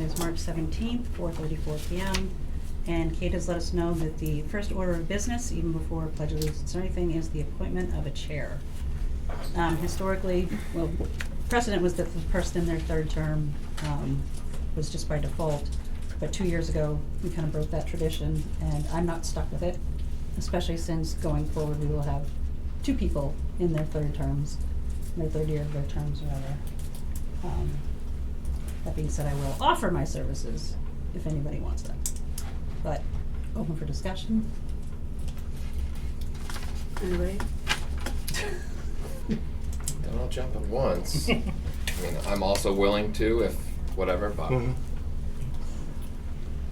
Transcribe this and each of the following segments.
is March 17th, 4:34 p.m. And Kate has let us know that the first order of business, even before Pledge of Allegiance or anything, is the appointment of a chair. Historically, well, precedent was that the person in their third term was just by default. But 2 years ago, we kind of broke that tradition, and I'm not stuck with it, especially since going forward we will have 2 people in their third terms, in their third year of their terms, rather. That being said, I will offer my services if anybody wants them. But open for discussion. Anybody? Then I'll jump at once. I mean, I'm also willing to, if whatever, but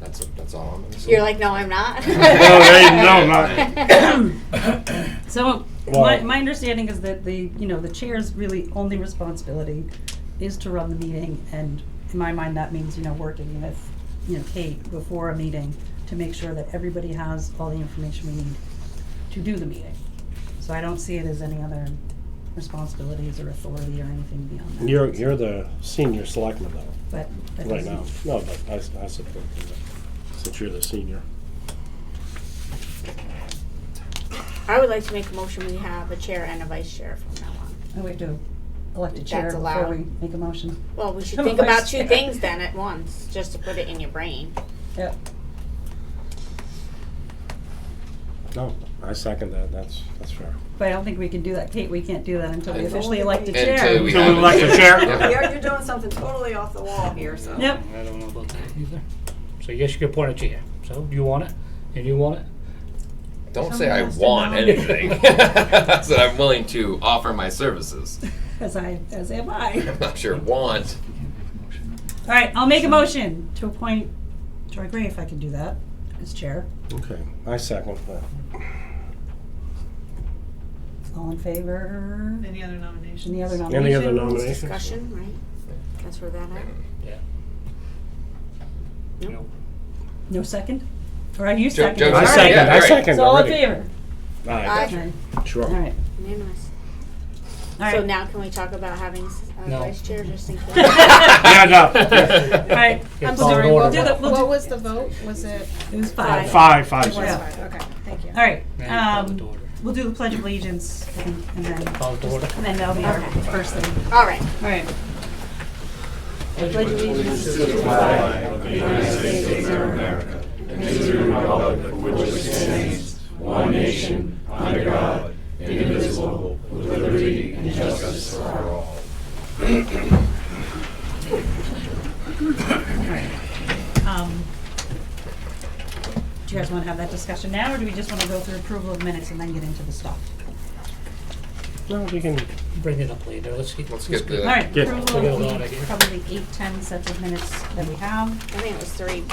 that's all I'm gonna say. You're like, no, I'm not. No, not. So Well- my understanding is that the chair's really only responsibility is to run the meeting, and in my mind that means working with Kate before a meeting to make sure that everybody has all the information we need to do the meeting. So I don't see it as any other responsibilities or authority or anything beyond that. You're the senior selectman though, But that right doesn't- now. No, but I support you, since you're the senior. I would like to make a motion we have a chair and a vice chair from now on. Oh, we have to elect a chair That's before allowed. we make a motion. Well, we should I'm a think about vice 2 chair. things then at once, just to put it in your brain. Yep. No, I second that. That's fair. But I don't think we can do that, Kate. We can't do that until we Until officially we- elect a Until chair. we Until have we elect a chair? Yep. You're doing something totally off the wall here, so. Yep. I don't know about that either. So yes, you can appoint a chair. So do you want it? And you want it? Don't Someone say I has to want know. anything. I said I'm willing to offer my services. As am I. I'm not sure want. All right, I'll make a motion to appoint Troy Gray, if I can do that, as chair. Okay, I second that. All in favor? Any other nominations? Any other nominations? Any other nominations? Discussion, right? That's where that at. Yeah. Nope. Nope. No second? Or are you Joe- second? Joe All I right. second, Yeah, I right. second So all in already. favor? Aye, Aye. sure. All right. Unanimous. All So right. now can we talk about having a No. vice chair just in case? Yeah, no. All right. Yeah, I'm call sorry. it We'll order. do the. What was the vote? Was it? It was 5. Five. It was Yeah. 5. Okay, thank you. All right. Now you call it to order. We'll do the Pledge of Allegiance, and then Call it to order. that'll be our Okay. first thing. All right. All right. Pledge allegiance to the flag of the United States of America and to the republic for which it stands, one nation, under God, indivisible, with liberty and justice for all. All right. Do you guys want to have that discussion now, or do we just want to go through approval of minutes and then get into the stuff? No, we can, Bring it up later. Let's get the- All right, Get- approval Get it of all the together. probably 8-10 sets of minutes that we have. I think it was 3.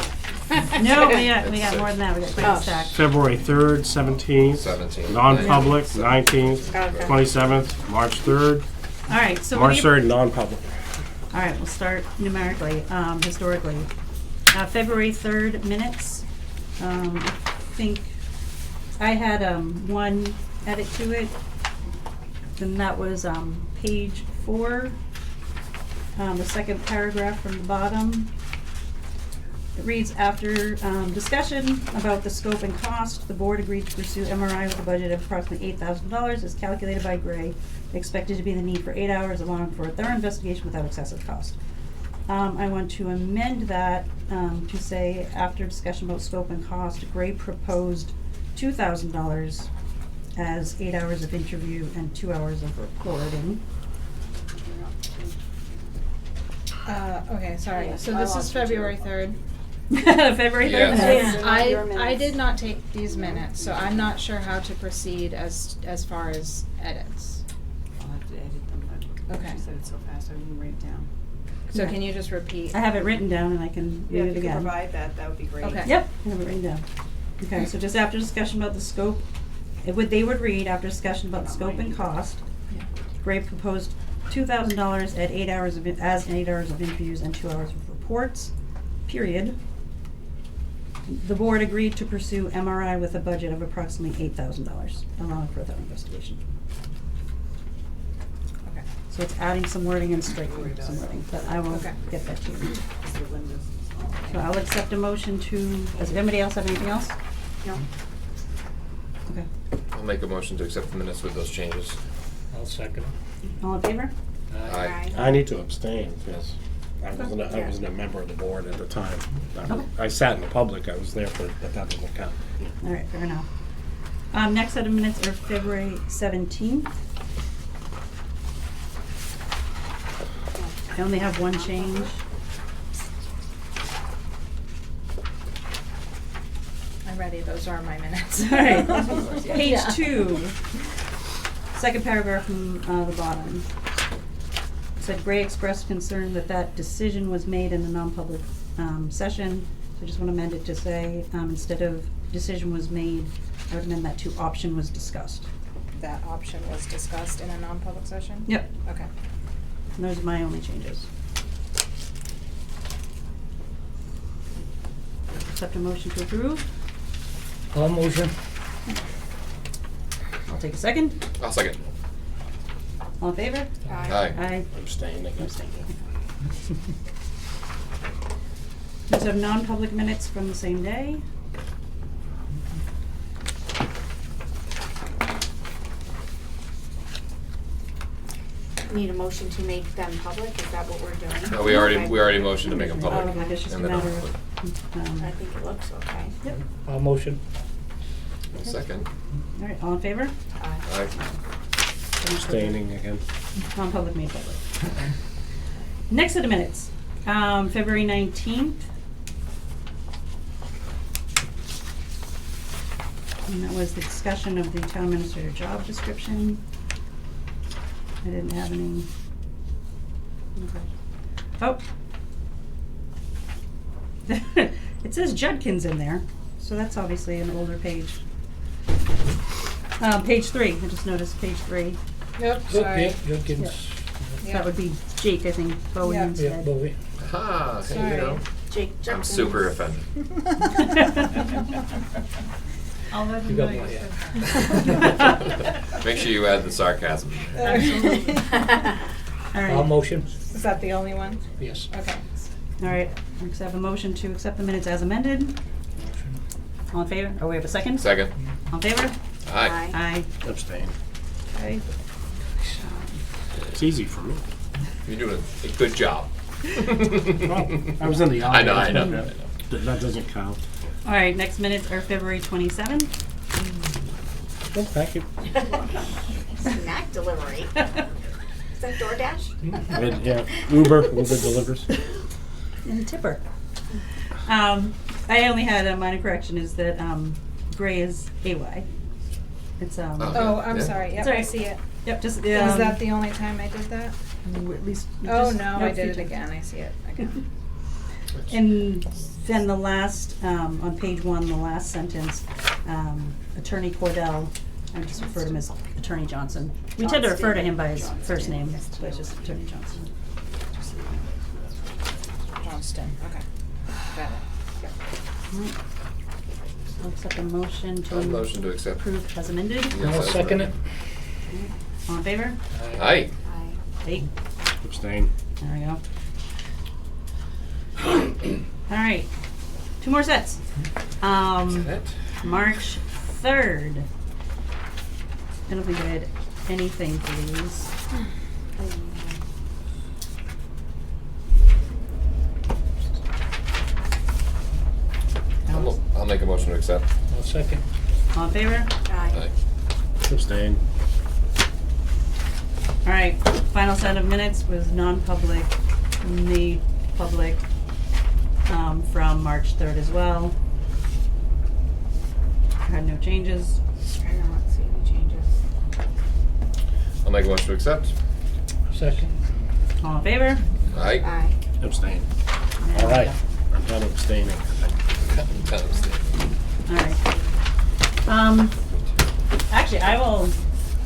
No, we got more than that, we got quite a Oh. stack. February 3rd, 17th. 17th. Non-public, 19th, Okay. 27th, March 3rd. All right, so. March 3rd, non-public. All right, we'll start numerically, historically. February 3rd minutes, I think I had one edit to it, and that was page 4, the second paragraph from the bottom. It reads, after discussion about the scope and cost, the board agreed to pursue MRI with a budget of approximately $8,000 as calculated by Gray, expected to be the need for 8 hours, allowing for a thorough investigation without excessive cost. I want to amend that to say, after discussion about scope and cost, Gray proposed $2,000 as 8 hours of interview and 2 hours of recording. Okay, sorry. So I this is lost you, February too. 3rd. February 3rd Yes. minutes. Yeah. Not your I minutes. did not take these minutes, so I'm not sure how to proceed as far as edits. I'll have to edit them, but Okay. she said it so fast, I didn't write it down. So Yeah. can you just repeat? I have it written down and I can Yeah, read if it you could again. provide that, that would be great. Okay. Yep, I have it written down. Okay, so just after discussion about the scope, they would read, after discussion about the scope and cost, Gray proposed $2,000 at 8 hours of, as 8 hours of interviews and 2 hours of reports, period. The board agreed to pursue MRI with a budget of approximately $8,000, allowing for a thorough investigation. Okay. So it's adding some wording and striking some wording, but I will Okay. get that to you. So Linda's is So I'll accept a motion to, does anybody else have anything else? No? Okay. I'll make a motion to accept the minutes with those changes. I'll second it. All in favor? Aye. I need to abstain because I wasn't a member of the board at the time. Okay. I sat in the public, I was there for, but that doesn't count. All right, fair enough. Next set of minutes are February 17th. I only have one change. I'm ready, those are my minutes. All right, page 2, second paragraph from the bottom. It said Gray expressed concern that decision was made in a non-public session. So I just want to amend it to say, instead of decision was made, I would amend that to option was discussed. That option was discussed in a non-public session? Yep, Okay. and those are my only changes. Accept a motion to approve. All motion. I'll take a second. I'll second. All in favor? Aye. Aye. Abstain against it. These are non-public minutes from the same day. Need a motion to make them public, is that what we're doing? No, we already Okay. motioned to make them public. Oh, okay, it's just a And then matter I'll- of, I think it looks okay. yep, All motion. I'll second. all right, all in favor? Aye. Abstaining again. Non-public made public. Next set of minutes, February 19th. And that was the discussion of the town administrator job description. I didn't have any. Okay. Oh. It says Judkins in there, so that's obviously an older page. Page 3, I just noticed page 3. Yep, Oh, sorry. yeah, Jenkins. That would be Jake, I think, Bowie Yeah. Yeah, instead. Bowie. Ha, hey, Sorry. you know, Jake I'm Jerkins. super offended. I'll let You him got know one, you yeah. said. Make sure you add the sarcasm. Absolutely. All All right, motion. Is that the only one? Yes. Okay. all right, next I have a motion to accept the minutes as amended. Motion. All in favor? Oh, we have a second? Second. All in favor? Aye. Aye. Abstain. Okay. It's easy for me. You're doing a good job. I was in the I know, audience. I know, but I know. That doesn't count. All right, next minutes are February 27th. Oh, thank you. Snack delivery. Is that DoorDash? And, yeah, Uber delivers. And tipper. I only had a minor correction, is that Gray is AY. It's, Oh, I'm Yeah. sorry, yep, It's I alright. see it. yep, just, Is that the only time I did that? at least. Oh, just no, I note did it future. again, I see it, okay. And then the last, on page 1, the last sentence, Attorney Cordell, I just refer to him as Attorney Johnson. We tend to refer to him by his first name, but it's just Attorney Johnson. Johnston, okay. Got it. Alright. I'll accept a motion I'll motion to to accept. approve as amended. Yes, I'll that's second right. it. All in favor? Aye. Eight. Abstain. There we go. All right, 2 more sets. Is that it? March 3rd. I don't think I had anything for these. I'll make a motion to accept. I'll second. All in favor? Aye. Abstain. All right, final set of minutes was non-public, made public, from March 3rd as well. Had no changes. I don't see any changes. I'll make a motion to accept. Second. All in favor? Aye. Aye. Abstain. There All we right. go. I'm done abstaining. All right. Actually, I will,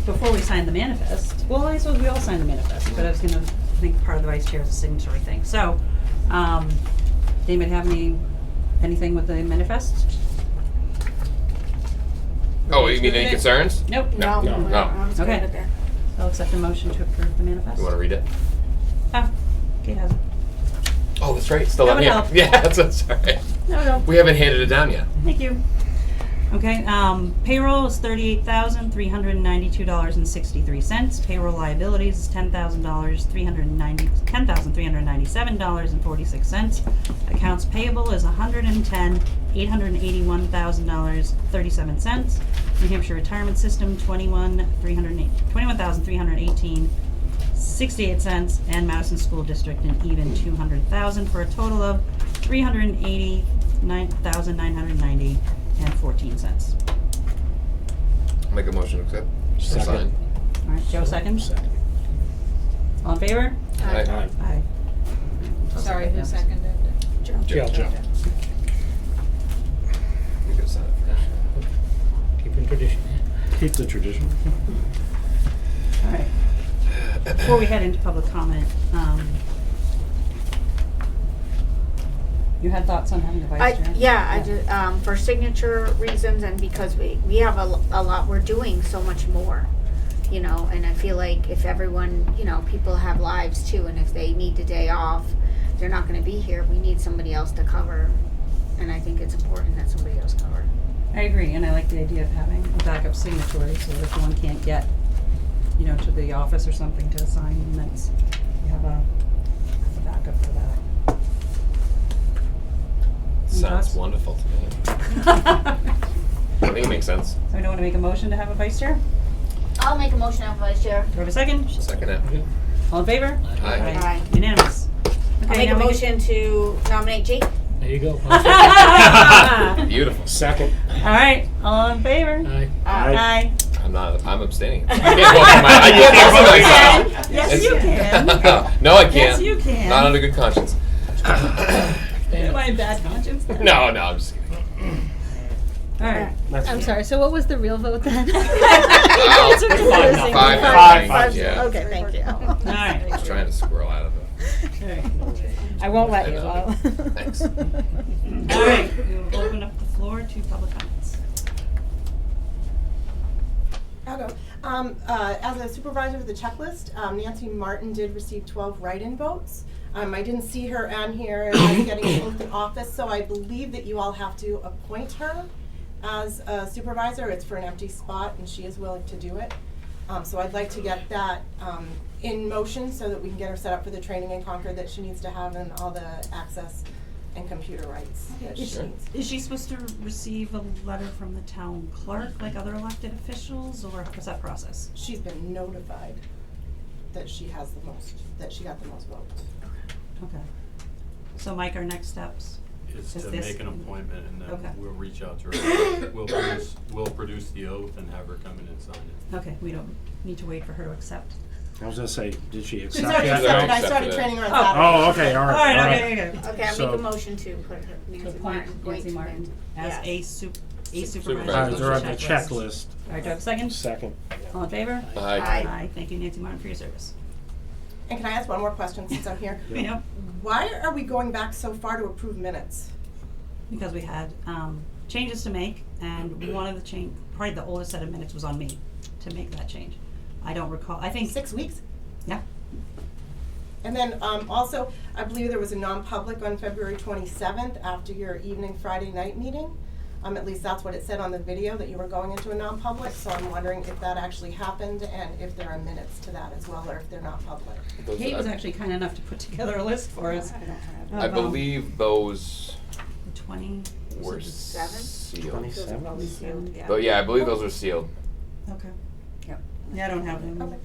before we sign the manifest, well, I suppose we all sign the manifest, but I was gonna, I think part of the vice chair is a signatory thing. So, anybody have anything with the manifest? Oh, you mean any concerns? Nope. No, No. no, No. I'm just gonna Okay. leave it there. I'll accept a motion to approve the manifest. You wanna read it? Ah, Kate has it. Oh, that's right. Still That up would here. help. Yeah, that's right. No. We haven't handed it down yet. Thank you. Okay, payroll is $38,392.63. Payroll liabilities is $10,397.46. Accounts payable is $110,881,037. New Hampshire Retirement System, $21,318.68, and Madison School District an even $200,000 for a total of $389,990.14. Make a motion to accept. Or Second. sign. All right, Joe seconds. Second. All in favor? Aye. Aye. Sorry, who seconded? Joe. Joe. You could sign it first. Keeping tradition. Keep the tradition. All right. Before we head into public comment, you had thoughts on having a vice chair? I just, for signature reasons and because we have a lot, we're doing so much more, you know, and I feel like if everyone, you know, people have lives too, and if they need the day off, they're not gonna be here, we need somebody else to cover, and I think it's important that somebody else cover. I agree, and I like the idea of having a backup signatory, so that if one can't get, you know, to the office or something to sign minutes, you have a backup for that. Sounds thoughts? wonderful to me. So I think it makes sense. we don't want to make a motion to have a vice chair? I'll make a motion to have vice chair. Do we have a second? Second it. All in favor? Aye. Aye. Unanimous. I'll Okay, make now a we motion to nominate Jake. There you go. can- Beautiful. Second. All right, all in favor? Aye. Aye. I'm abstaining. I can't vote for myself. Yes, you can. No, I can't. Yes, you can. Not under good conscience. Am I in bad conscience? No, I'm just kidding. All right. I'm sorry, so what was the real vote then? Five, Five. yeah. Okay, thank you. All right. I was trying to squirrel out of it. All right. I won't let you. I know. Thanks. All right, we will open up the floor to public comments. I'll go. As a supervisor of the checklist, Nancy Martin did receive 12 write-in votes. I didn't see her on here as getting an oath in office, so I believe that you all have to appoint her as a supervisor. It's for an empty spot, and she is willing to do it. So I'd like to get that in motion so that we can get her set up for the training in Concord that she needs to have and all the access and computer rights that she Sure. needs. Is she supposed to receive a letter from the town clerk like other elected officials, or what's that process? She's been notified that she has the most, that she got the most votes. Okay. So Mike, our next steps? Is Is to this- make an appointment and Okay. then we'll reach out to her. We'll produce the oath and have her come in and sign it. Okay, we don't need to wait for her to accept. I was gonna say, did she She's accept already that? accepted. I Accepted started it. training her on Oh. Saturday. Oh, okay, all right, all right. Okay. Okay, I So- make a motion to put her, To Nancy appoint Martin. Nancy Martin as Yes. a supervisor Supervisor. of They're on the the checklist. checklist. All right, do I have a second? Second. All in favor? Aye. Aye. Thank you, Nancy Martin, for your service. And can I ask one more question since I'm here? Yep. Why are we going back so far to approve minutes? Because we had changes to make, and one of the probably the oldest set of minutes was on me to make that change. I don't recall, I think, 6 weeks? yeah, And then also, I believe there was a non-public on February 27th after your evening Friday night meeting. At least that's what it said on the video, that you were going into a non-public. So I'm wondering if that actually happened and if there are minutes to that as well, or if they're not public. Those- Kate was actually kind enough to put together a list for us. I of, believe those The 20, were Seven? sealed. 27? Probably sealed, yeah. But yeah, I believe those were sealed. okay, yep, yeah, I don't have them Okay.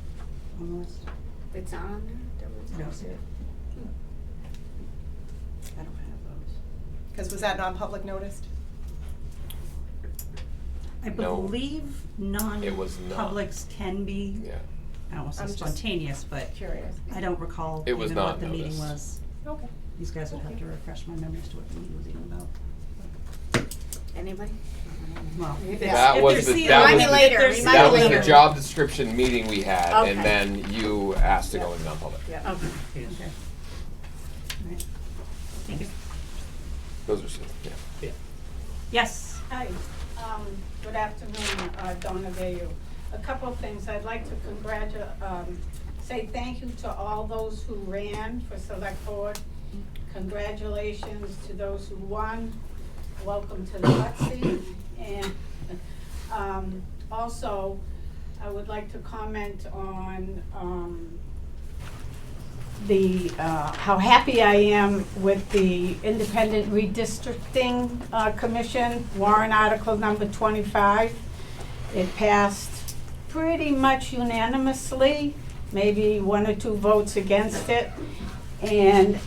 on the list. It's not on there? I don't see it. I don't have those. Because was that non-public noticed? I No. believe It was not. non-publics can be, Yeah. I don't want to I'm say just spontaneous, but Curious. I don't recall It was even not what the meeting noticed. was. Okay. These guys would have to refresh my memory as to what the meeting was even about. Anybody? Well, if it's, That if was they're the- sealed, that Remind was me the- later, they're remind sealed. me That was later. the job description meeting we had, Okay. and then you asked to go into non-public. Okay. Yes. Okay. All right. Thank you. Those are sealed, yeah. Yes. Hi, good afternoon, Donna Bayu. A couple of things, I'd like to say thank you to all those who ran for select board, congratulations to those who won. Welcome to the hot seat. And also, I would like to comment on how happy I am with the Independent Redistricting Commission, warrant article number 25. It passed pretty much unanimously, maybe 1 or 2 votes against it. And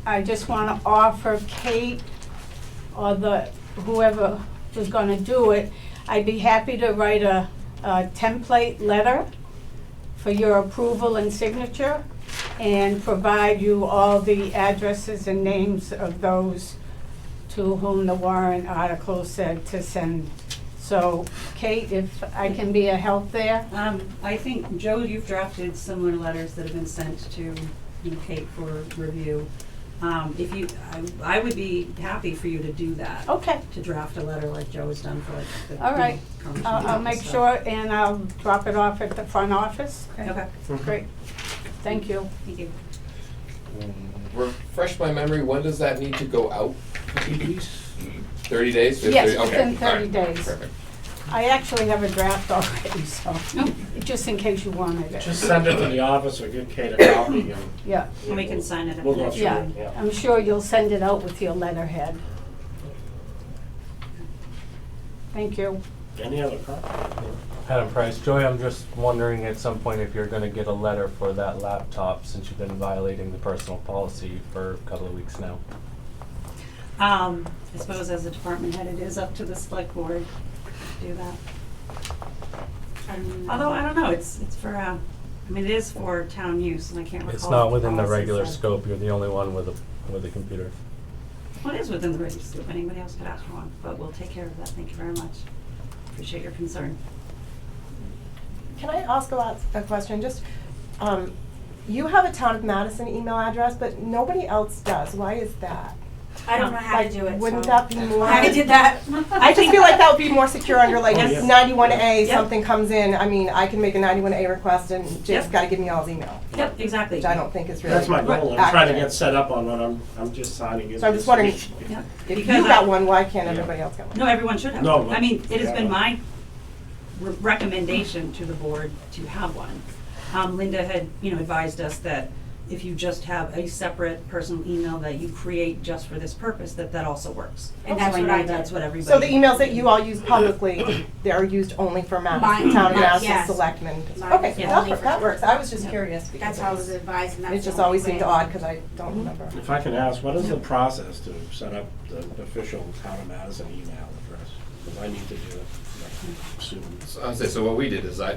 I just want to offer Kate or whoever was going to do it, I'd be happy to write a template letter for your approval and signature, and provide you all the addresses and names of those to whom the warrant article said to send. So, Kate, if I can be a help there? I think, Joe, you've drafted similar letters that have been sent to Kate for review. If you, I would be happy for you to do that. Okay. To draft a letter like Joe has done for like the. All right, Congressman I'll and make stuff. sure and I'll drop it off at the front office. Okay, Great, thank you. thank you. Refresh my memory, when does that need to go out? 30 days? Yes, 30 okay, within all 30 right, days. Perfect. I actually have a draft already, so, just in case you wanted it. Just send it to the office or give Kate a copy and. Yeah, And we can sign it at We'll the go next through yeah, it, yeah. I'm sure you'll send it out with your letterhead. Thank you. Any other comments? Madam Price, Joy, I'm just wondering at some point if you're gonna get a letter for that laptop, since you've been violating the personal policy for a couple of weeks now. I suppose as a department head, it is up to the select board to do that. Although, I don't know, it's for, I mean, it is for town use, and I can't recall. It's not what within the policy regular said. scope, you're the only one with a computer. Well, it is within the regular scope, anybody else could ask for one, but we'll take care of that, thank you very much. Appreciate your concern. Can I ask a question? Just, you have a Town of Madison email address, but nobody else does. Why is that? I don't know how to do it, Wouldn't so that be more? I did that. I just feel like that would be more secure under like Yes. 91A, Yep. something comes in. I mean, I can make a 91A request and just Yep. gotta give me y'all's email, Yep, exactly. which I don't think is really. That's my goal, I'm trying to accurate. get set up on what I'm just signing it. So I'm just wondering, Yep. if Because you got one, why can't everybody else get one? No, everyone should have No, one. I mean, it has yeah. been my recommendation to the board to have one. Linda had, advised us that if you just have a separate personal email that you create just for this purpose, that also works. And So that's what know I did. That's what everybody. So the emails that you all use publicly, they are used only for Mine, Town of yes, Madison yes. Selectmen? Mine Okay, is Yeah. only for- that works. I was just curious because That's how I was advised, and that's it the just only always seemed way. odd because I don't remember. If I can ask, what is the process to set up the official Town of Madison email address? Because I need to do it soon. So what we did is I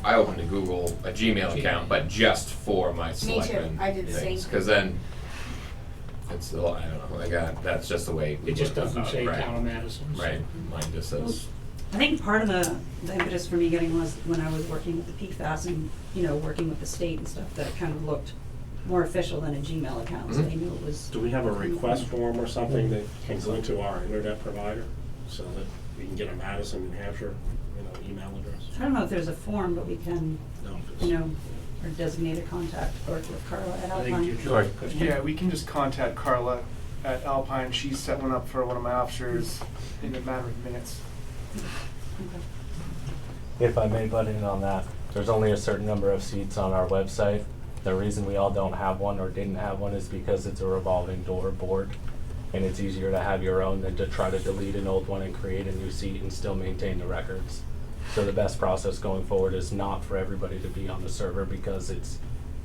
opened a Gmail account, but just for my too. Selectmen I did the same. because then it's I don't know. That's just the way. It just doesn't say right. Town of Madison. so- Right. Mine just says. I think part of the impetus for me getting was when I was working with the PFAS and, working with the state and stuff, that it kind of looked more official than a Gmail account, so they knew it was. Do we have a request form or something that can go into our internet provider so that we can get a Madison, New Hampshire, email address? I don't know if there's a form, but we can, No, it's- or designated contact, or with Carla at I think Alpine. you Sure. should. Yeah, we can just contact Carla at Alpine. She set one up for one of my officers in a matter of minutes. Okay. If I may butt in on that, there's only a certain number of seats on our website. The reason we all don't have one or didn't have one is because it's a revolving door board. And it's easier to have your own than to try to delete an old one and create a new seat and still maintain the records. So the best process going forward is not for everybody to be on the server because it's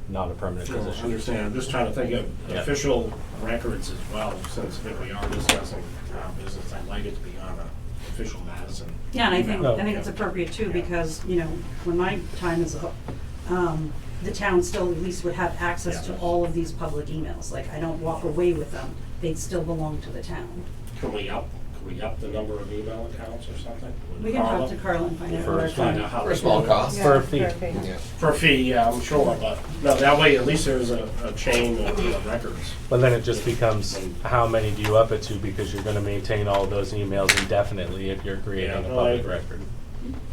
not a permanent I position. understand, I'm just trying to think of Yeah. official records as well, since if we are discussing town business, I'd like it to be on a official Madison. Yeah, and No. I think it's appropriate too, Yeah. because, when my time is up, the town still at least would have access to Yeah. all of these public emails. Like, I don't walk away with them. They'd still belong to the town. Can we up the number of email accounts or something? With We can Carla? talk to Carla and find out. For- where Let's find it's out how For a they small do it. cost. For a fee. Yeah. For a fee, yeah, I'm sure, but, no, that way at least there's a chain of records. But then it just becomes, how many do you up it to? Because you're gonna maintain all of those emails indefinitely if you're creating a Yeah, public right. record.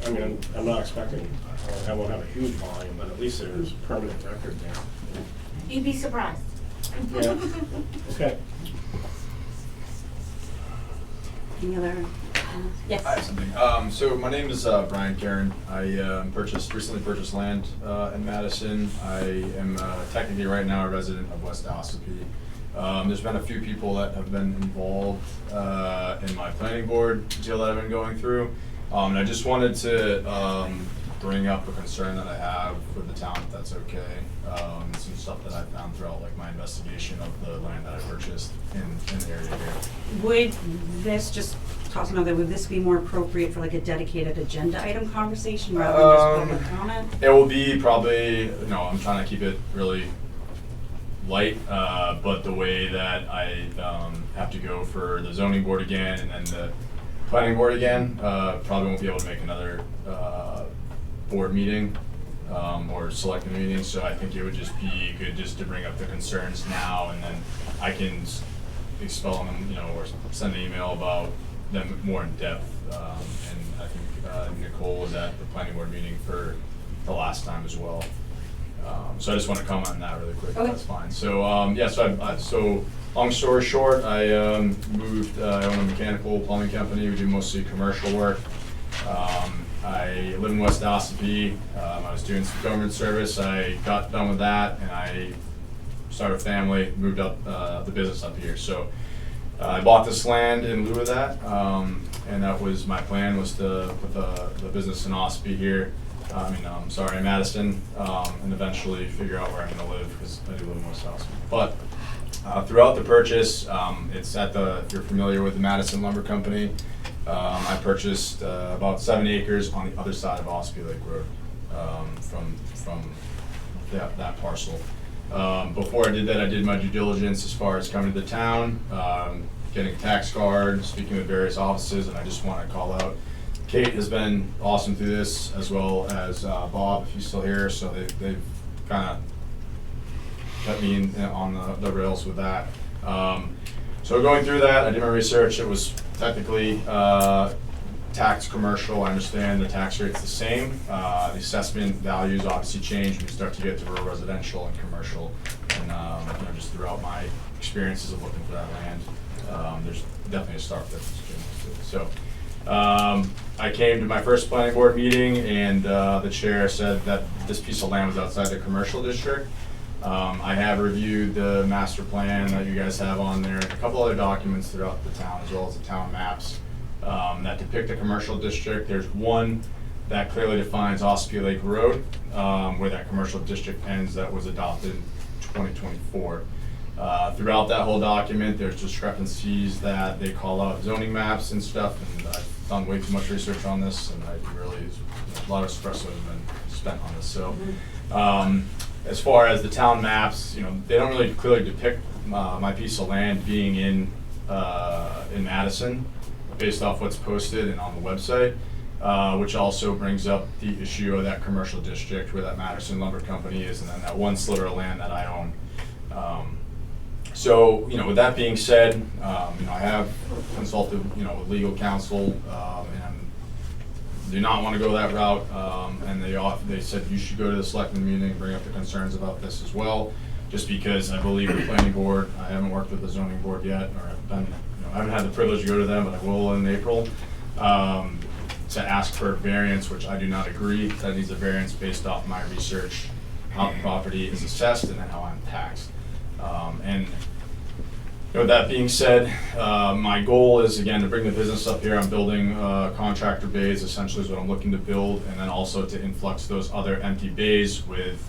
I mean, I'm not expecting, I won't have a huge volume, but at least there's permanent record there. You'd be surprised. Yeah. Okay. Any other? Yes. I have something. So my name is Brian Karen. I recently purchased land in Madison. I am technically right now a resident of West Ossipee. There's been a few people that have been involved in my planning board deal that I've been going through. And I just wanted to bring up a concern that I have with the town, if that's okay. Some stuff that I found throughout like my investigation of the land that I purchased in the area here. Would this, just toss another, would this be more appropriate for like a dedicated agenda item conversation rather than just public comment? It will be probably, I'm trying to keep it really light, but the way that I have to go for the zoning board again and then the planning board again, probably won't be able to make another board meeting or selectmen meeting, so I think it would just be good just to bring up the concerns now, and then I can expel them, or send an email about them more in depth. And I think Nicole was at the planning board meeting for the last time as well. So I just want to comment on that really quick. If Okay. That's fine. So so long story short, I moved. I own a mechanical plumbing company. We do mostly commercial work. I live in West Ossipee. I was doing some government service. I got done with that, and I started a family. Moved up the business up here. So I bought this land in lieu of that, and that was my plan, was to put the business in Ossipee here. In Madison, and eventually figure out where I'm going to live, because I do live in West Ossipee. But throughout the purchase, it's if you're familiar with the Madison Lumber Company, I purchased about 7 acres on the other side of Ossipee Lake Road from that parcel. Before I did that, I did my due diligence as far as coming to the town, getting a tax card, speaking with various offices, and I just want to call out Kate has been awesome through this, as well as Bob, if he's still here. So they've kind of kept me on the rails with that. So going through that, I did my research. It was technically tax commercial. I understand the tax rate's the same. The assessment values obviously change when you start to get to rural residential and commercial. And just throughout my experiences of looking for that land, there's definitely a stark difference between those two. So I came to my first planning board meeting, and the chair said that this piece of land was outside the commercial district. I have reviewed the master plan that you guys have on there, and a couple other documents throughout the town, as well as the town maps that depict the commercial district. There's one that clearly defines Ossipee Lake Road, where that commercial district ends, that was adopted in 2024. Throughout that whole document, there's discrepancies that they call out zoning maps and stuff, and I've done way too much research on this, and a lot of espresso has been spent on this. So, as far as the town maps, they don't really clearly depict my piece of land being in Madison, based off what's posted and on the website, which also brings up the issue of that commercial district where that Madison Lumber Company is, and then that one sliver of land that I own. So, with that being said, I have consulted, with legal counsel, and do not want to go that route. And they said you should go to the selectmen meeting and bring up the concerns about this as well, just because I believe the planning board, I haven't worked with the zoning board yet, or I haven't had the privilege to go to them, but I will in April, to ask for a variance, which I do not agree. That needs a variance based off my research, how the property is assessed, and then how I'm taxed. And with that being said, my goal is, again, to bring the business up here. I'm building contractor bays, essentially is what I'm looking to build, and then also to influx those other empty bays with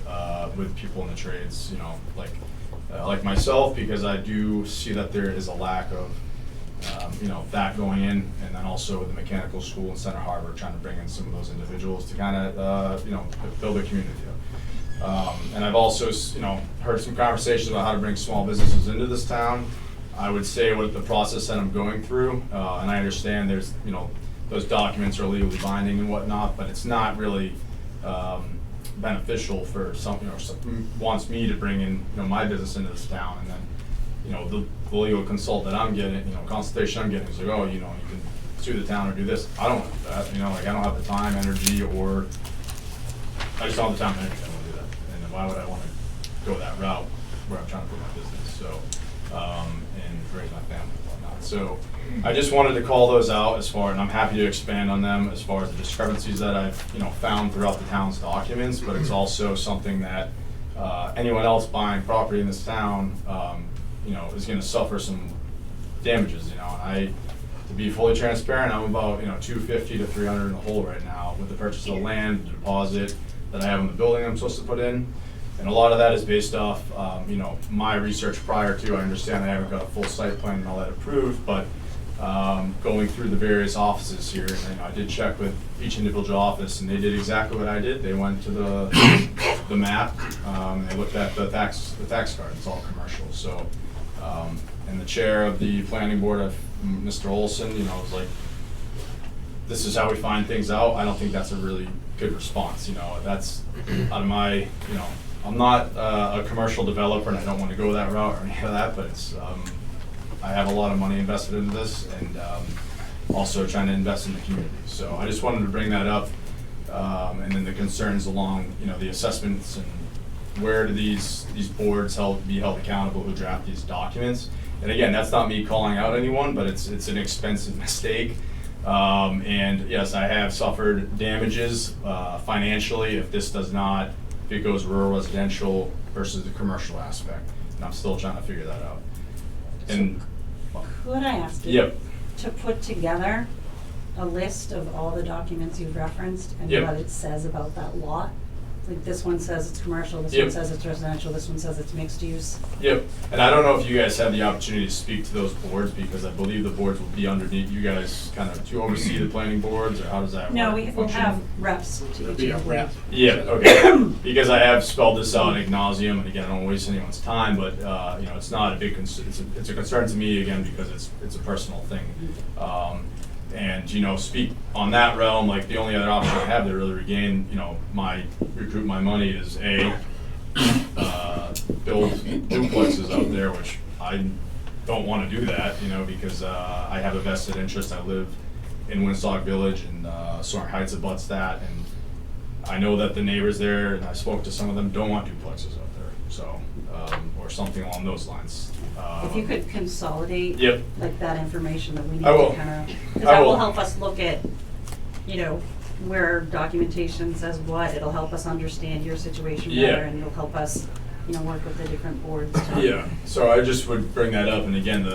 people in the trades, like myself, because I do see that there is a lack of that going in, and then also with the mechanical school in Center Harbor, trying to bring in some of those individuals to kind of build a community up. And I've also heard some conversations about how to bring small businesses into this town. I would say with the process that I'm going through, and I understand there's those documents are legally binding and whatnot, but it's not really beneficial for something, or wants me to bring in my business into this town, and then the legal consult that I'm getting, consultation I'm getting is like, oh, you can sue the town or do this. I don't want to do that. I don't have the time, energy, or I just don't have the time and energy. I don't want to do that. And then why would I want to go that route where I'm trying to put my business? so, and raise my family and whatnot. So I just wanted to call those out as far, and I'm happy to expand on them as far as the discrepancies that I've, found throughout the town's documents, but it's also something that anyone else buying property in this town, is gonna suffer some damages, And to be fully transparent, I'm about, 250 to 300 in the hole right now with the purchase of the land, the deposit that I have on the building I'm supposed to put in. And a lot of that is based off, my research prior to. I understand I haven't got a full site plan and all that approved, but going through the various offices here, I did check with each individual office, and they did exactly what I did. They went to the map, and they looked at the tax card. It's all commercial. So, and the chair of the planning board, Mr. Olson, was like, "This is how we find things out." I don't think that's a really good response. That's out of my, I'm not a commercial developer, and I don't want to go that route or any of that, but it's, I have a lot of money invested into this, and also trying to invest in the community. So I just wanted to bring that up, and then the concerns along, the assessments and where do these boards be held accountable who draft these documents. And again, that's not me calling out anyone, but it's an expensive mistake. And yes, I have suffered damages financially if it goes rural residential versus the commercial aspect. And I'm still trying to figure that out. And Could I ask you? Yep. To put together a list of all the documents you've referenced and Yep. what it says about that lot? Like this one says it's commercial, this Yep. one says it's residential, this one says it's mixed use. Yep, and I don't know if you guys have the opportunity to speak to those boards, because I believe the boards will be underneath you guys, kind of, to oversee the planning boards, or how does that work? No, we'll function? have reps to each Be a of rep. them. Yeah, okay, because I have spelled this out ad nauseum, and again, I don't wanna waste anyone's time, but, it's not a big concern, it's a concern to me, again, because it's a personal thing. And, speak on that realm, like, the only other option I have to really regain, recoup my money is build duplexes out there, which I don't wanna do that, because, I have a vested interest. I live in Woodstock Village, and, Soaring Heights abuts that, and I know that the neighbors there, and I spoke to some of them, don't want duplexes out there, so, or something along those lines. If you could consolidate. Yep. Like that information that we need I will. to kind of, because I that will will. help us look at, where documentation says what, it'll help us understand your situation Yeah. better, and it'll help us, work with the different boards to. Yeah, so I just would bring that up, and again,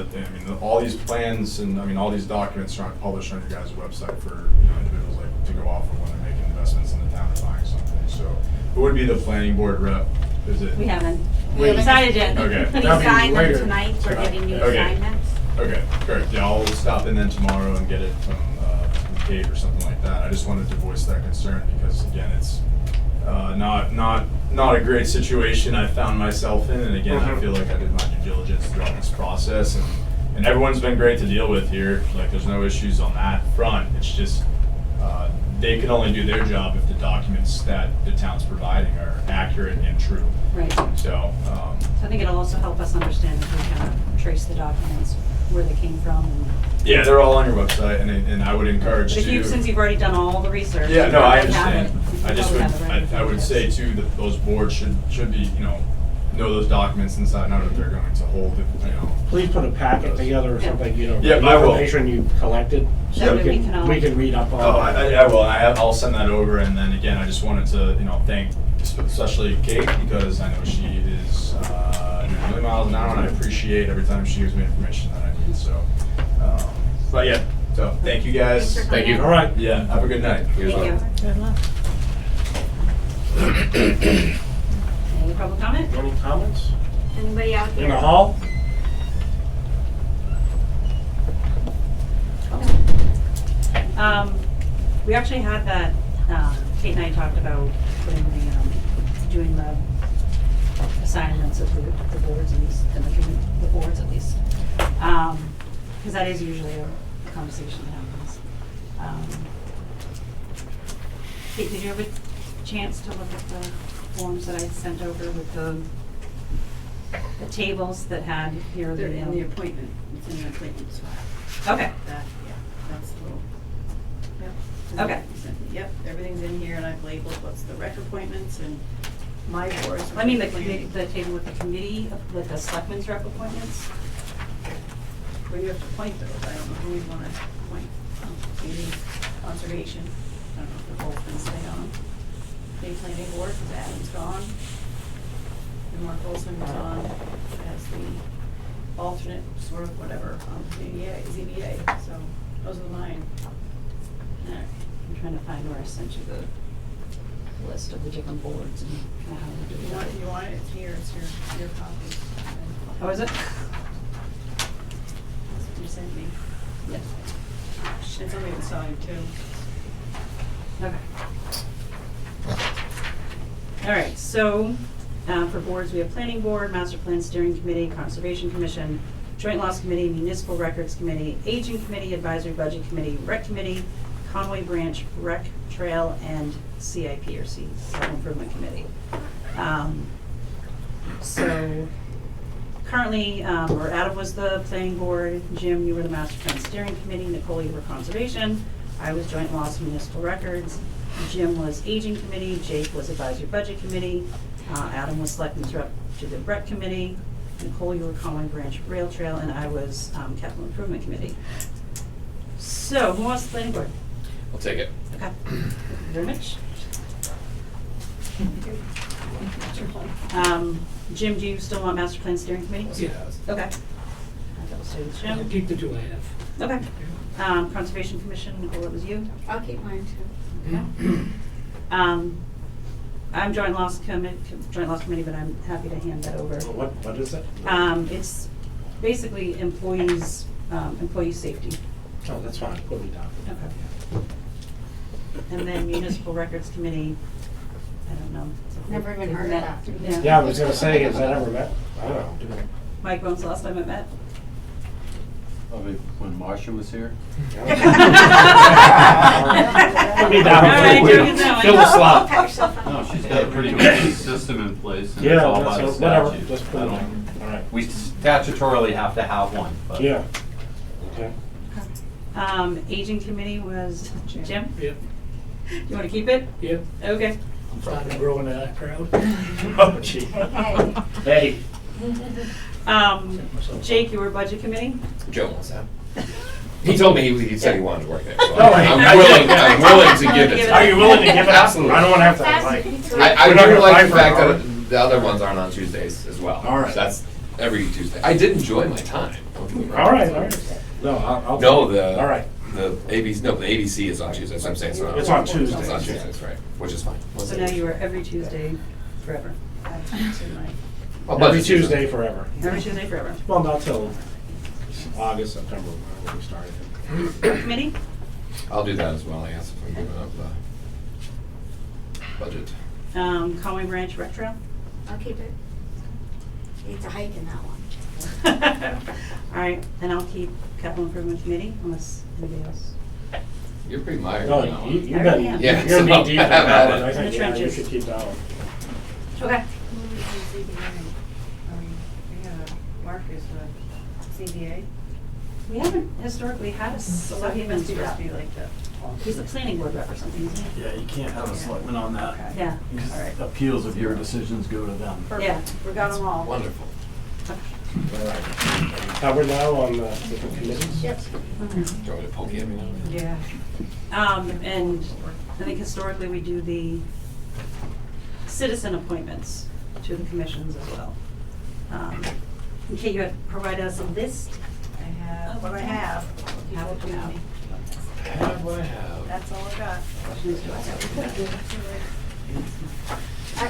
all these plans and, all these documents are published on your guys' website for, individuals like to go off of when they're making investments in the town or buying something, so. Who would be the planning board rep? Is it? We haven't We decided yet. Okay. We That'll be signed them later. tonight, we're getting new Okay. assignments. Okay, great, yeah, I'll stop in then tomorrow and get it from Kate or something like that. I just wanted to voice that concern, because again, it's not a great situation I found myself in, and again, I feel like I did my due diligence throughout this process, and everyone's been great to deal with here. Like, there's no issues on that front. It's just they can only do their job if the documents that the town's providing are accurate and true. Right. So, So I think it'll also help us understand if we kind of trace the documents, where they came from. And yeah, they're all on your website, and I would encourage but to. since you've already done all the research. Yeah, you no, I probably have understand. it. You I just probably would, have it right in I would front say of us. too, that those boards should be, know those documents inside and out if they're going to hold it, Please put a packet together or Yeah. something, Yeah, the I will. information you collected, That so way we can all- we can read up on it. Oh, I will. I'll send that over, and then again, I just wanted to, thank especially Kate, because I know she is doing a million miles an hour, and I appreciate every time she gives me information that I need. So, but yeah, so thank you guys. Thanks for coming in. All right. Yeah, have a good night. Thank you. Good luck. Any public comment? Any comments? Anybody out here? In the hall? We actually had that, Kate and I talked about putting doing the assignments of the boards and the boards at least. Because that is usually a conversation that happens. Kate, did you have a chance to look at the forms that I sent over with the tables that had here? They're in the appointment, it's in the appointments file. Okay. That, yeah, that's the little, yep. Okay. Yep, everything's in here, and I've labeled what's the rec appointments and my boards, I mean, the committee, the table with the committee, with the selectmen's rep appointments. Where you have to appoint those, I don't know who we wanna appoint, maybe conservation, I don't know if they're both gonna stay on. Maybe planning board, because Adam's gone. And Mark Olson was on as the alternate, sort of whatever, ZBA, so those are mine. Alright, I'm trying to find where I sent you the list of the different boards and how we do that. You want it, it's here, it's your copy. Oh, is it? You sent me. Yeah. It's only inside too. Okay. Alright, so, for boards, we have Planning Board, Master Plan Steering Committee, Conservation Commission, Joint Loss Committee, Municipal Records Committee, Aging Committee, Advisory Budget Committee, Rec Committee, Conway Branch, Rec Trail, and CIP, or Capital Improvement Committee. So, currently, or Adam was the Planning Board, Jim, you were the Master Plan Steering Committee, Nicole, you were Conservation, I was Joint Loss and Municipal Records, Jim was Aging Committee, Jake was Advisory Budget Committee, Adam was Selectmen's Rep to the Rec Committee, Nicole, you were Conway Branch Rail Trail, and I was Capital Improvement Committee. So, who wants the Planning Board? I'll take it. Okay. Thank you very much. Jim, do you still want Master Plan Steering Committee? Yes, it has. Okay. That will stay with I'll Jim. keep the two I have. Okay. Conservation Commission, Nicole, it was you? I'll keep mine too. Okay. I'm Joint Loss Committee, but I'm happy to hand that over. What is it? It's basically employees, employee safety. Oh, that's fine, put me down. Okay. And then Municipal Records Committee, I don't know. Never even heard of that. Yeah. Yeah, I was gonna say, has that ever met? I don't know. Mike, when's the last time it met? Probably when Marcia was here. Put me down. All right, Joe gets that one. Fill the slot. Pat yourself on the No, back. she's got a pretty good system in place, and it's Yeah, all by the that's whatever, statute. just put I it don't- down. All right. We statutorily have to have one, but. Yeah. Okay. Aging Committee was Jim? Yep, You wanna keep it? yep. Okay. I'm starting to grow into that crowd. Oh, gee. Hey. Jake, you were Budget Committee? Joe wants that. He told me he said he wanted to work there, so Oh, I'm willing to give it to Are you him. willing to give it up? Absolutely. I don't wanna have to, like. I We're not do gonna like fight the for fact an hour. that the other ones aren't on Tuesdays as well. All right. That's every Tuesday. I did enjoy my time. Don't get me wrong. All right. No, I'll. No, the. All right. The ABC is on Tuesdays, that's what I'm saying, so. It's on Tuesdays. It's on Tuesdays, right, which is fine. So now you are every Tuesday forever. That's in my- Well, Every budget season. Tuesday forever. Every Tuesday forever. Well, not till August, September, when we started. Committee? I'll do that as well, I guess, if I'm giving up the budget. Conway Branch Rec Trail? I'll keep it. It's a hike in that one. All right, then I'll keep Capital Improvement Committee unless anybody else. You're pretty mired No, on that one. you've I been, already am. Yeah, you're so knee deep in have that at one. it. I think, In the yeah, you trenches. should keep that one. Okay. Mark is the CBA. We haven't historically had a selectman Selectmen's supposed to be rep. like that. He's the planning board rep or something, isn't he? Yeah, you can't have a selectman on that. Okay. Yeah, Because all right. appeals of your decisions go to them. Yeah. We got them all. Wonderful. All right. Covered now on the different committees? Yep. Do you want me to poke you every now and then? Yeah. And I think historically we do the citizen appointments to the commissions as well. Okay, you had provided us a list. I have, what I have. You Have will it do now. me. I have what I have. That's all I got. Questions do I have?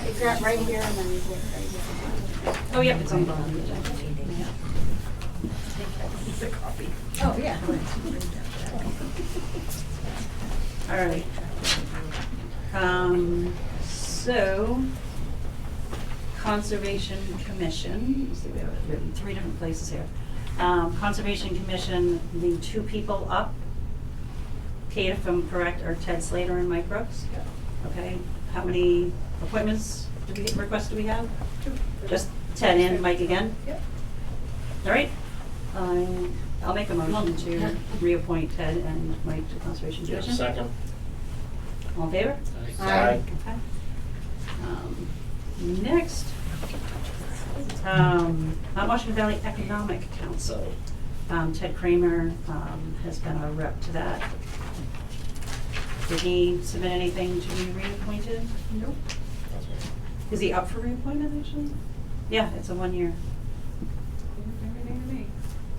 It's got right here and then you put it right here. Oh, yep, it's on the bottom of the agenda. The copy. Oh, yeah. All right. So, Conservation Commission, let's see, we have it written 3 different places here. Conservation Commission, the 2 people up, Kate, if I'm correct, are Ted Slater and Mike Brooks? Okay, how many appointments requests do we have? 2. Just Ted and Mike again? Yep. All right. I'll make a motion to reappoint Ted and Mike to Conservation Yeah, Commission. second. All in favor? Aye. Okay. Next, Mount Washington Valley Economic Council. Ted Kramer, has been our rep to that. Did he submit anything to be reappointed? Nope. That's right. Is he up for reappointment, actually? Yeah, it's a 1 year.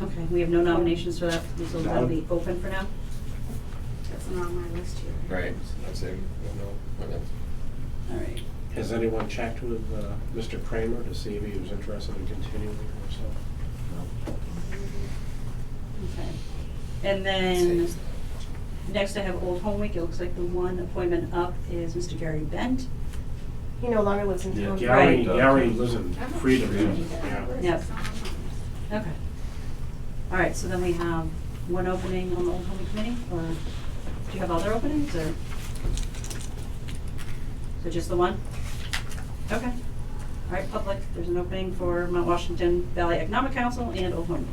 Okay, we have no nominations for that, so that'll be open for now? That's not on my list here. Right, I'd say, okay. All right. Has anyone checked with Mr. Kramer to see if he was interested in continuing or so? Okay. And then, next I have Old Home Week. It looks like the one appointment up is Mr. Gary Bent. He no longer lives in town. Right. Gary lives in Freedom, yeah. Yep. Okay. All right, so then we have one opening on the Old Home Week Committee, or do you have other openings, or? So just the one? Okay. All right, public, there's an opening for Mount Washington Valley Economic Council and Old Home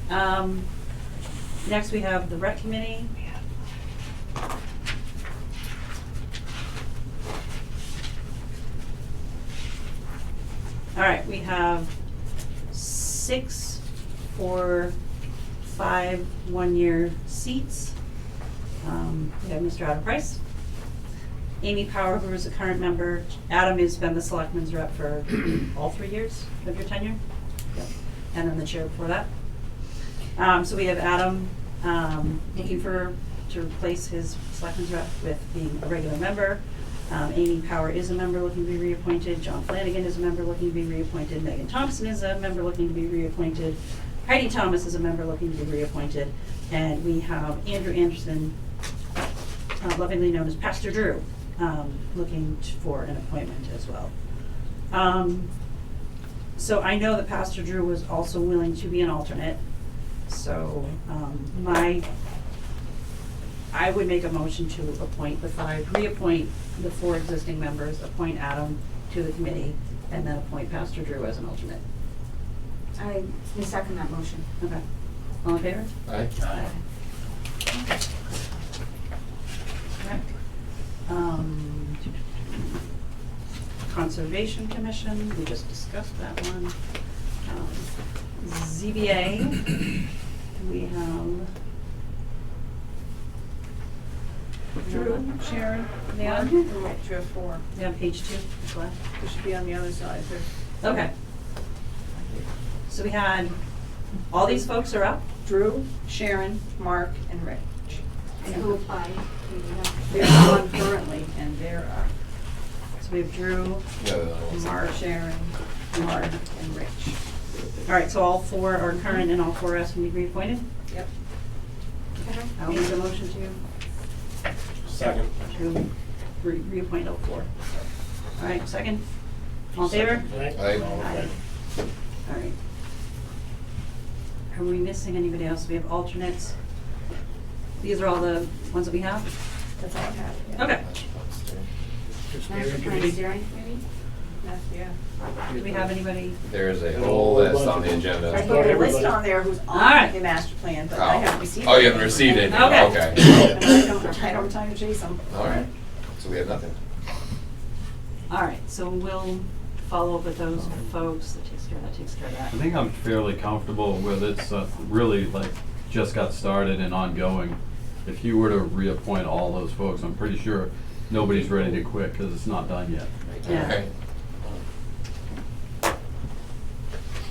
Week. Next, we have the Rec Committee. All right, we have 6 for 5 1-year seats. We have Mr. Adam Price. Amy Power, who is a current member. Adam has been the Selectmen's rep for all 3 years of your tenure. Yep. And then the chair before that. So we have Adam looking to replace his Selectmen's rep with being a regular member. Amy Power is a member looking to be reappointed. John Flanagan is a member looking to be reappointed. Megan Thompson is a member looking to be reappointed. Heidi Thomas is a member looking to be reappointed. And we have Andrew Anderson, lovingly known as Pastor Drew, looking for an appointment as well. So I know that Pastor Drew was also willing to be an alternate. So I would make a motion to reappoint the 4 existing members, appoint Adam to the committee, and then appoint Pastor Drew as an alternate. I second that motion. Okay. All in favor? Aye. Aye. Conservation Commission, we just discussed that one. ZBA, we have Drew, Sharon, Yeah. Mark, and Rich, you have 4. Yeah, page 2, as well. It should be on the other side. Okay. So we had, all these folks are up? Drew, Sharon, Mark, and Rich. And who applied? They're on currently, and they're So we have Drew, Yeah, the other one's- Mark, Sharon, Mark, and Rich. all right, so all 4 are current and all 4 asking to be reappointed? Yep. Okay. I'll make a motion Second. to reappoint all 4. All right, second? All in favor? Aye. Aye. All right. Are we missing anybody else? We have alternates. These are all the ones that we have? That's all I have. Yeah. Okay. Master Plan Steering Committee? That's, yeah. Do we have anybody? There's a whole list on the I agenda. put a list on there who's All right. on the master plan, but I haven't received it. Oh, you haven't received it? Okay. Okay. And I don't have time to chase them. All right, so we have nothing. All right, so we'll follow up with those folks. That takes care of that. I think I'm fairly comfortable with it's really like just got started and ongoing. If you were to reappoint all those folks, I'm pretty sure nobody's ready to quit because it's not done yet. Yeah. Okay.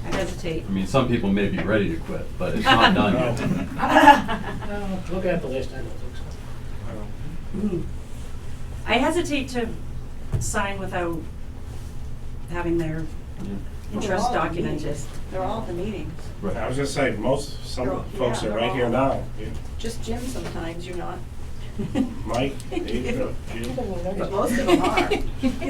I hesitate. I mean, some people may be ready to quit, but it's not done yet. No, look at the list, I don't think so. Mhm. I hesitate to sign without having their interest documented. They're all at the meetings. Right. I was gonna say, some of the folks are right here now. Just Jim sometimes, you're not. Mike, Dave, Jim. But most of them are.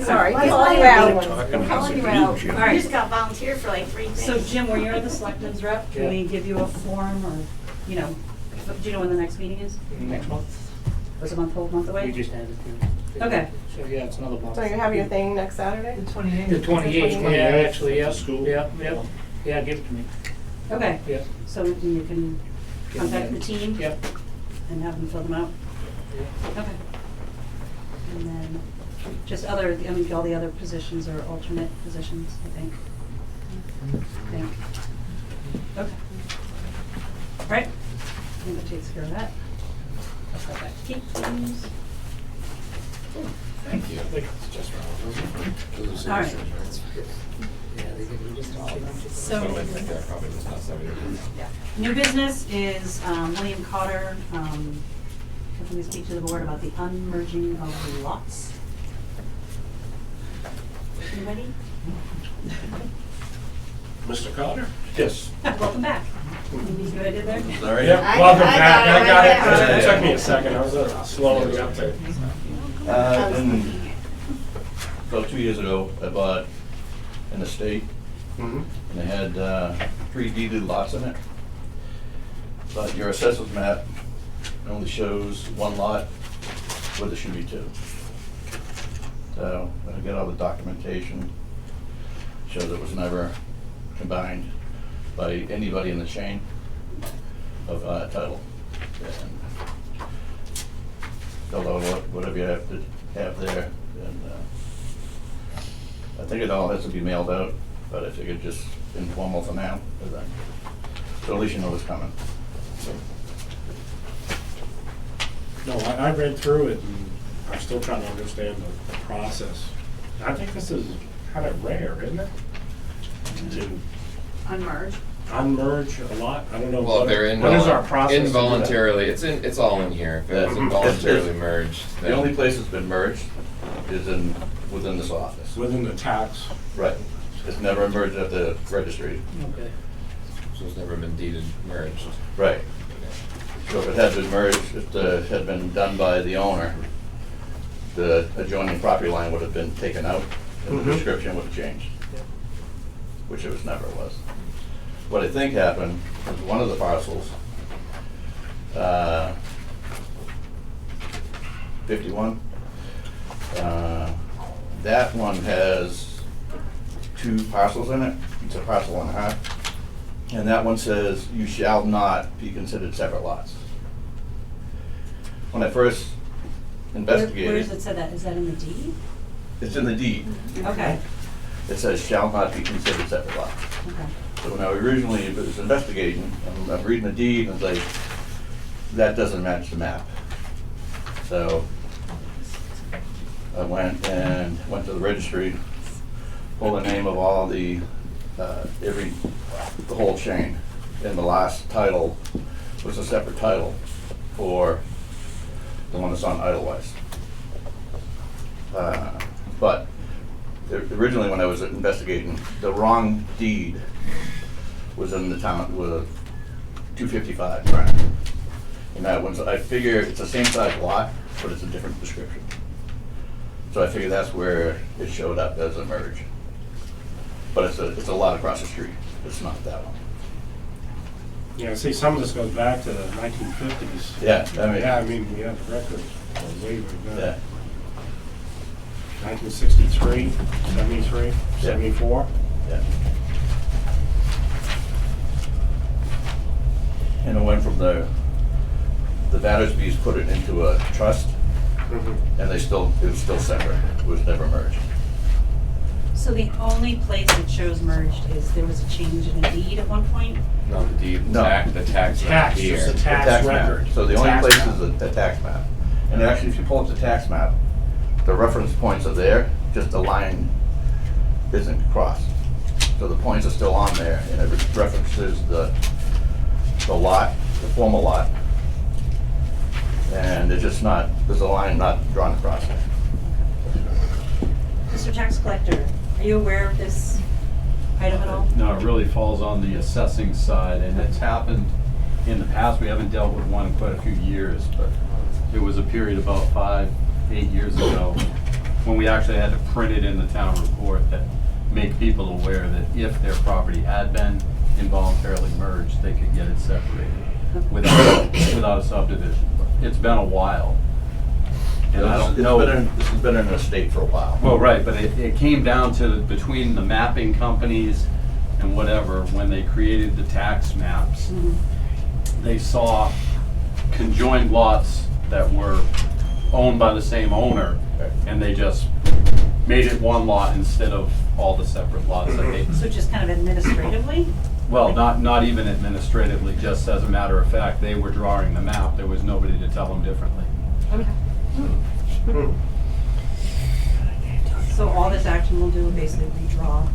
Sorry, Let's calling you let out. it I'm calling you out. All I right. just got volunteered for like 3 things. So Jim, when you're the selectmen's rep, can Yeah. we give you a form or, do you know when the next meeting is? Next month, Was a month away? we just had it. Okay. So, yeah, it's another month. So you're having your thing next Saturday? The 28th. The 28th, yeah, 28th, actually, yeah. at the school. Yeah, yeah, yeah, give it to me. Okay. Yeah. So you can contact the team? Yep. And have them fill them out? Yeah. Okay. And then Just other, I mean, all the other positions are alternate positions, I think. Okay. All right, I think that takes care of that. Pass that back to Keith, please. Thank you. All right. So, new business is William Cotter, looking to speak to the board about the unmerging of lots. Anybody? Mr. Cotter? Yes. Welcome back. You see what I did there? Sorry. Yeah, welcome I back. got I got it. it. It took me a second. I was slow in the uptake. About 2 years ago, I bought an estate, Mm-hmm. and it had 3 deeded lots in it. But your assessor's map only shows 1 lot where there should be 2. So I got all the documentation, shows it was never combined by anybody in the chain of title. And fill out whatever you have to have there, and I think it all has to be mailed out, but I figured just informal for now, so at least you know what's coming. No, I read through it and I'm still trying to understand the process. I think this is kind of rare, isn't it? To Unmerge. unmerge a lot? I don't know. Well, what if they're is our process to do that? involuntarily, it's all in here. If it's Yeah. involuntarily merged, The then only place it's been merged is within this office. Within the tax. Right. It's never merged at the registry. Okay. so it's never been deeded merged. Right. So if it had been merged, if it had been done by the owner, the adjoining property line would have been taken out and the Mhm. description would have changed, which it never was. What I think happened was one of the parcels, 51, that one has 2 parcels in it. It's a parcel and a half. And that one says, "You shall not be considered separate lots." When I first investigated. Where does it say that? Is that in the deed? It's in the deed. Okay, It says, "Shall not be considered separate lots." okay. So when I originally was investigating, I'm reading the deed, and it's like, that doesn't match the map. So I went to the registry, pulled the name of all the whole chain, and the last title was a separate title for the one that's on Idlewise. But originally, when I was investigating, the wrong deed was in the town, with 255, right? And that one's, I figure it's the same size lot, but it's a different description. So I figure that's where it showed up as a merge. But it's a lot across the street. It's not that one. Yeah, see, some of this goes back to the 1950s. Yeah, I mean. Yeah, I mean, we have records way back Yeah. then. 1963, 73, 74. Yeah. And it went from the Battersby's put it into a trust, Mhm. and it was still separate. It was never merged. So the only place it shows merged is there was a change in the deed at one point? Not the deed, No. the tax map Tax, here. just the The tax map. record. So the only Tax place map. is the tax map. And actually, if you pull up the tax map, the reference points are there, just the line isn't crossed. So the points are still on there, and it references the lot, the former lot. And it's just not, there's a line not drawn across it. Mr. Tax Collector, are you aware of this item at all? No, it really falls on the assessing side, and it's happened in the past. We haven't dealt with one in quite a few years, but there was a period about 5-8 years ago when we actually had to print it in the town report that make people aware that if their property had been involuntarily merged, they could get it separated without a subdivision. But it's been a while. And I don't know. This has been in the state for a while. Well, right, but it came down to between the mapping companies and whatever, when they created the tax maps, they saw conjoined lots that were owned by the same owner, and they just made it one lot instead of all the separate lots that they. So just kind of administratively? Well, not even administratively, just as a matter of fact, they were drawing the map, there was nobody to tell them differently. So all this action will do is basically redraw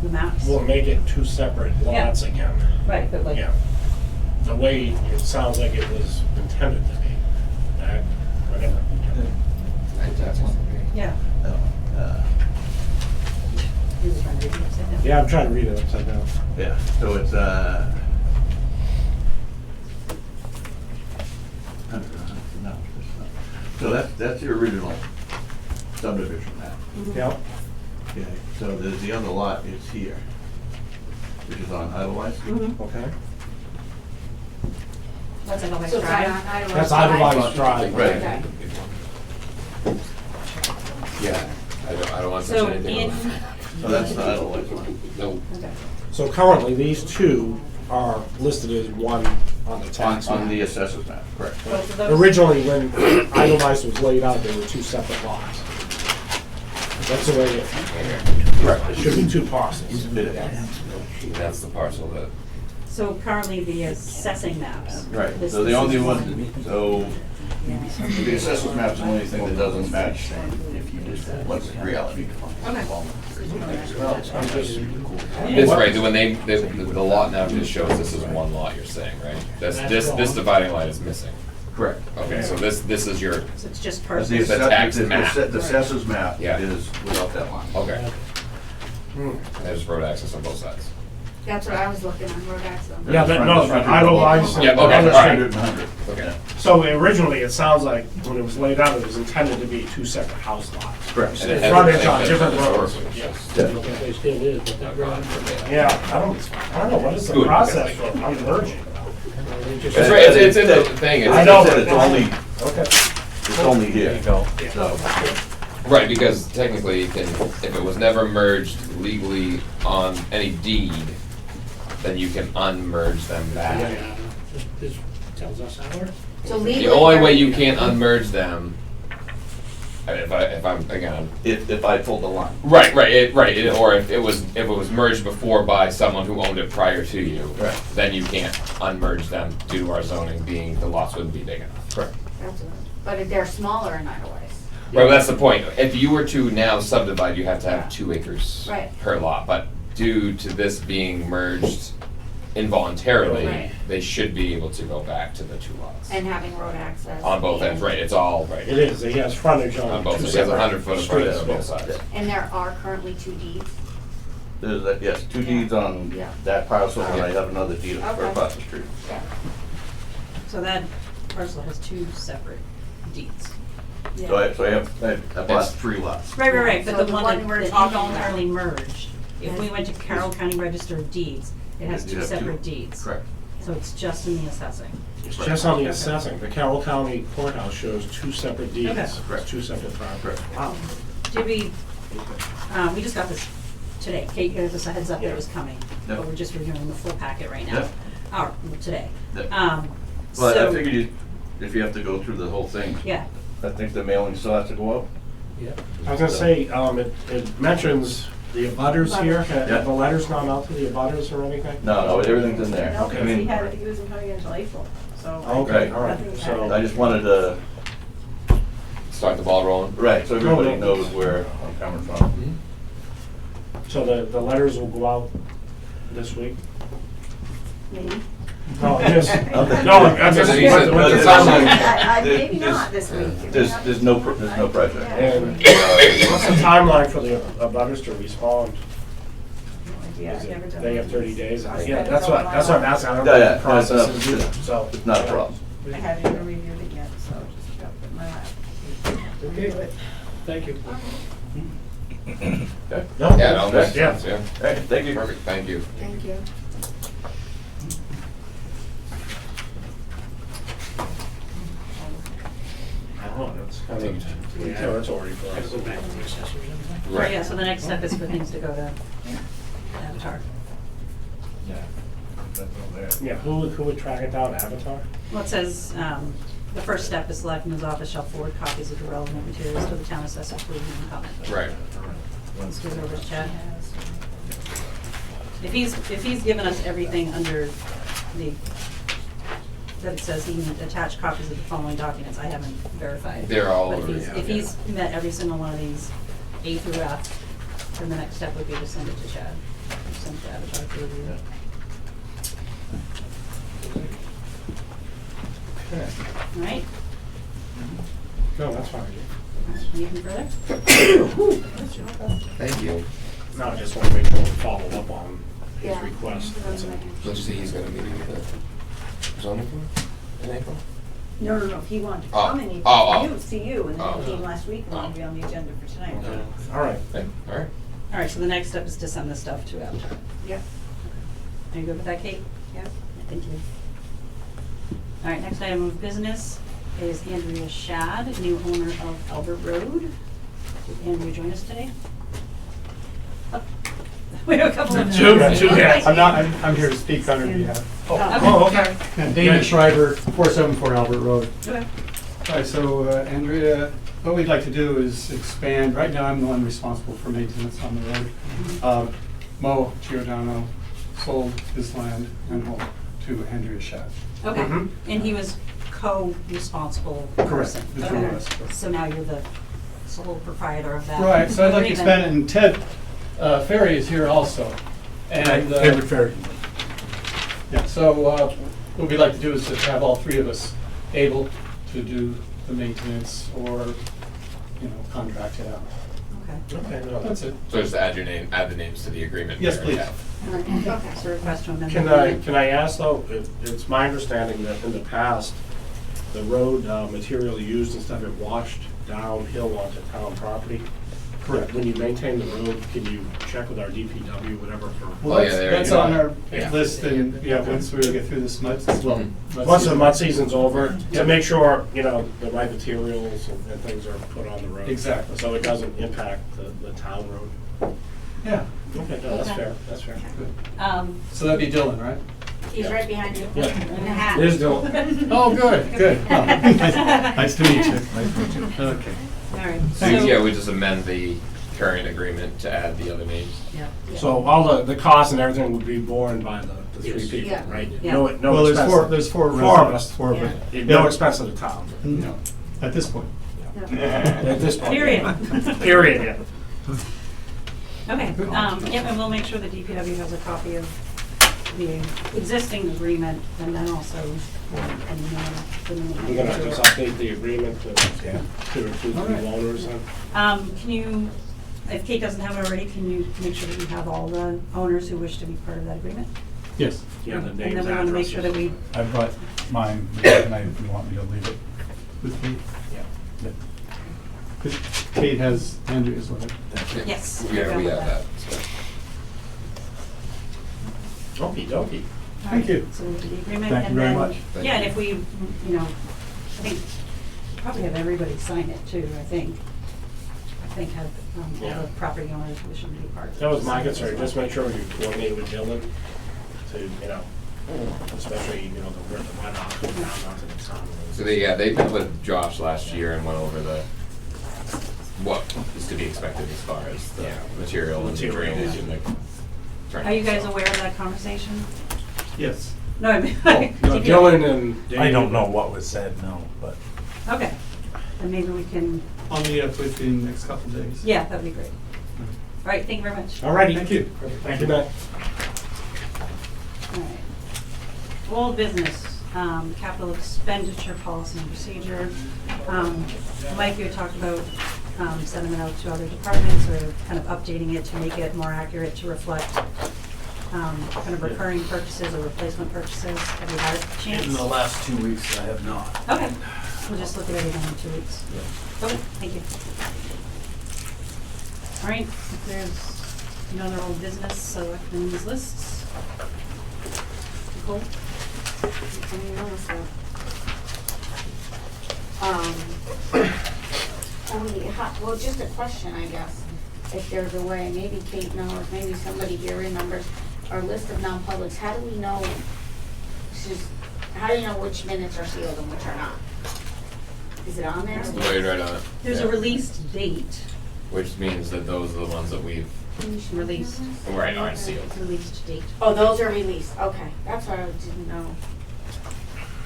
the maps? We'll make it two separate lots again. Right, but like, Yeah. The way it sounds like it was intended to be. Whatever. yeah. You were trying to read it upside down. Yeah, I'm trying to read it upside down. Yeah, so it's, no, so that's the original subdivision map. Yep. Okay, so the other lot is here, which is on Idlewise. Okay. That's like a nice So it's drive. on Idlewild That's Drive. Idlewise Drive. Right. Okay. Yeah, I don't want to So touch anything in, on that. So that's the Idlewise one. No, okay. So currently, these two are listed as one on the tax map. On the assessors map, correct. Both of those? Originally, when Idlewise was laid out, they were two separate lots. That's the way it, Correct. it should be two parcels. that's the parcel that, So currently the assessing maps. Right, this- so the this only is- one, so the assessors map's the only thing that doesn't match what's reality. it's right, when the lot now just shows this is one lot, you're saying, right? This dividing line is missing. Correct. Okay, so this is your, So it's just The parcels. The tax map. The assessors map Yeah. is without that line. okay. There's road access on both sides. That's what I was looking on, road access. Yeah, but no, but Idlewise. Yeah, okay, all right. 100 and 100. Okay. So originally, it sounds like when it was laid out, it was intended to be two separate house lots. Correct. And it Frontage has- on it different has roads. historically, Yeah. it's Yeah. They still is, but that road. Yeah, I don't know, what is the Good. process for unmerging? It's right, it's in the thing, I it's, know. It's only, Okay. it's only here. There you go. So, right, because technically, you can, if it was never merged legally on any deed, then you can unmerge them back. Yeah, this tells us our. So legally. The only way you they're- can't unmerge them, if I'm, again, if I pulled the line. right, or if it was merged before by someone who owned it prior to you, Right. then you can't unmerge them due to our zoning being, the lots wouldn't be big enough. Correct. That's what- But they're smaller in Idlewise. Right, well, that's the point. If you were to now subdivide, you have to have 2 acres Right. per lot, but due to this being merged involuntarily, Right. they should be able to go back to the 2 lots. And having road access. On both ends, right, it's all, right. It is, he has frontage on On both two sides, he has separate 100 foot of frontage on streets. both sides. And there are currently 2 deeds. There's, yes, 2 deeds on Yeah. that parcel, and I have another deed for Okay. across the street. Yeah. So that parcel has 2 separate deeds. So I bought Yes. 3 lots. Right, So but the the one one that we're that talking about. involuntarily merged, if we Yes. went to Carroll County Register of Deeds, it has You 2 have two. separate deeds. Correct. So it's just in the assessing. It's just on the assessing, the Carroll County Courthouse shows 2 separate deeds. Okay. Correct. 2 separate properties. Wow. Did we just got this today, Kate gave us a heads up that it was coming, Yep. but we're just reviewing the full packet right now. Yep. Today. Yep. Well, Well, I figured if you have to go through the whole thing, Yeah, I think the mailing still has to go out. Yeah. I was gonna say, it mentions the abutters here, Yeah. have the letters gone out to the abutters or anything? No, everything's in there. No, I because he mean, had, he wasn't coming until April, so. Okay, Right. all right, Nothing's I so, just wanted to, Start the ball rolling. right, so everybody No, no. knows where I'm coming from. so the letters will go out this week? Maybe. No, I'm just, Okay. no, I'm just, He said- what it it sounds sounds like. Maybe not this week. There's no pressure. And what's the timeline for the abutters to respond? Yeah, Is I never it, done they that. have 30 days? I Yeah, spent that's it what all I'm asking, I don't Yeah, know yeah, what the process no, is either, so. It's not a problem. I haven't even reviewed it yet, so just got it in my lap. Okay, thank you. Okay. No, Yeah, no, makes yeah. sense, yeah. Hey, thank you. Perfect, thank you. Thank you. I don't know, that's kind of new territory for Gotta us. go back to the assessors and everything. right, yeah, so the next step is for things to go to Avatar. Yeah. That's all there. Yeah, who would track it down, Avatar? Well, it says, the first step is Selectmen's office shall forward copies of the relevant materials to the town assessor for review and comment. Right. Let's do it over to Chad. If he's given us everything under that it says he can attach copies of the following documents, I haven't verified. They're all But over, if he's met every single one of these, A through F, then the next step would be to send it to Chad. Send it to Avatar to review. Okay. All right? No, that's fine. Anything further? Thank you. No, I just want to make sure we follow up on his Yeah. request. That's all. Don't you see he's gonna meet with the zoning board in April? No, he wanted to Oh. come and see you, and then Oh. he came last week and wanted to be on the agenda for tonight. Okay. All right. Okay, all right. All right, so the next step is to send this stuff to Avatar. Yep. Are you good with that, Kate? Yep. Thank you. All right, next item of business is Andrea Shad, new owner of Albert Road. Did Andrea join us today? Oh. We have a couple of. Two, yes. I'm here to speak on her behalf. Oh, okay. David Schreiber, 474 Albert Road. Okay. Hi, so Andrea, what we'd like to do is expand, right now I'm the one responsible for maintenance on the road. Mo Giordano sold his land and home to Andrea Shad. Okay, Mhm. and he was co-responsible Correct, person? the two of Okay. us. So now you're the sole proprietor of that? Right, so I'd like to agreement. expand it, and Ted Ferry is here also. And Ferry. yeah, so what we'd like to do is to have all three of us able to do the maintenance or, contract it out. Okay. Okay, no, That's it. So just add the names to the agreement. Yes, we already please. have. All right. Okay. So request to amend. the Can agreement. I ask though, it's my understanding that in the past, the road material used and stuff, it washed downhill onto town property? Correct. When you maintain the road, can you check with our DPW, whatever, for? Well, Oh, yeah, there that's you go. on our Yeah. list, and, once we get through this mud, well, mud Once the season. mud season's over, Yeah. to make sure, the right materials and things are put on the road. Exactly. So it doesn't impact the town road. Yeah, Okay, no, that's Okay. fair, that's fair. so that'd be Dylan, right? He's right behind you. Yeah. In the hat. It is Dylan. Oh, good, good. Oh, nice to meet you. Okay. All right. So yeah, we just amend the current agreement to add the other names. Yeah. So all the costs and everything would be borne by the three people, Yeah. right? Yeah. No Well, expense. there's four Four of residents. us. Four, Yeah. but, No expense to the town. no, at this point. At this point. Period. Period, yeah. Okay, yeah, and we'll make sure the DPW has a copy of the existing agreement, and then also, any more. We're gonna just update the agreement to include All the right. new owners then. Can you, if Kate doesn't have it already, can you make sure that you have all the owners who wish to be part of that agreement? Yes, Yeah, the And names, then we want to make sure that addresses. we, I've got mine, tonight if you want me to leave it with Kate. Yeah. Because Kate has Andrea's one. yes. Yeah, we have that. So. Okey dokey. Thank you. So we'll do the agreement. Thank you and very then- much. Thank Yeah, and you. if we, I think, probably have everybody sign it too, I think. Have all Yeah. the property owners wishing to be part of it. That was my sign it as concern, well. just make sure you coordinate with Dylan to, especially, the runoff down onto the town. So they met with Josh last year and went over what is to be expected as far as the Yeah. material and the Materials. drainage and the. Are you guys aware of that conversation? Yes. No, I mean. No, Dylan and Dave. I don't know what was said, no, but. Okay, then maybe we can, I'll meet up with you in the next couple of days. yeah, that'd be great. All right, thank you very much. All righty. Thank you. Thank you, Matt. All right. Old business, capital expenditure policy and procedure. Mike, you had talked about sending it out to other departments or kind of updating it to make it more accurate to reflect kind of recurring purchases or replacement purchases. Have you had a chance? In the last 2 weeks, I have not. Okay, we'll just look at everything in 2 weeks. Okay, thank you. All right, if there's no other old business, selectmen's lists. Nicole? Anything else, well, just a question, I guess, if there's a way, maybe Kate knows, maybe somebody here remembers, our list of non-publics, how do we know, how do you know which minutes are sealed and which are not? Is it on there? Right on it. There's a Yeah. released date, Which means that those are the ones that we've, released, right, aren't sealed. released date. Oh, those are released, okay, that's what I didn't know,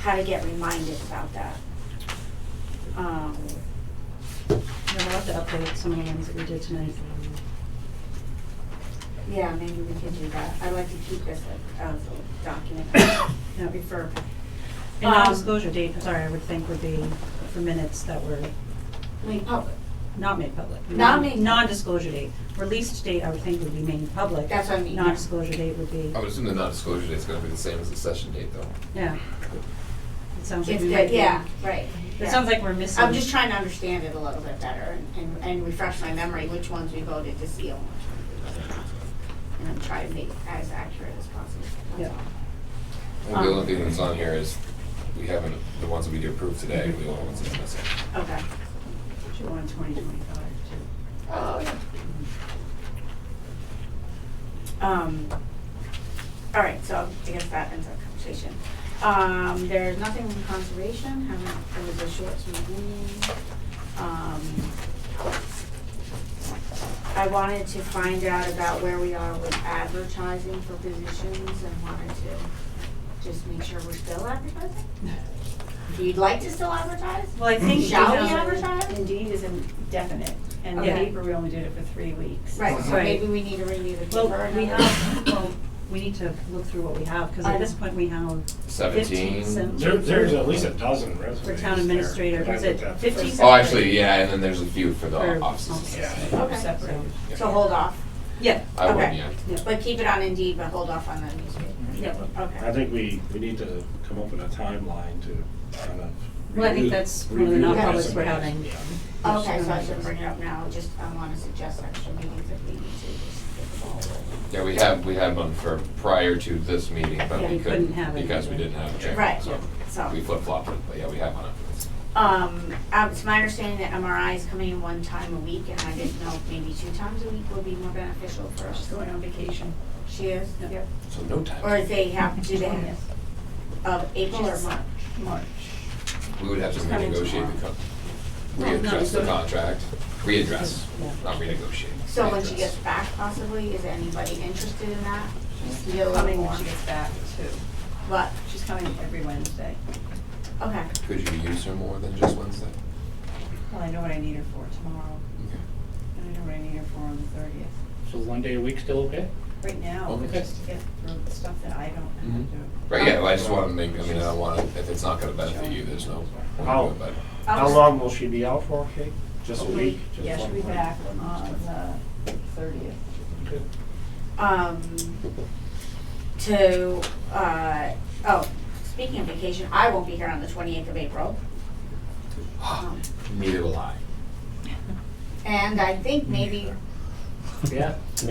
how to get reminded about that. Yeah, we'll have to update some of the ones that we did tonight. Yeah, maybe we could do that, I'd like to keep this as a document, Yeah. refer. And non-disclosure date, I'm sorry, I would think would be for minutes that were Made public, not made public. Not made public. Non-disclosure date. Released date, I would think would be made public. That's what I mean, yeah. Non-disclosure date would be, I would assume the non-disclosure date's gonna be the same as the session date though. yeah. It sounds like it's we good, might be. yeah, right. It yeah. sounds like we're missing. I'm just trying to understand it a little bit better and refresh my memory, which ones we voted to seal and which ones we voted not to. And I'm trying to make it as accurate as possible, that's Yeah. And the only thing that's on here is, we haven't, the ones that we do approve today, the only ones that are missing. all. Okay. She wanted 2025 too. Oh, yeah. All right, so I guess that ends our conversation. There's nothing from conservation, it was a short, sweet meeting. I wanted to find out about where we are with advertising for positions and wanted to just make sure we're still advertising. If you'd like to still advertise? Well, I think. Shall we because- advertise? Indeed is indefinite, and the Okay. paper, we only did it for 3 weeks. Right, so Right. maybe we need to renew the paper. Well, we another- have, well, we need to look through what we have, because at this point we have 17. 15 There's at least a dozen resumes. for town there. administrator, I was looked it at 15? Oh, actually, yeah, and then there's a few for the For offices. Yeah. Okay. Separate. So hold off, Yeah, I would, Okay. yeah. but keep it on Indeed, but hold off on the newspaper. yeah. Okay. I think we need to come up with a timeline to kind of. Well, I think review- that's one of the review non-publics we're resumes. having. Yeah. Okay, so I should bring it up now, just, I wanna suggest extra meetings if we need to, just get the ball rolling. Yeah, we had one for prior to this meeting, but Yeah, we we couldn't couldn't, have it. because we didn't have a chamber, Right, so so. we flip-flopped it, but yeah, we have one after this. It's my understanding that MRI is coming in 1 time a week, and I didn't know if maybe 2 times a week would be more beneficial for She's us. going on vacation. She is? Yep. So no time. Or if they have, do they have, of April or March? March. We would have to She's coming renegotiate tomorrow. readdress the No, contract, readdress, Yeah. not renegotiate. So when she readdress. gets back possibly, is anybody interested in that? Just to get a little Coming more. when she gets back too. What? She's coming every Wednesday. Okay. Could you use her more than just Wednesday? Well, I know what I need her for tomorrow, Okay. and I know what I need her for on the 30th. So 1 day a week still okay? Right now, Okay. just to get through the stuff that I don't have to Mhm. do. Right, yeah, well, I just wanna make, I mean, I don't wanna, if it's not gonna benefit you, there's no point How- to it, but. How long will she be out for, Kate? Just a week? Just Yeah, she'll be one- back one- on the 30th. Speaking of vacation, I won't be here on the 28th of April. Neither will I. And I think maybe, Yeah. Oh,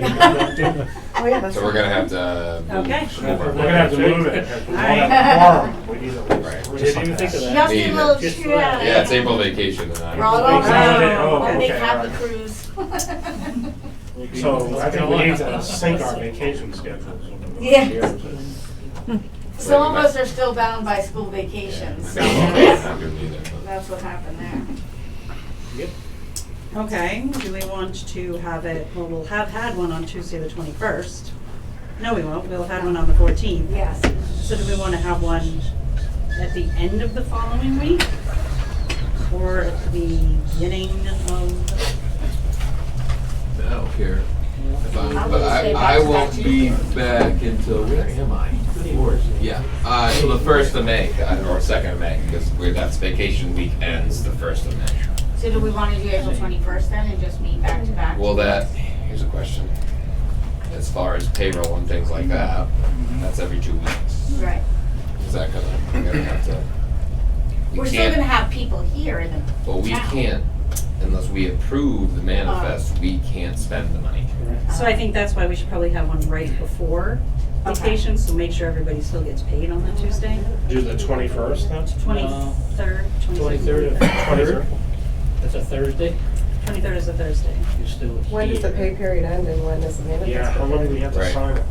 yeah, that's So we're gonna have to move. Okay. move our- We're gonna have to move it. We won't Alright. have a quorum. We need at least Right. three. Didn't even think of that. just a Neither. little Just trip. Yeah, it's April vacation and I'm. Roll Oh, over. oh, When they okay, have alright. the cruise. So I think we need to sync our vacation schedules. Yeah. Some of us are still bound by school vacations, so Not good either, but- that's what happened there. Yep. Okay, do we want to have it, well, we'll have had one on Tuesday the 21st. No, we won't, we'll have one on the 14th. Yes. So do we want to have one at the end of the following week? Or at the beginning of, I don't care. If I'm- I But will stay I back won't to be back back until, where am I? Yeah, so the 1st of May, or 2nd of May, because that's vacation week ends the 1st of May. So do we want to do April 21st then and just meet back to back? Well, here's a question. As far as payroll and things like that, that's every 2 weeks. Right. Is that we're gonna have to? we We're still can't- gonna have people here in the Well, we town. can't, unless we approve the manifest, we can't spend the money. so I think that's why we should probably have one right before Okay. vacation, so make sure everybody still gets paid on that Tuesday. Do the 21st then? 23rd, 23rd of 23rd? That's a Thursday. 23rd is a Thursday. You're still When does the pay period end and when does the manifest? Yeah, how long do we have to Right. sign it?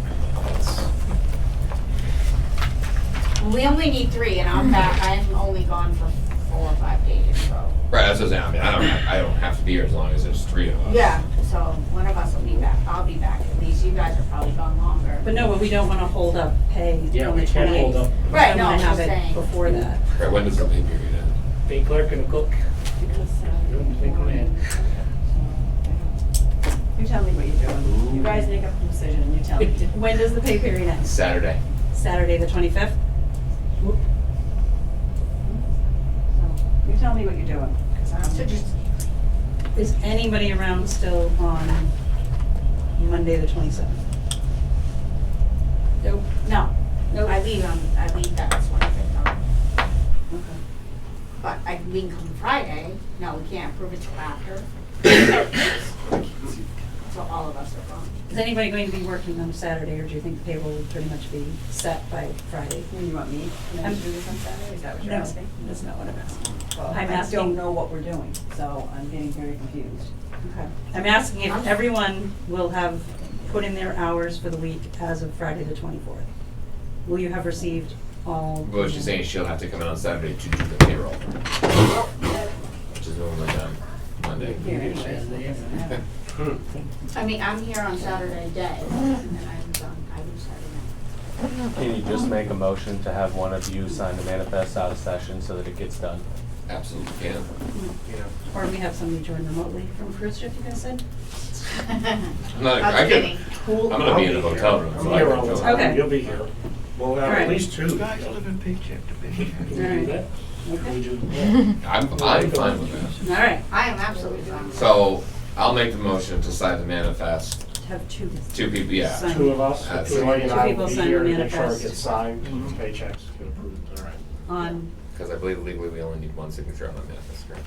We only need 3 and I'm back, I'm only gone for 4 or 5 days, so. that's what I'm saying, I mean, I don't have to be here as long as there's 3 of us. Yeah, so one of us will be back, I'll be back at least, you guys are probably gone longer. But no, but we don't wanna hold up pay Yeah, on the we can't hold 28th. up. Right, We no, wanna I'm have just it saying. before that. Right, when does the pay period end? Pay clerk and a cook. They come in. You tell me what you're doing. You guys make up a decision and you tell me. When does the pay period end? Saturday. Saturday, the 25th? You tell me what you're doing, 'cause So I'm, just, Is anybody around still on Monday, the 27th? Nope. no, Nope. I leave that 25th. Okay. But we can come Friday, no, we can't approve it till after. So all of us are gone. Is anybody going to be working on Saturday, or do you think the payroll will pretty much be set by Friday? you want me to do this on Saturday, is that what you're No, asking? that's not what I'm asking. Well, I'm I asking- don't know what we're doing, so I'm getting very confused. Okay. I'm asking if everyone will have put in their hours for the week as of Friday, the 24th. Will you have received all? Well, she's saying she'll have to come in on Saturday to do the payroll. Which is normally done Monday. Here anyways. I mean, I'm here on Saturday day, and then I'm done, I do Saturday night. Can you just make a motion to have one of you sign the manifest out of session so that it gets done? Absolutely can. Or we have somebody join remotely from cruise ship, you guys said? I'm not, I was I could, kidding. I'm gonna be in the hotel room, I'm so I here can all the go. time. Okay. You'll be here. We'll have Alright. at least 2. All Can we right. do that? Can we Okay. do that? I'm fine with that. All right. I am absolutely fine. So, I'll make the motion to sign the manifest. Have 2. 2 people, yeah. Sign. 2 of us, That's Joy and Two I people will be sign here the to make sure it manifest. gets signed, paychecks get approved, all right. On, Because I believe legally we only need 1 signature on the manifest, right?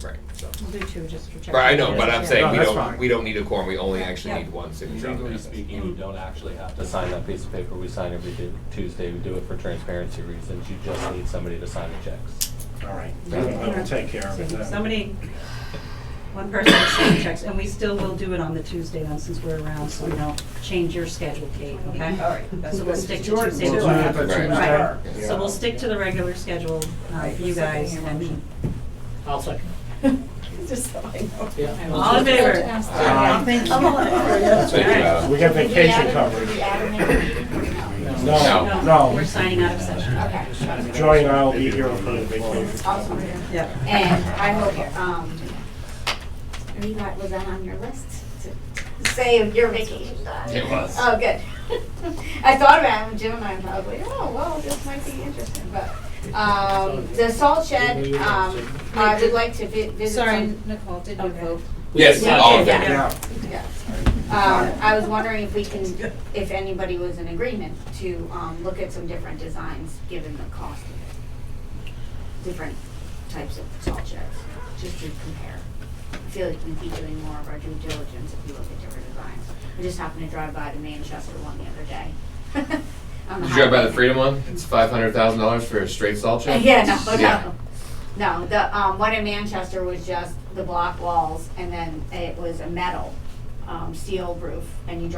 Right, so. we'll do 2 just for check. Right, I know, but I'm saying No, we that's don't, fine. we don't need a quorum, we only actually Yeah. need 1 signature on the Legally manifest. speaking, you don't actually have to sign that piece of paper. We sign every Tuesday. We do it for transparency reasons. You just need somebody to sign the checks. All right, I will take care of it then. Somebody, one person will sign checks, and we still will do it on the Tuesday then, since we're around, so we don't change your schedule, Kate, okay? All right, that's So what we'll stick to Jordan Tuesday. We'll the do it 12th. for Tuesday. Right. Yeah. So we'll stick to the regular schedule for you guys, and I'll second. Just so I know. Yeah. all in favor? Thank you. I'm all right. Thank you, Adam. We got vacation Did covered. we add a name? No, We're signing out of session. Okay, Joy and I will be here for the vacation. awesome. Yep. And I hope, was that on your list to say your vacation time? It was. Oh, good. I thought about it with Jim and I was like, oh, well, this might be interesting, but, the salt shed, I would like to visit Sorry, some. Nicole, did you Okay. vote? Yes, Yeah, all of yeah, them. yeah. Yeah. I was wondering if we can, if anybody was in agreement to, look at some different designs, given the cost of it. Different types of salt sheds, just to compare. I feel like we'd be doing more of our due diligence if we look at different designs. I just happened to drive by the Manchester one the other day. On Did you drive by the highway. Freedom one? It's $500,000 for a straight salt shed? Yeah, no, Yeah. no. No, the, one in Manchester was just the block walls, and then it was a metal, steel roof, and you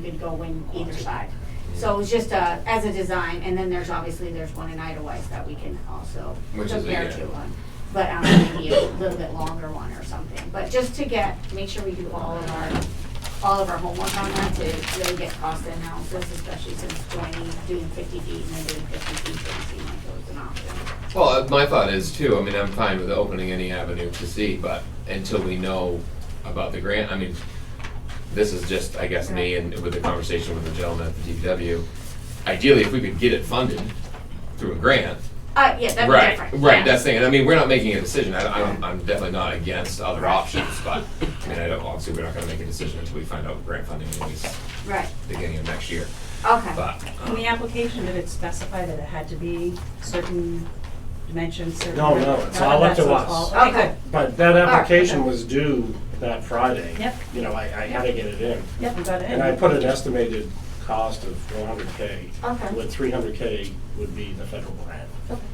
could go in either side. So it was just as a design, and then there's one in Idlewild that we can also Which is a, compare yeah. to one. But maybe a little bit longer one or something, but just to make sure we do all of our homework on that to really get cost analysis, especially since doing 50 feet and then doing 50 feet doesn't seem like it was an option. Well, my thought is too, I mean, I'm fine with opening any avenue to see, but until we know about the grant, I mean, this is just, I guess, me and with the conversation with the gentleman at the DPW. Ideally, if we could get it funded through a grant. Yeah, that'd be Right, different. right, yeah. that's the thing, and I mean, we're not making a decision, I'm definitely not against other options, but, I mean, obviously, we're not gonna make a decision until we find out grant funding anyways, Right, beginning of next year, okay. but. In the application, did it specify that it had to be certain dimensions, certain? No, it's all up to So us. Okay, Okay. good. But that application was due that Friday. Yep. You know, I had to get it in. Yep, we got it in. And I put an estimated cost of $400K. Okay. With $300K would be the federal grant.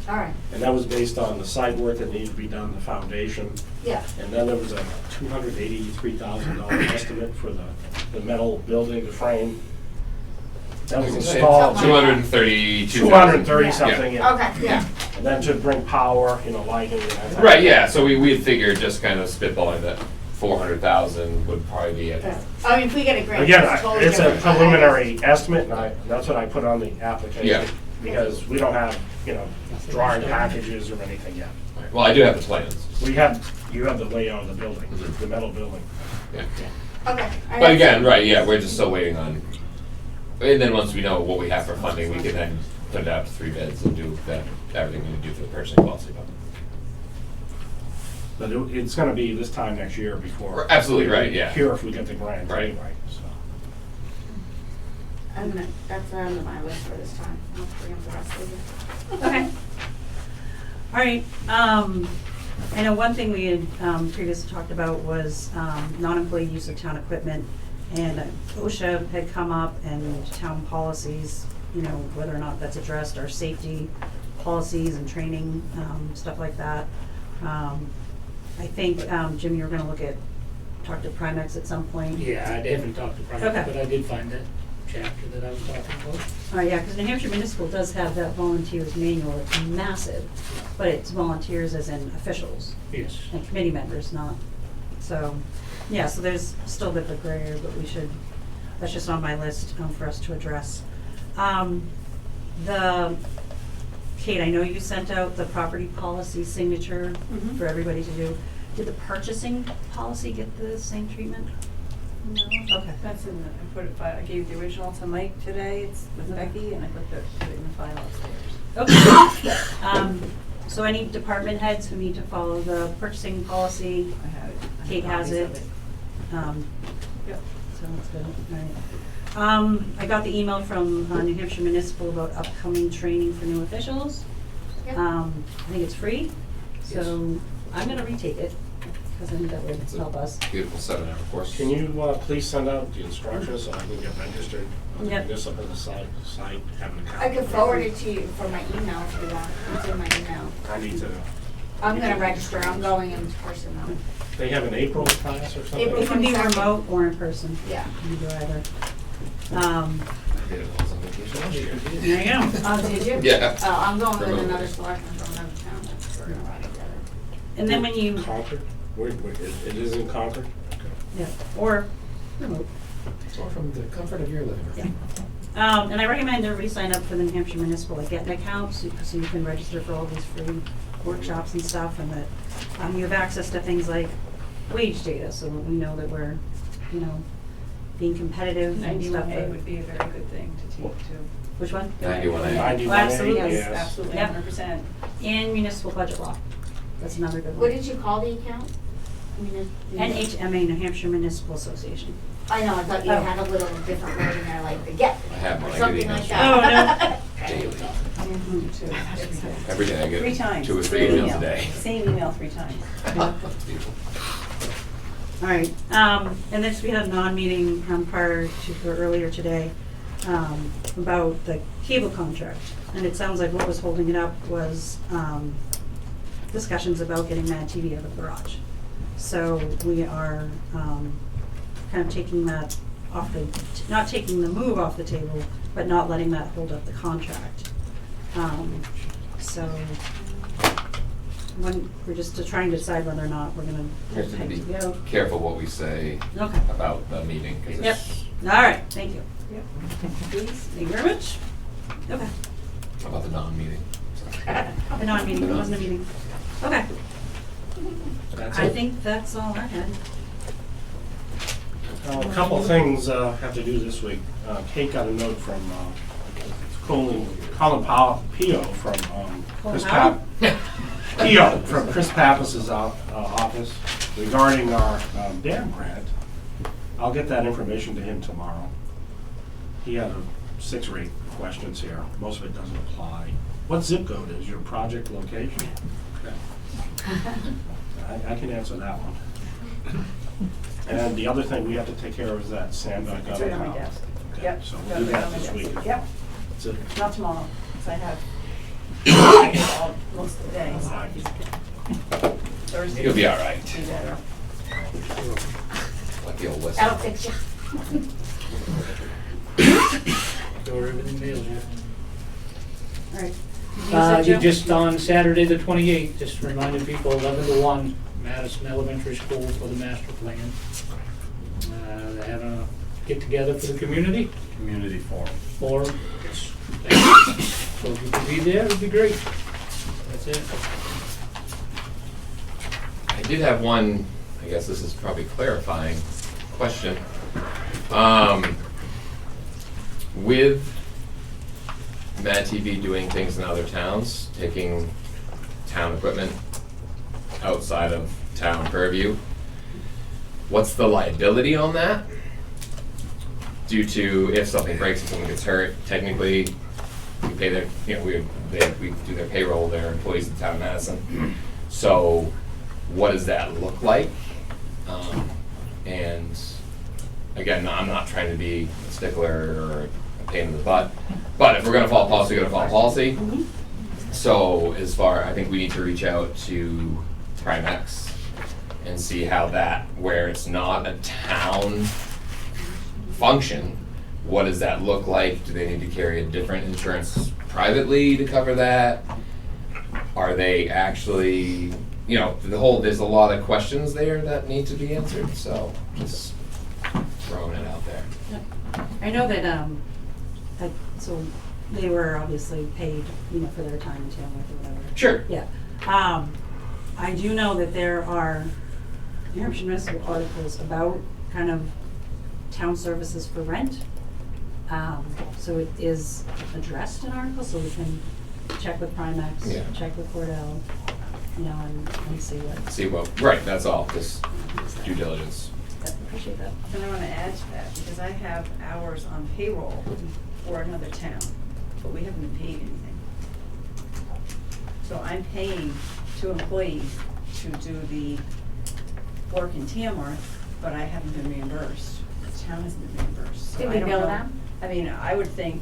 All right, And that was based on the site work that needed to be done, the foundation. yeah, And then there was a $283,000 estimate for the metal building, the frame. That was installed. 232,000. 230 something. yeah. okay, yeah. And then to bring power, lighting and that. Right, yeah, so we had figured just kind of spitballing that 400,000 would probably be it. I mean, if we get a grant, Again, it's totally it's a different. preliminary estimate, and that's what I put on the application. Yeah. Because we don't have, drawing packages or anything yet. Right. Well, I do have the plans. You have the layout of the building, the metal building. Yeah. Okay. But again, right, yeah, we're just still waiting on, and then once we know what we have for funding, we can then put it out to 3 bids and do everything we do for the purchasing policy. But it's gonna be this time next year before. Absolutely, right, yeah. Here if we get the grant Right. anyway, so. That's on my list for this time. I'll bring up the rest of it. Okay. All right, I know one thing we had previously talked about was non-employee use of town equipment, and OSHA had come up and town policies, whether or not that's addressed, our safety policies and training, stuff like that. I think, Jim, you were gonna talk to Primex at some point. Yeah, I haven't talked to Brian, Okay. but I did find that chapter that I was talking about. Yeah, because New Hampshire Municipal does have that volunteers manual. It's massive, but it's volunteers as in officials Yes. and committee members, not. So, yeah, so there's still a bit of gray area, but that's just on my list for us to address. Kate, I know you sent out the property policy signature Mhm. for everybody to do. Did the purchasing policy get the same treatment? No. Okay. That's in the, I gave the original to Mike today, it's with Becky, and I put it in the file upstairs. Okay. So any department heads who need to follow the purchasing policy, I have it. I have Kate has copies it. of Yep. So that's good. All right. I got the email from New Hampshire Municipal about upcoming training for new officials. Yep. I think it's free, so I'm gonna retake it, because I think that would It's a help us. beautiful 7-hour course. Can you please send out the instructions so I can get registered? Yep. This up on the site, have an account. I could forward it to you for my email if you want. It's in my email. I need to, I'm gonna register. I'm going in person though. they have an April class or something? April It can be 22nd. remote or in person. Yeah. You can do either. I did it while I was on vacation last year. There you go. Oh, did you? Yeah. Oh, I'm going with Remote. another selectman from another town. That's we're gonna ride together. And then when you, Concord? It is in Concord? Okay. yeah, or remote. Or from the comfort of your living room. Yeah. And I recommend everybody sign up for the New Hampshire Municipal Get an account, so you can register for all these free workshops and stuff, and that you have access to things like wage data, so that we know that we're, being competitive and stuff. 91A would be a very good thing to teach too. Which one? 91A. 91A, absolutely. Yes, yes. absolutely, Yep. 100%. And municipal budget law. That's another good one. What did you call the account? NHMA, New Hampshire Municipal Association. I know, I thought you Oh. had a little different word in there, like the get, I have one. or I get something emails like from that. daily. Mhm, too. Every day I get 3 times. 2 or 3 Same emails email. a day. Same email 3 times. It's beautiful. All right, and then we had a non-meeting earlier today about the cable contract. And it sounds like what was holding it up was discussions about getting Mad TV out of the garage. So we are kind of taking that off not taking the move off the table, but not letting that hold up the contract. So we're just trying to decide whether or not we're gonna We have to Mad be TV out. careful what we say Okay. about the meeting, because Yep. it's All right, thank you. Yep. Please, thank you very much. Okay. about the non-meeting. The non-meeting, it wasn't a meeting. Okay, That's I it. think that's all I had. A couple of things have to do this week. Kate got a note from Colin Pio from Chris Powell? Pio from Chris Pappas's office regarding our dam grant. I'll get that information to him tomorrow. He had 6 or 8 questions here. Most of it doesn't apply. What zip code is your project location? Okay. I can answer that one. And the other thing we have to take care of is that sand It's right on my desk. Okay, Yep. so Got we'll it do right that on my this desk. week as well. Yep, That's it. not tomorrow, because I have all most of the day, so Thursday. You'll be all right. Be better. Like the old West. That'll fix ya. Or everything mails you. All right. said, Joe? Just on Saturday the 28th, just reminding people, 11 to 1, Madison Elementary School for the master plan. They're having a get-together for the community, Community forum. forum. So if you could be there, it'd be great. That's it. I did have one, I guess this is probably clarifying question. With Mad TV doing things in other towns, taking town equipment outside of town purview, what's the liability on that? Due to if something breaks, if someone gets hurt, technically, we pay their, we do their payroll, their employees in the town of Madison. So what does that look like? And again, I'm not trying to be a stickler or a pain in the butt, but if we're gonna follow policy, we're gonna follow policy. So as far, I think we need to reach out to Primex and see how that, where it's not a town function, what does that look like? Do they need to carry a different insurance privately to cover that? Are they actually, there's a lot of questions there that need to be answered, so just throwing it out there. I know that, so they were obviously paid, for their time in Tamworth or whatever. Sure. Yeah. I do know that there are New Hampshire municipal articles about kind of town services for rent. So it is addressed in articles, so we can check with Primex, Yeah. check with Cordell, and see what. See what, right, that's all, just due diligence. I appreciate that. And I want to add to that, because I have hours on payroll for another town, but we haven't been paid anything. So I'm paying 2 employees to do the work in Tamworth, but I haven't been reimbursed. The town hasn't been reimbursed. So Did I we don't bill know. them? I mean, I would think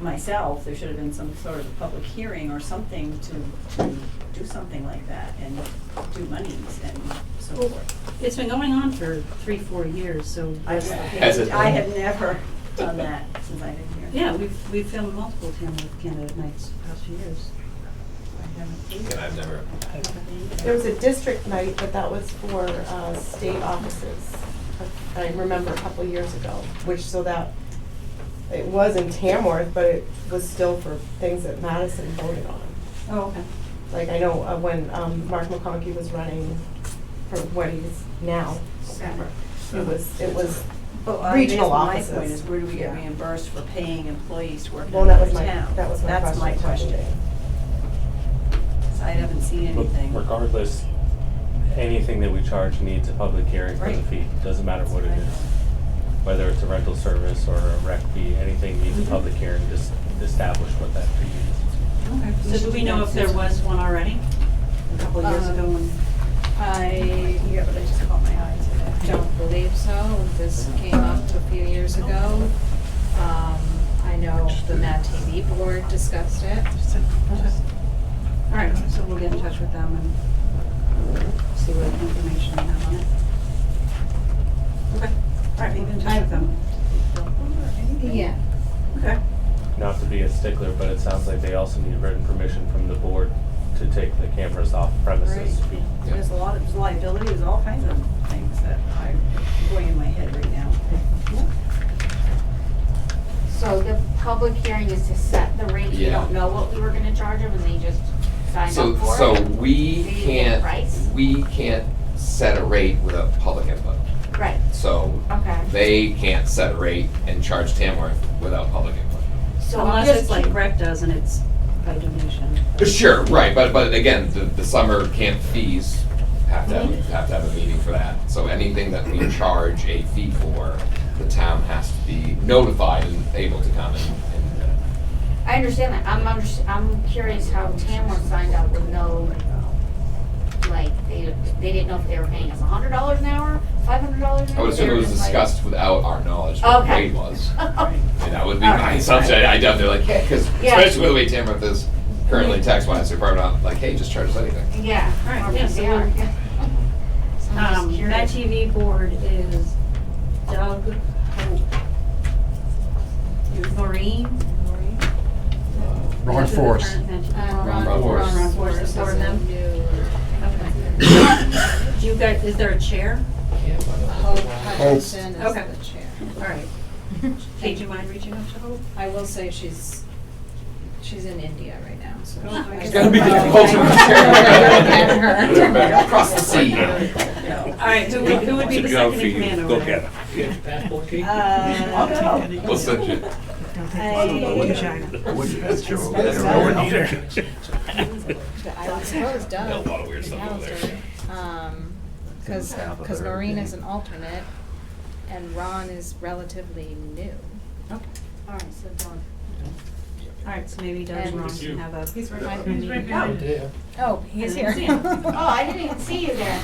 myself, there should have been some sort of public hearing or something to do something like that and do monies and so forth. It's been going on for 3-4 years, so. Has it I been? have never done that since I've been here. Yeah, we've filmed multiple Tamworth candidate nights the past few years. I haven't. And I've never, There was a district night, but that was for state offices. I remember a couple years ago, it was in Tamworth, but it was still for things that Madison voted on. Oh, okay. Like I know when Mark McConkey was running for what he's now, it was But I regional guess offices. my point is, where do we get Yeah. reimbursed for paying employees to work in Well, that another was town? my That's my question. So I haven't seen But anything. regardless, anything that we charge needs a public hearing for the Right. fee. Doesn't matter what it is. Whether it's a rental service or a rec fee, anything needs a public hearing, just establish what that fee is. Okay. So do we know if there was one already? A couple of years ago when? But I just caught my eye today. Don't believe so. This came up a few years ago. I know the Mad TV board discussed it. Okay. All right, so we'll get in touch with them and see what information they have on it. Okay. All right, we'll get in touch with them. Yeah. Okay. Not to be a stickler, but it sounds like they also need written permission from the board to take the cameras off premises. Right. There's a lot of, there's liability, there's all kinds of things that I'm going in my head right now. So the public hearing is to set the rate, we Yeah. don't know what we were gonna charge them, and they just signed up for it? so Did we you get a price? can't set a rate without public input. Right, So okay. they can't set a rate and charge Tamworth without public input. So I'm Unless just it's like keep- rec does and it's by donation. Sure, right, but again, the summer camp fees have to have a meeting for that. So anything that we charge a fee for, the town has to be notified and able to come and I understand that, I'm curious how Tamworth signed up with no, like, they didn't know if they were paying us $100 an hour, $500 an hour? I would assume it was discussed without our knowledge what the Okay. rate was. And that would be my assumption. I doubt they're like, yeah, because Yeah. especially with the way Tamworth is currently tax-wise, they're probably not like, hey, just charge us anything. Yeah. All right, or yeah, so they are. we'll- So I'm just Mad curious. TV board is Doug Hope. Maureen. Ron Forrest. Ron Forrest. Ron Forrest is Cover them? new. Do you guys, is there a chair? Hope Hutchinson is Okay. the chair. All right. Kate, do you mind reaching out to Hope? I will say she's in India right now, so. It's gonna be difficult to return. Across the sea. All right, who would be the second in command over there? You get your passport, Kate? We'll send you. I would suppose Doug. A lot of weird stuff over there. Because Noreen is an alternate, and Ron is relatively new. Okay. All right, so Dawn. All right, so maybe Doug and And- Ron can have a. He's right meeting. Yeah. Oh, he's I here. didn't see him. Oh, I didn't even see you there.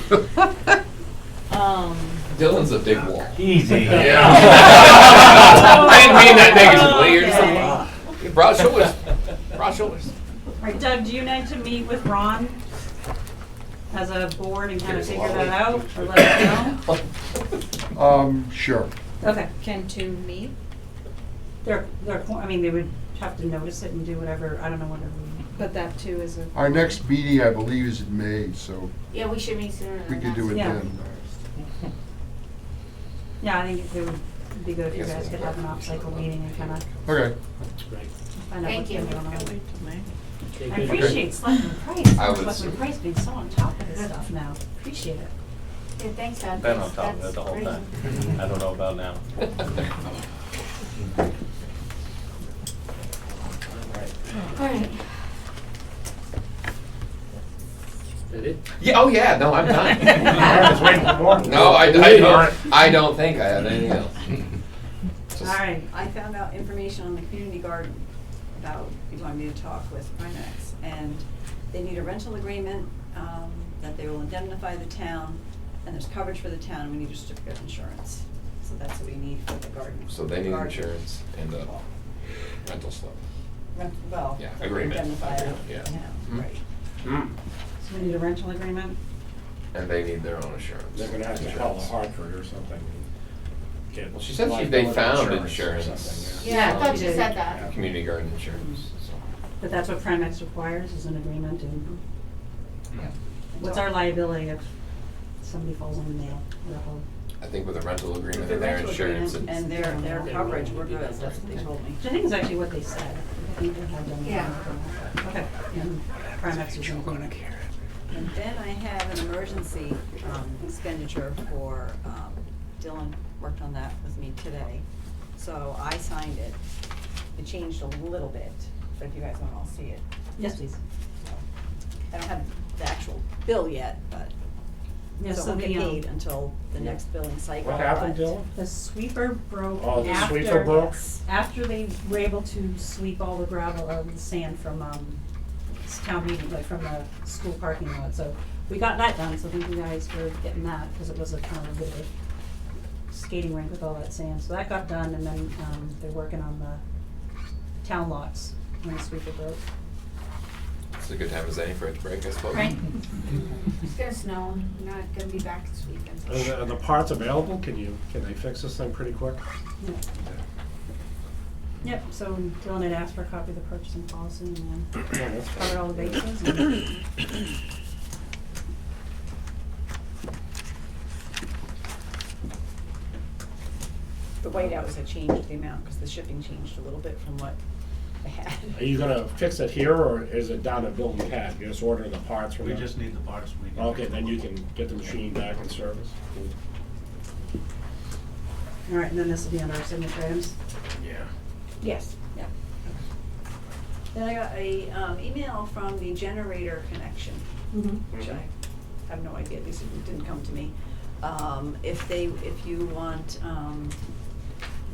Dylan's a big wall. Easy. Yeah. I didn't mean that negatively. You're just like, broad shoulders. Broad shoulders. All right, Doug, do you need to meet with Ron as a board and kind of figure that out, or let us know? Sure. Okay. Can two meet? I mean, they would have to notice it and do whatever, I don't know, whatever. But that too is a. Our next meeting, I believe, is in May, so Yeah, we should meet sooner we than could that. do it Yeah. then. Yeah, I think it would be good if you guys could have an off-cycle meeting and kind of Okay. Great. find out Thank what's you. going on. Okay, I good. appreciate Selectman Price, I would Selectman Price being so on top of this stuff now. Appreciate it. Yeah, thanks, Doug. Been on top of That's it the whole great. time. I don't know about now. All right. Is that it? Yeah, oh yeah, no, I'm done. Just waiting for more. No, I don't think I have anything else. All right. I found out information on the community garden about, you wanted me to talk with Primex, and they need a rental agreement, that they will indemnify the town, and there's coverage for the town, and we need a certificate of insurance. So that's what we need for the garden. So they need garden. insurance and a rental slip. Well, Yeah, they agreement. indemnify the Yeah. town, Mhm. right. So we need a rental agreement? And they need their own insurance. They're gonna have to call the Hartford or something. Get Well, she said they liability found or insurance. something, Yeah, I thought you you did. said that. Community garden insurance, so. But that's what Primex requires, is an agreement, and Yeah. what's our liability if somebody falls on the nail or a hole? I think with a rental agreement The and their rental insurance, agreement and their coverage, we're good, that's what they told me. Which I think is actually what they said. I think they had done that. Yeah. Okay, and Primex was in agreement. And then I have an emergency expenditure for, Dylan worked on that with me today. So I signed it. It changed a little bit, but if you guys want, I'll see it. Yes, please. I don't have the actual bill yet, but, Yeah, so it so won't get the, paid until the next billing cycle. What happened, but- Dylan? the sweeper broke Oh, the after. sweeper broke? After they were able to sweep all the gravel, the sand from, town meeting, like from the school parking lot, so we got that done, so thank you guys for getting that, because it was a kind of a bit of a skating rink with all that sand, so that got done, and then, they're working on the town lots when the sweeper broke. it's a good time as any for it to break, I suppose. Right. It's gonna snow, we're not gonna be back this weekend. Are the parts available? Can they fix this thing pretty quick? Yep. Yep, so Dylan had asked for a copy of the purchasing policy, and then Yeah, that's fine. covered all the bases, and The whiteout was a change of the amount, because the shipping changed a little bit from what I had. Are you gonna fix it here, or is it down at Bill and Cat? You just order the parts from We them? just need the parts. We can- Okay, then you can get the machine back in service. all right, and then this will be under our signature items. Yeah. Yes. Yeah. Then I got a email from the generator connection, Mm-hmm. which I have no idea, these didn't come to me. If you want,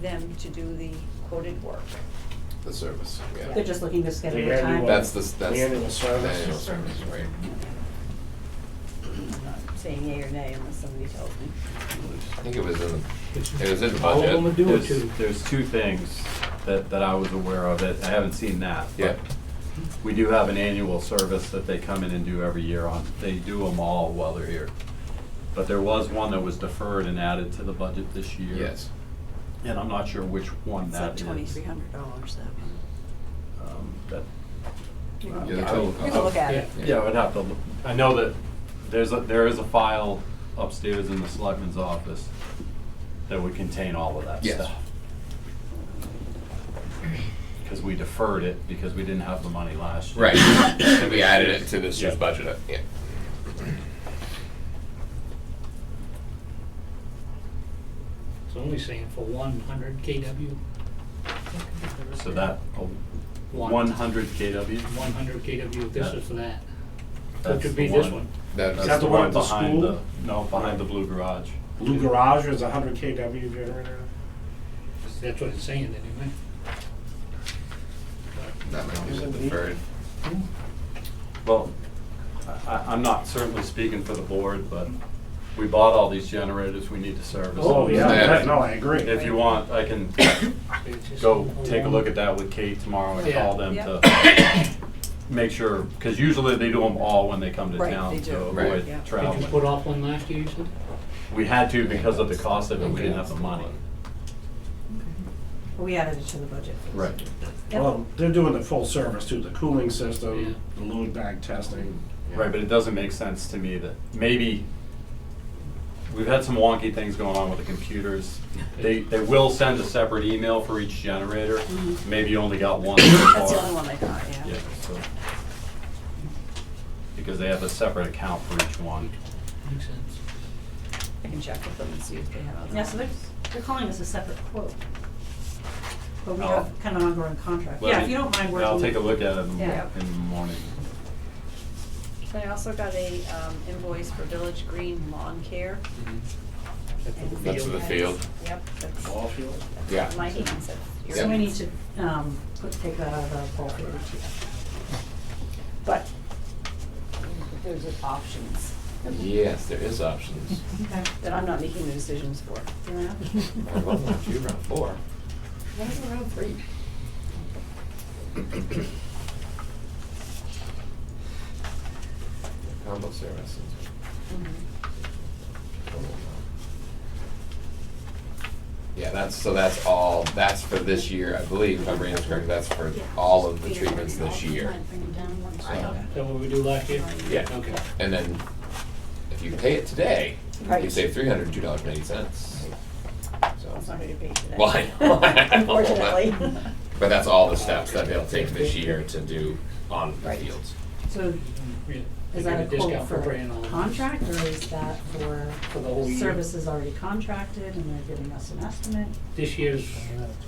them to do the quoted work. The service, yeah. They're just looking to schedule The a time. annual- That's the annual service. annual service, right. I'm not saying yea or nay unless somebody tells me. I think it was in the All of them budget. would do it too. There's two things that I was aware of. I haven't seen that. but Yeah. We do have an annual service that they come in and do every year on. They do them all while they're here. But there was one that was deferred and added to the budget this year. Yes. And I'm not sure which one It's that like is. $2,300, that one. That Yeah, the total We can cost. look at it. Yeah, I would have to, I know that there is a file upstairs in the selectman's office that would contain all of that Yes. stuff. Because we deferred it because we didn't have the money last year. Right, and we added it to this year's Yeah. budget, yeah. It's only saying for 100 KW. So that, One. 100 KW? 100 KW, this is for that. That's Which would be the this one. one. That's Is that the one at the behind school? No, behind the blue garage. Blue Garage is a 100 kW generator. That's what it's saying anyway. that might be deferred. Well, I'm not certainly speaking for the board, but we bought all these generators, we need to service. Oh, them. yeah, no, I agree. If you want, I can It's just go take a look at that with Kate tomorrow and Yeah. call them Yeah. to make sure, because usually they do them all when they come to Right, town they do. to Right. avoid Yeah. Did travel. you put off one last year, you said? We had to because of the cost of it, we didn't have the money. We added it to the budget. Right. Yep. Well, they're doing the full service too, the cooling Yeah. system, the load bag testing. Right, but it doesn't make sense to me that maybe, we've had some wonky things going on with the computers. They will send a separate email for each generator, maybe you only got one so far. That's the only one I got, yeah. Yeah, so. Because they have a separate account for each one. Makes sense. I can check with them and see if they have. Yeah, so they're calling this a separate quote. But we Oh. have kind of an ongoing contract. Let Yeah, me- if you don't mind yeah, working. I'll take a look at it in Yeah. in the morning. I also got a invoice for Village Green Lawn Care. That's for the That's for the field. Yep, that's, Ball field? that's Yeah. what my hands said. So we need to, take that out of the ball field. But, There's options Yes, there is options. okay. that I'm not making the decisions for. Yeah. I was on you round 4. That was around 3. Combo services. Yeah, that's all, that's for this year, I believe, if I'm reading this correctly, that's for all of the treatments this year. Is that what we do last year? Yeah. Okay. And then, if you pay it today, you Right. save $302.80. So, It's not gonna get paid today. well, I know, Unfortunately. but that's all the steps that they'll take this year to do on the Right. fields. So Yeah. is They that a get quote discount for brand all a this. contract, or is that For the whole year. services already contracted and they're giving us an estimate? This year's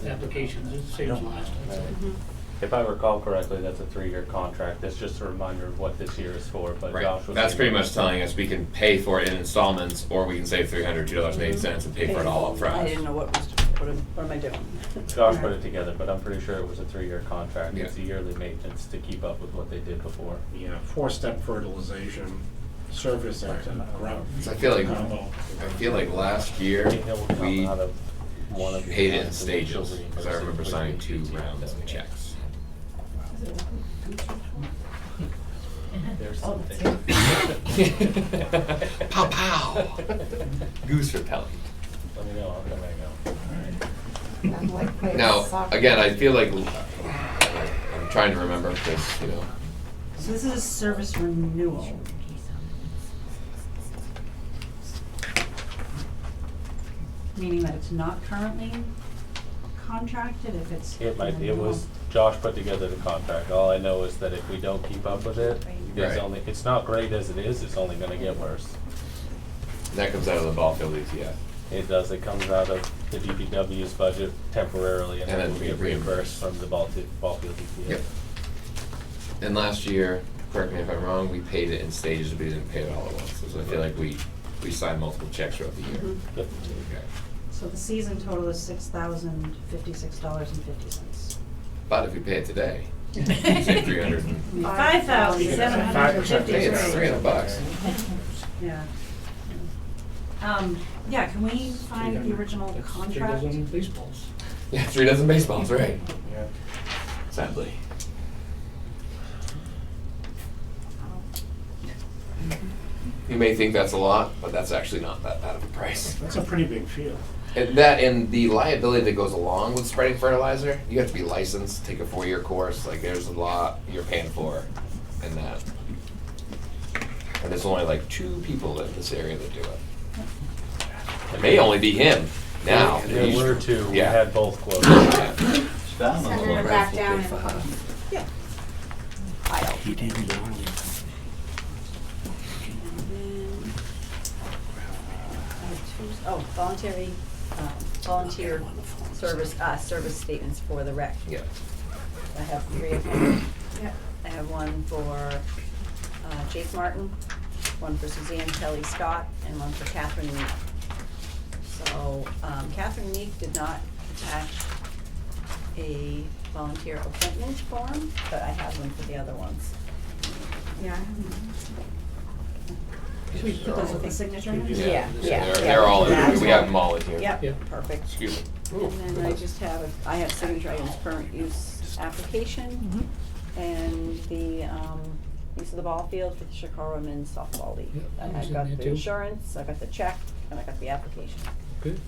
applications, it's the same as last time. Mhm. If I recall correctly, that's a 3-year contract. That's just a reminder of what this year is for, but Right, Josh was that's saying- pretty much telling us we can pay for it in installments, or we can save $302.80 and pay for it all up front. I didn't know what am I doing? Josh put it together, but I'm pretty sure it was a 3-year contract. Yeah. It's a yearly maintenance to keep up with what they did before. Yeah, 4-step fertilization, surface and ground. So I feel combo. like last year, I think that will come we out of one of your paid it in funds and then she'll stages, because I reimburse it remember with signing the 2 PTO rounds that of we have. checks. There's something. Pow pow! Goose repellent. Let me know, I'll come hang out. Now, again, I feel like, I'm trying to remember, because, you know, So this is a service renewal. Meaning that it's not currently contracted, if it's. It might be, it renewal. was, Josh put together the contract. All I know is that if we don't keep up with it, there's Right. only, it's not great as it is, it's only gonna get worse. that comes out of the ball field ETF. It does, it comes out of the DPW's budget temporarily and And then then we get we get reimbursed from the ball field DPW. Yep. And last year, correct me if I'm wrong, we paid it in stages, but we didn't pay it all at once. So I feel like we signed multiple checks throughout the year. Yep. Okay. So the season total is $6,056.50. But if we pay it today, save 300 and, $5,753. hey, it's $300. Yeah. Yeah, can we find the original That's contract? 3 dozen baseballs. Yeah, 3 dozen baseballs, right? Yeah. Sadly. You may think that's a lot, but that's actually not that bad of a price. That's a pretty big field. and the liability that goes along with spreading fertilizer, you have to be licensed, take a 4-year course, like there's a lot you're paying for in that. And there's only like 2 people in this area that do it. It may only be him now. There were 2, we Yeah. had both quotes. Yeah. Send it back down and put Yeah. pile. Oh, volunteer service statements for the rec. Yeah. I have 3 of them. Yep. I have one for Jake Martin, one for Suzanne Kelly Scott, and one for Catherine Meek. So Catherine Meek did not attach a volunteer appointment form, but I have one for the other ones. Yeah. Should we put those with the signature? in it? Yeah, yeah. They're all in here. That's We have one. them all in here. Yeah. Yep, perfect. Excuse me. And then I just have, I have signature items, permit use application, and the use of the ball field for the Chicago men's softball league. Yep, And those I've in got there the too. insurance, I got the check, and I got the application. Good.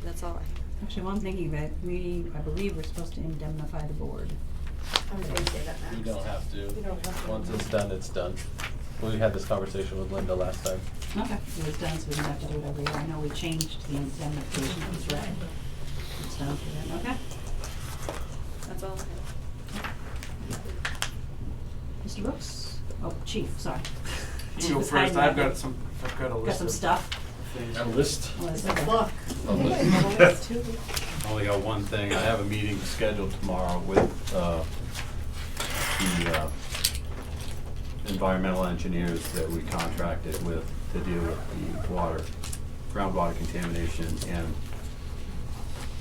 That's all I have. Actually, well, I'm thinking that I believe we're supposed to indemnify the board. I was gonna say that You next. don't have to. You don't have to. Once it's done, it's done. We had this conversation with Linda last time. Okay. It was done, so we didn't have to do it every year. I know we changed the indemnification, it was red. It's done. Okay. That's all I have. Mr. Brooks? Oh, Chief, sorry. You Chief go was first. hiding I've there. got a list. Got some of stuff? things. A list. Oh, is there? Only got one thing. I have a meeting scheduled tomorrow with the environmental engineers that we contracted with to deal with the water, groundwater contamination, and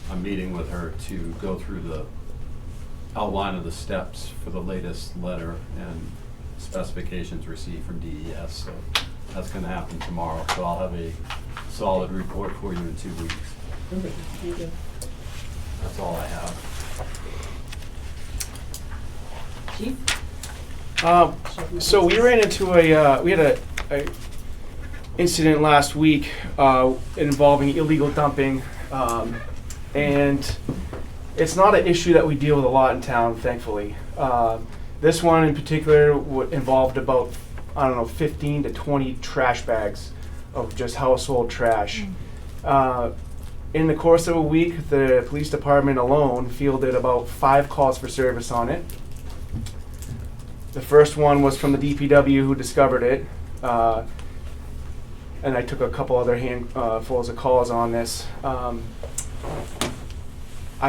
I'm meeting with her to go through the outline of the steps for the latest letter and specifications received from DES. So that's gonna happen tomorrow, so I'll have a solid report for you in 2 weeks. Perfect, thank you. That's all I have. Chief? So we ran into we had a incident last week involving illegal dumping, and it's not an issue that we deal with a lot in town, thankfully. This one in particular involved about, 15 to 20 trash bags of just household trash. In the course of a week, the police department alone fielded about 5 calls for service on it. The first one was from the DPW who discovered it, and I took a couple other handfuls of calls on this. I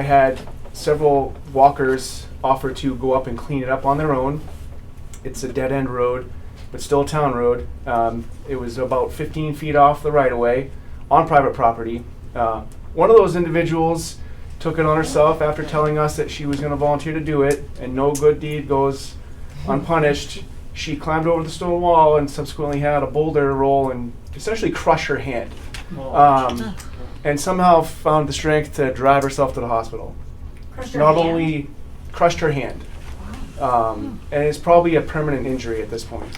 had several walkers offer to go up and clean it up on their own. It's a dead-end road, but still a town road. It was about 15 feet off the right-of-way on private property. One of those individuals took it on herself after telling us that she was going to volunteer to do it, and no good deed goes unpunished. She climbed over the stone wall and subsequently had a boulder roll and essentially crush her hand. And somehow found the strength to drive herself to the hospital. Not only crushed her hand, and it's probably a permanent injury at this point.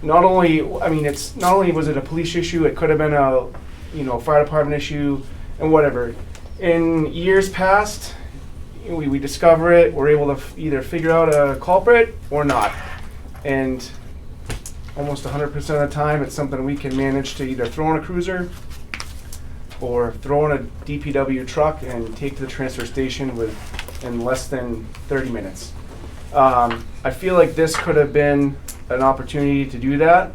Not only was it a police issue, it could have been a fire department issue and whatever. In years past, we discover it, we're able to either figure out a culprit or not. And almost 100% of the time, it's something we can manage to either throw in a cruiser or throw in a DPW truck and take to the transfer station in less than 30 minutes. I feel like this could have been an opportunity to do that,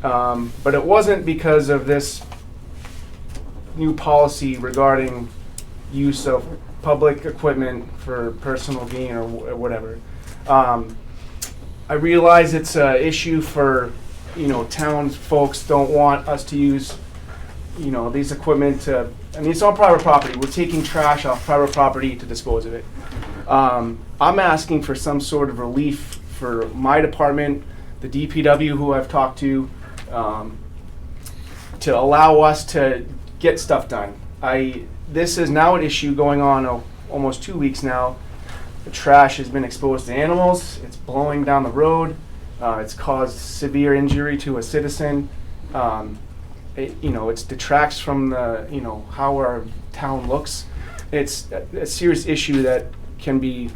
but it wasn't because of this new policy regarding use of public equipment for personal gain or whatever. I realize it's an issue for, town folks don't want us to use, these equipment it's on private property. We're taking trash off private property to dispose of it. I'm asking for some sort of relief for my department, the DPW who I've talked to allow us to get stuff done. This is now an issue going on almost 2 weeks now. The trash has been exposed to animals. It's blowing down the road. It's caused severe injury to a citizen. it detracts from the, how our town looks. It's a serious issue that can be,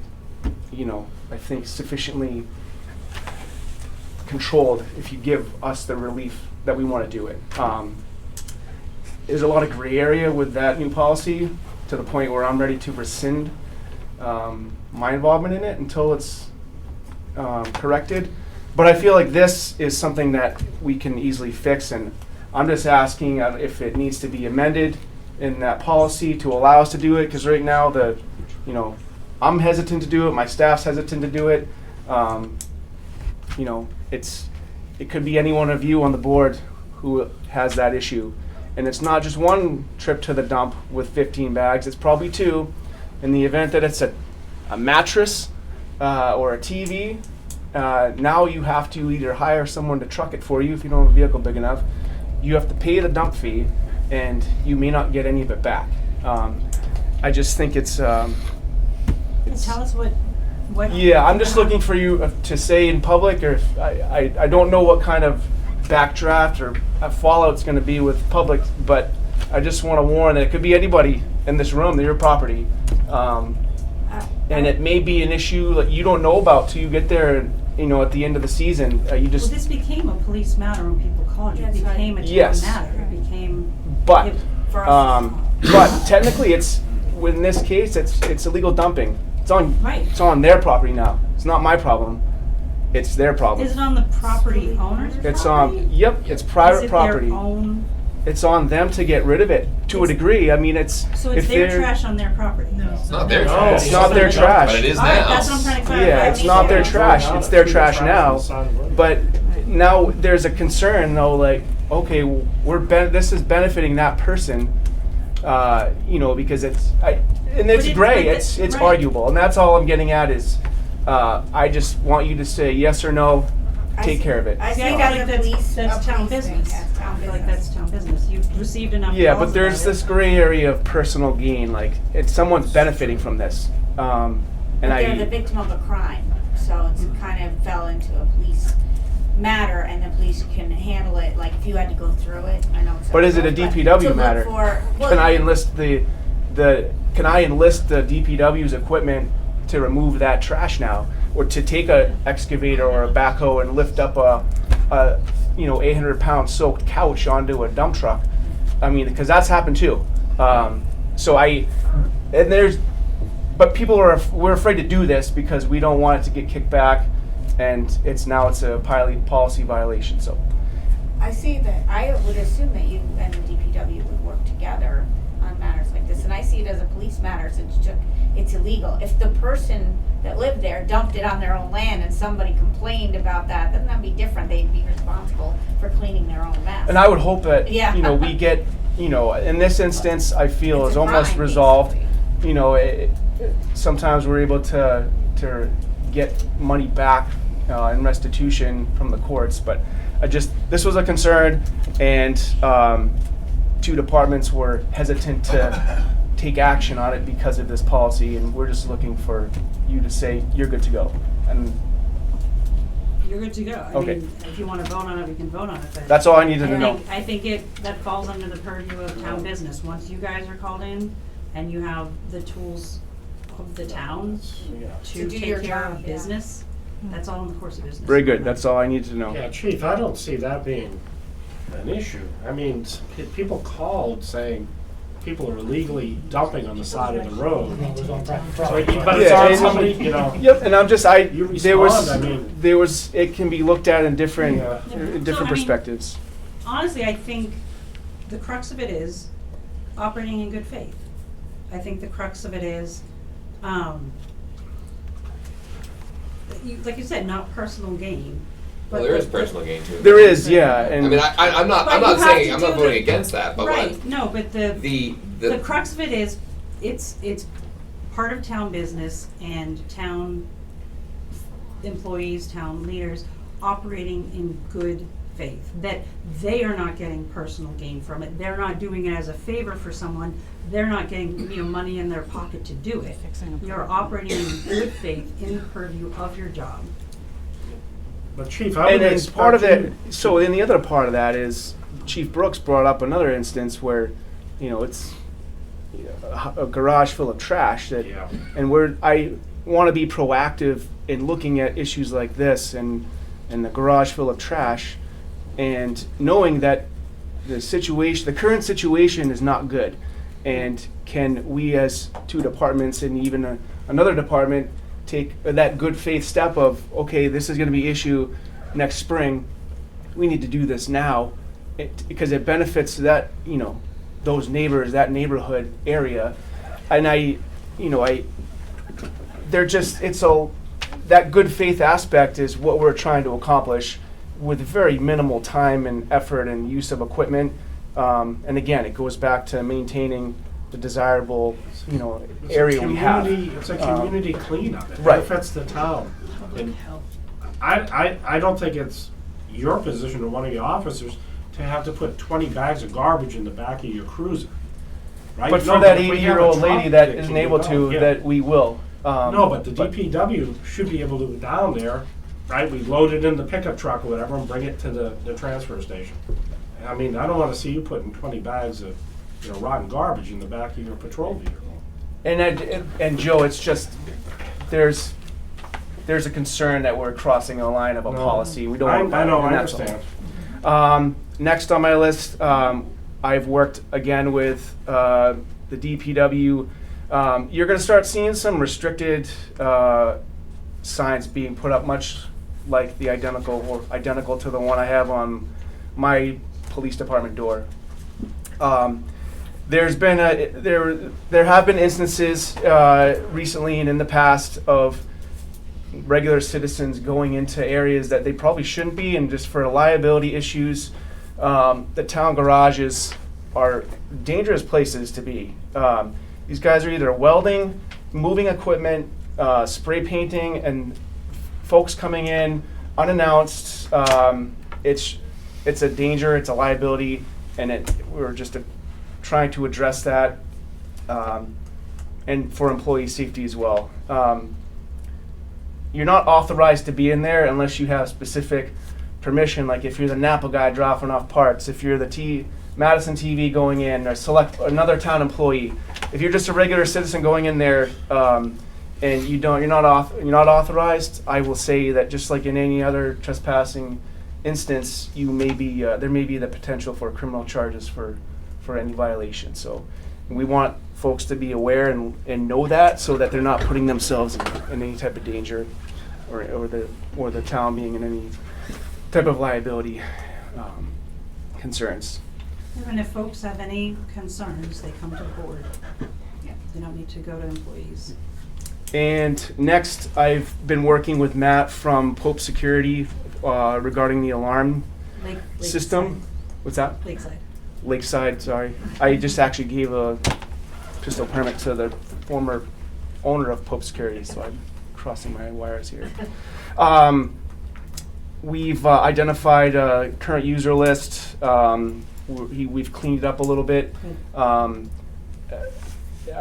I think sufficiently controlled if you give us the relief that we want to do it. There's a lot of gray area with that new policy to the point where I'm ready to rescind my involvement in it until it's corrected. But I feel like this is something that we can easily fix, and I'm just asking if it needs to be amended in that policy to allow us to do it, because right now I'm hesitant to do it, my staff's hesitant to do it. It could be any one of you on the board who has that issue. And it's not just one trip to the dump with 15 bags, it's probably 2. In the event that it's a mattress or a TV, now you have to either hire someone to truck it for you if you don't have a vehicle big enough. You have to pay the dump fee, and you may not get any of it back. I just think it's Tell us what. yeah, I'm just looking for you to say in public, or if I don't know what kind of backdraft or fallout's going to be with public, but I just want to warn that it could be anybody in this room, they're your property. And it may be an issue that you don't know about till you get there, at the end of the season. You just. Well, this became a police matter when people called you. It became a town Yes. matter. It became. But, for us, but technically in this case, it's illegal dumping. It's on, Right. It's on their property now. It's not my problem. It's their problem. Is it on the property owner's It's property? on, yep, it's private Is it property. their own? It's on them to get rid of it to a degree. I mean, it's. So it's if their they're- trash on their property? No. It's not their No, trash. It's not their trash. But it is All right, now. that's what I'm trying to clarify. Yeah, it's not their trash. It's their trash now. But But now there's a concern though, like, okay, this is benefiting that person, because it's gray. but It's right. arguable, and that's all I'm getting at is, I just want you to say yes or no. Take care of it. I See, see I that feel as like a police, that's a town police thing. business. That's town I feel like business. that's town business. You've received enough Yeah, calls but there's about this it. gray area of personal gain. Like, someone's benefiting from this, and But they're the victim of a crime, so it's kind of fell into a police matter, and the police can handle it. Like if you had to go through it, I know. It's But is it a but DPW to look matter? well, Can I enlist the DPW's equipment to remove that trash now, or to take a excavator or a backhoe and lift up a 800-pound soaked couch onto a dump truck? I mean, because that's happened too. But people we're afraid to do this because we don't want it to get kicked back, and it's a policy violation. So. I see that. I would assume that you and the DPW would work together on matters like this, and I see it as a police matter. It's illegal. If the person that lived there dumped it on their own land and somebody complained about that, then that'd be different. They'd be responsible for cleaning their own mess. And I would hope that, Yeah. we get, in this instance, I feel It's is a almost crime, resolved. basically. Sometimes we're able to get money back in restitution from the courts, but this was a concern, and 2 departments were hesitant to take action on it because of this policy, and we're just looking for you to say you're good to go. And You're good to go. I Okay. mean, if you want to vote on it, we can vote on it. But that's all I needed to know. I think that falls under the purview of town business. Once you guys are called in and you have the tools of the town to do your take care job, of yeah. business, that's all in the course of business. Very good. That's all I needed to know. yeah, Chief, I don't see that being an issue. I mean, people called saying people are illegally dumping on the side of the road. It was on private So, property. but it's Yeah, on and- somebody, Yep, and I'm just You there was respond, I mean- it can be looked at in different Yeah. different So, I mean, perspectives. Honestly, I think the crux of it is operating in good faith. I think the crux of it is, like you said, not personal gain. Well, there is personal gain to it. There is, yeah, I and mean, I'm not But you have saying, to I'm not do voting the- against that, but Right, like, no, but the the crux of it is, it's part of town business and town employees, town leaders operating in good faith, that they are not getting personal gain from it. They're not doing it as a favor for someone. They're not getting, money in their pocket to do it. You're operating in good faith in the purview of your job. But Chief, I would and then expect part of you- it. So then the other part of that is Chief Brooks brought up another instance where, it's a garage full of trash that, Yeah. and I want to be proactive in looking at issues like this and the garage full of trash, and knowing that the current situation is not good, and can we as two departments and even another department take that good faith step of, okay, this is going to be issue next spring, we need to do this now, because it benefits that, those neighbors, that neighborhood area. And that good faith aspect is what we're trying to accomplish with very minimal time and effort and use of equipment. And again, it goes back to maintaining the desirable, area we have. It's a community cleanup. It Right. benefits the town. And I don't think it's your position or one of your officers to have to put 20 bags of garbage in the back of your cruiser, right? But No, for that if we have a 80-year-old lady truck that can isn't get able it to, out, yeah. that we will. No, but the DPW should be able to go down there, right? We load it in the pickup truck or whatever and bring it to the transfer station. I mean, I don't want to see you putting 20 bags of, rotten garbage in the back of your patrol vehicle. And Joe, it's just, there's a concern that we're crossing a line of a No. policy. We don't I want that. know, and I that's all. understand. Next on my list, I've worked again with the DPW. You're going to start seeing some restricted signs being put up, much like the identical to the one I have on my police department door. There's been there have been instances recently and in the past of regular citizens going into areas that they probably shouldn't be, and just for liability issues, the town garages are dangerous places to be. These guys are either welding, moving equipment, spray painting, and folks coming in unannounced. It's a danger, it's a liability, and we're just trying to address that, and for employee safety as well. You're not authorized to be in there unless you have specific permission, like if you're the Napa guy dropping off parts, if you're the Madison TV going in, or another town employee. If you're just a regular citizen going in there, and you're not authorized, I will say that just like in any other trespassing instance, there may be the potential for criminal charges for any violation. So we want folks to be aware and know that, so that they're not putting themselves in any type of danger, or the town being in any type of liability concerns. And if folks have any concerns, they come to the board. They don't need to go to employees. And next, I've been working with Matt from Pope Security regarding the alarm system. Lakeside. What's that? Lakeside. Lakeside, sorry. I just actually gave a pistol permit to the former owner of Pope Security, so I'm crossing my wires here. We've identified a current user list. We've cleaned it up a little bit. I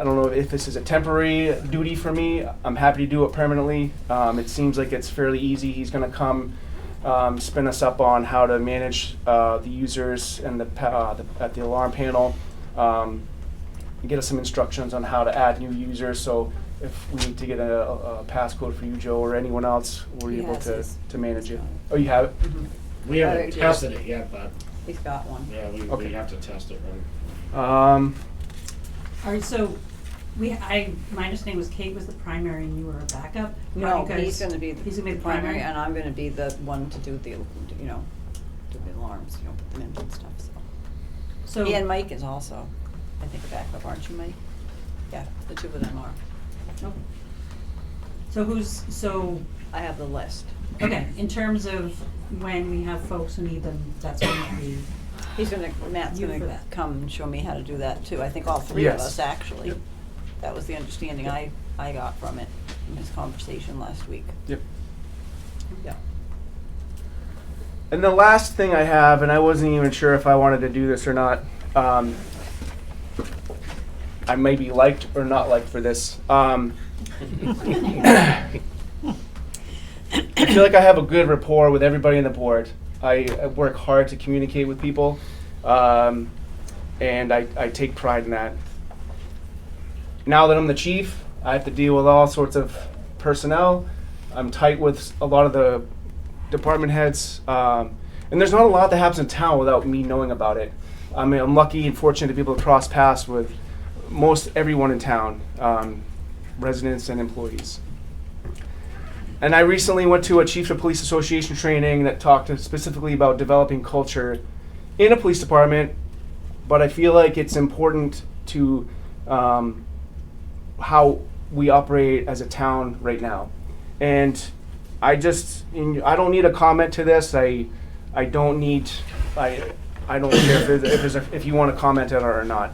don't know if this is a temporary duty for me. I'm happy to do it permanently. It seems like it's fairly easy. He's going to come spin us up on how to manage the users and at the alarm panel, and get us some instructions on how to add new users. So if we need to get a passcode for you, Joe, or anyone else, we're He able has to his. manage it. Oh, you have it? We haven't tested it yet, but He's got one. yeah, we Okay. have to test it. Right? All right, so my understanding was Kate was the primary and you were a backup. Are No, you guys- he's gonna be he's gonna be the primary, and I'm gonna be the one to do the, do the alarms, put them in and stuff, so. So, He and Mike is also, I think, a backup, aren't you, Mike? Yeah, the two of them are. so I have the list. okay, in terms of when we have folks who need them, that's going to be, Matt's You for gonna that. come and show me how to do that too. I think all three of Yes. us, actually. That was the understanding I got from it, in his conversation last week. Yep. Yeah. And the last thing I have, and I wasn't even sure if I wanted to do this or not, I may be liked or not liked for this. I feel like I have a good rapport with everybody on the board. I work hard to communicate with people. And I take pride in that. Now that I'm the chief, I have to deal with all sorts of personnel. I'm tight with a lot of the department heads. And there's not a lot that happens in town without me knowing about it. I mean, I'm lucky and fortunate to be able to cross paths with most everyone in town, residents and employees. And I recently went to a Chiefs of Police Association training that talked specifically about developing culture in a police department, but I feel like it's important to how we operate as a town right now. And I don't need a comment to this. I don't care if you want to comment on it or not.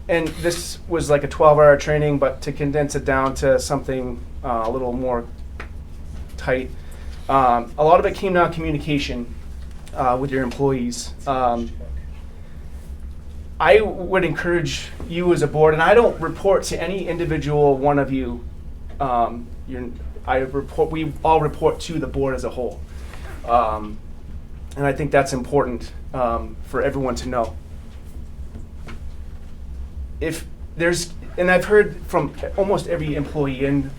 And this was like a 12-hour training, but to condense it down to something a little more tight, a lot of it came down to communication with your employees. I would encourage you as a board, and I don't report to any individual one of you. We all report to the board as a whole. And I think that's important for everyone to know. And I've heard from almost every employee, and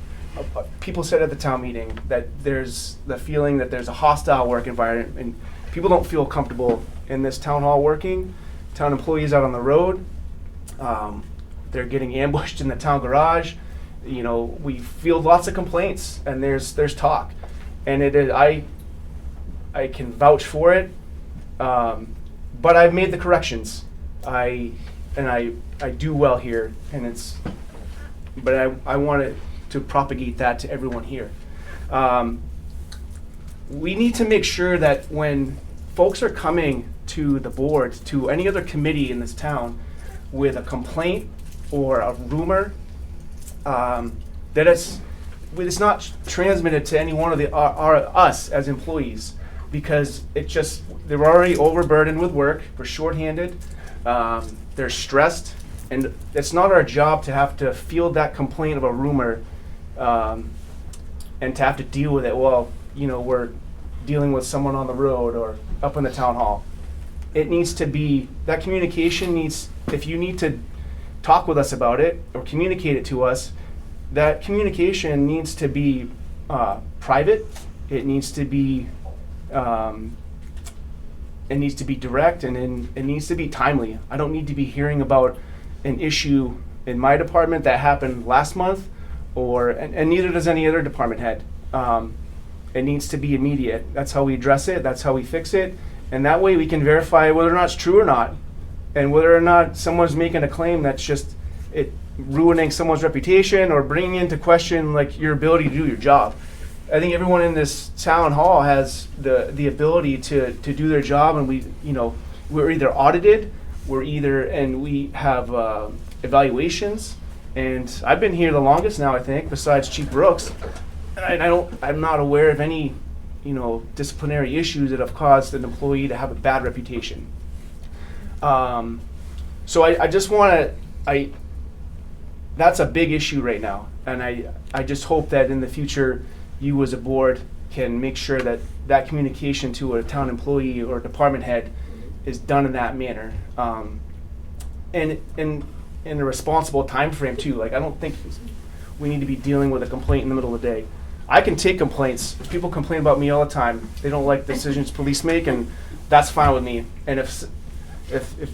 people said at the town meeting that there's the feeling that there's a hostile work environment, and people don't feel comfortable in this town hall working. Town employees out on the road, they're getting ambushed in the town garage. You know, we field lots of complaints, and there's talk, and I can vouch for it. But I've made the corrections. I do well here, and but I wanted to propagate that to everyone here. We need to make sure that when folks are coming to the board, to any other committee in this town with a complaint or a rumor, that it's not transmitted to any one of us as employees, because they're already overburdened with work, we're shorthanded, they're stressed, and it's not our job to have to field that complaint of a rumor and to have to deal with it. Well, we're dealing with someone on the road or up in the town hall. It needs to be, that communication if you need to talk with us about it or communicate it to us, that communication needs to be private. It needs to be direct, and it needs to be timely. I don't need to be hearing about an issue in my department that happened last month, and neither does any other department head. It needs to be immediate. That's how we address it. That's how we fix it. And that way we can verify whether or not it's true or not, and whether or not someone's making a claim that's just ruining someone's reputation or bringing into question like your ability to do your job. I think everyone in this town hall has the ability to do their job, and we're either audited, and we have evaluations. And I've been here the longest now, I think, besides Chief Brooks. And I'm not aware of any disciplinary issues that have caused an employee to have a bad reputation. So I just want to, that's a big issue right now. And I just hope that in the future, you as a board can make sure that communication to a town employee or department head is done in that manner. And in a responsible time frame too. Like, I don't think we need to be dealing with a complaint in the middle of the day. I can take complaints. People complain about me all the time. They don't like the decisions police make, and that's fine with me. And if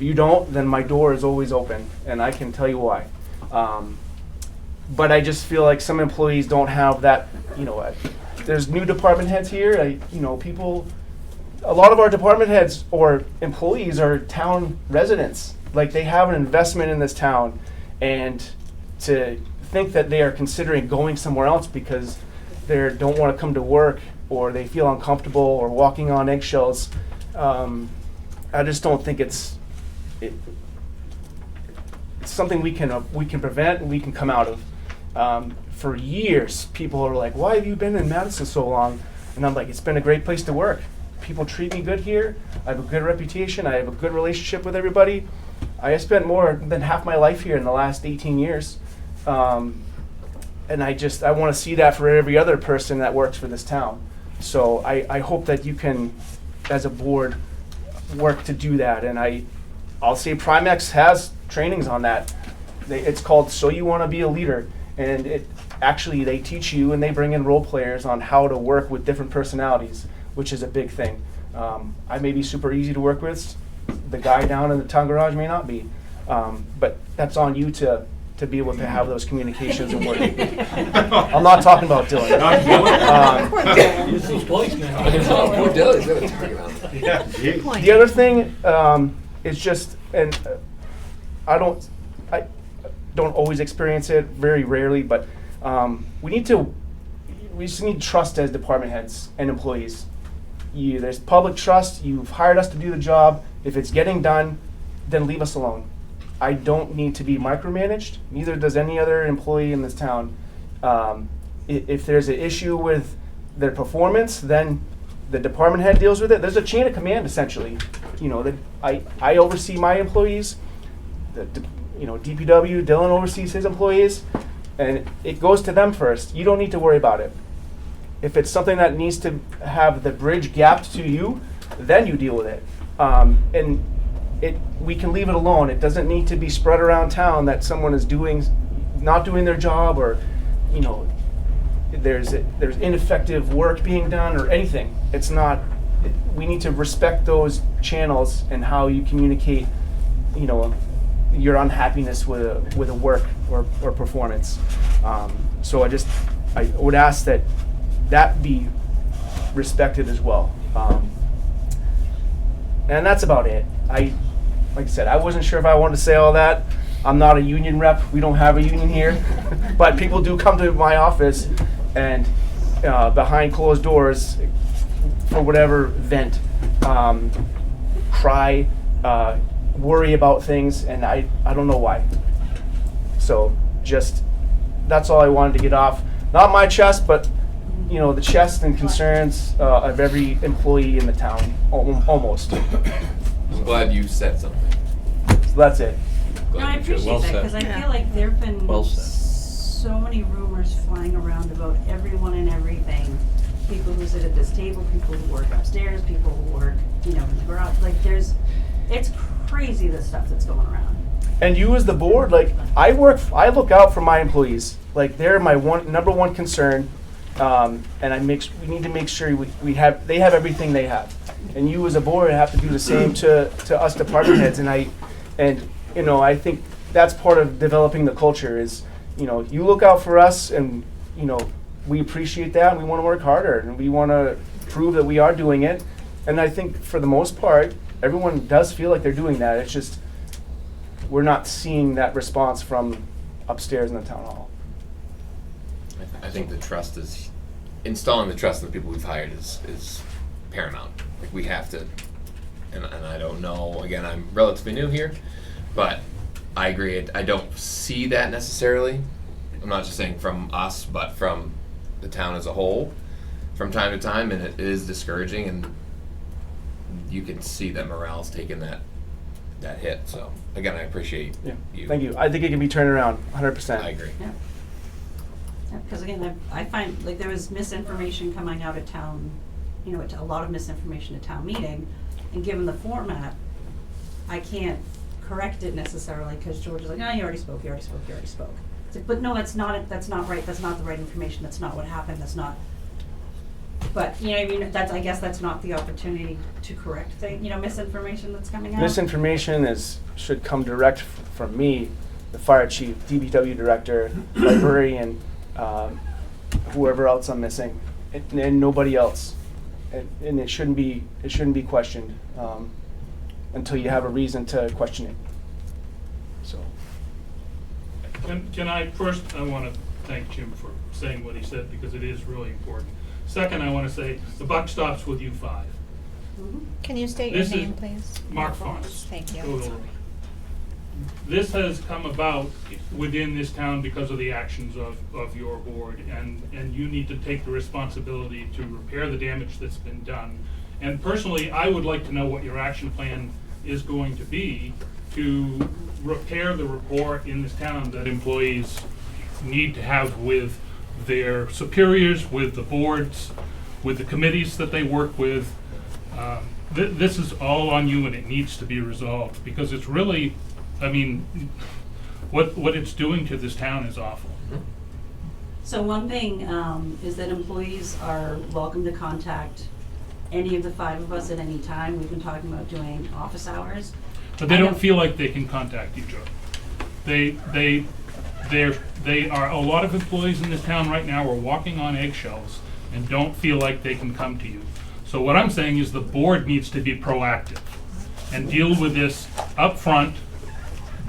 you don't, then my door is always open, and I can tell you why. But I just feel like some employees don't have that. There's new department heads here. A lot of our department heads or employees are town residents. Like, they have an investment in this town, and to think that they are considering going somewhere else because they don't want to come to work, or they feel uncomfortable, or walking on eggshells, I just don't think it's something we can prevent and we can come out of. For years, people are like, "Why have you been in Madison so long?" And I'm like, "It's been a great place to work. People treat me good here. I have a good reputation. I have a good relationship with everybody. I spent more than half my life here in the last 18 years." And I want to see that for every other person that works for this town. So I hope that you can, as a board, work to do that, and I'll say Primex has trainings on that. It's called So You Want to Be a Leader, and they teach you and they bring in role players on how to work with different personalities, which is a big thing. I may be super easy to work with, the guy down in the town garage may not be, but that's on you to be able to have those communications and work. I'm not talking about Dylan. Use those twice now. Poor Dylan's got a target on him. Yeah. The other thing is just, and I don't always experience it, very rarely, but we just need trust as department heads and employees. There's public trust. You've hired us to do the job. If it's getting done, then leave us alone. I don't need to be micromanaged. Neither does any other employee in this town. If there's an issue with their performance, then the department head deals with it. There's a chain of command, essentially. That I oversee my employees. DPW, Dylan oversees his employees, and it goes to them first. You don't need to worry about it. If it's something that needs to have the bridge gapped to you, then you deal with it. And we can leave it alone. It doesn't need to be spread around town that someone is not doing their job, or there's ineffective work being done or anything. It's not. We need to respect those channels and how you communicate. Your unhappiness with a work or performance. So I would ask that be respected as well. And that's about it. Like I said, I wasn't sure if I wanted to say all that. I'm not a union rep. We don't have a union here. But people do come to my office and behind closed doors, for whatever vent, cry, worry about things, and I don't know why. So that's all I wanted to get off. Not my chest, but the chest and concerns of every employee in the town, almost. I'm glad you said something. So that's it. No, I appreciate that, because I feel like there've been so many rumors flying around about everyone and everything. People who sit at this table, people who work upstairs, people who work, in the garage. Like it's crazy the stuff that's going around. And you as the board, I look out for my employees. They're my number one concern. And we need to make sure they have everything they have. And you as a board have to do the same to us department heads. And I think that's part of developing the culture is, you look out for us, and we appreciate that, and we want to work harder, and we want to prove that we are doing it. And I think for the most part, everyone does feel like they're doing that. It's just we're not seeing that response from upstairs in the town hall. I think installing the trust in the people we've hired is paramount. We have to, and I don't know, again, I'm relatively new here, but I agree, I don't see that necessarily. I'm not just saying from us, but from the town as a whole, from time to time, and it is discouraging, and you can see that morale's taking that hit. So again, I appreciate you. Thank you. I think it can be turned around 100%. I agree. Yeah. Because again, I find there was misinformation coming out of town, a lot of misinformation at town meeting, and given the format, I can't correct it necessarily because George is like, no, you already spoke. It's like, but no, that's not right. That's not the right information. That's not what happened. That's not. But I guess that's not the opportunity to correct misinformation that's coming out. Misinformation should come direct from me, the fire chief, DPW director, librarian, whoever else I'm missing, and nobody else. And it shouldn't be questioned until you have a reason to question it. So. Can I want to thank Jim for saying what he said, because it is really important. Second, I want to say the buck stops with you five. Can you state your name, please? Mark Fontes. Thank you. This has come about within this town because of the actions of your board, and you need to take the responsibility to repair the damage that's been done. And personally, I would like to know what your action plan is going to be to repair the rapport in this town that employees need to have with their superiors, with the boards, with the committees that they work with. this is all on you and it needs to be resolved, because it's really, I mean, what it's doing to this town is awful. So one thing is that employees are welcome to contact any of the 5 of us at any time. We've been talking about doing office hours. But they I don't know- feel like they can contact each other. They are, a lot of employees in this town right now are walking on eggshells and don't feel like they can come to you. So what I'm saying is the board needs to be proactive and deal with this up front,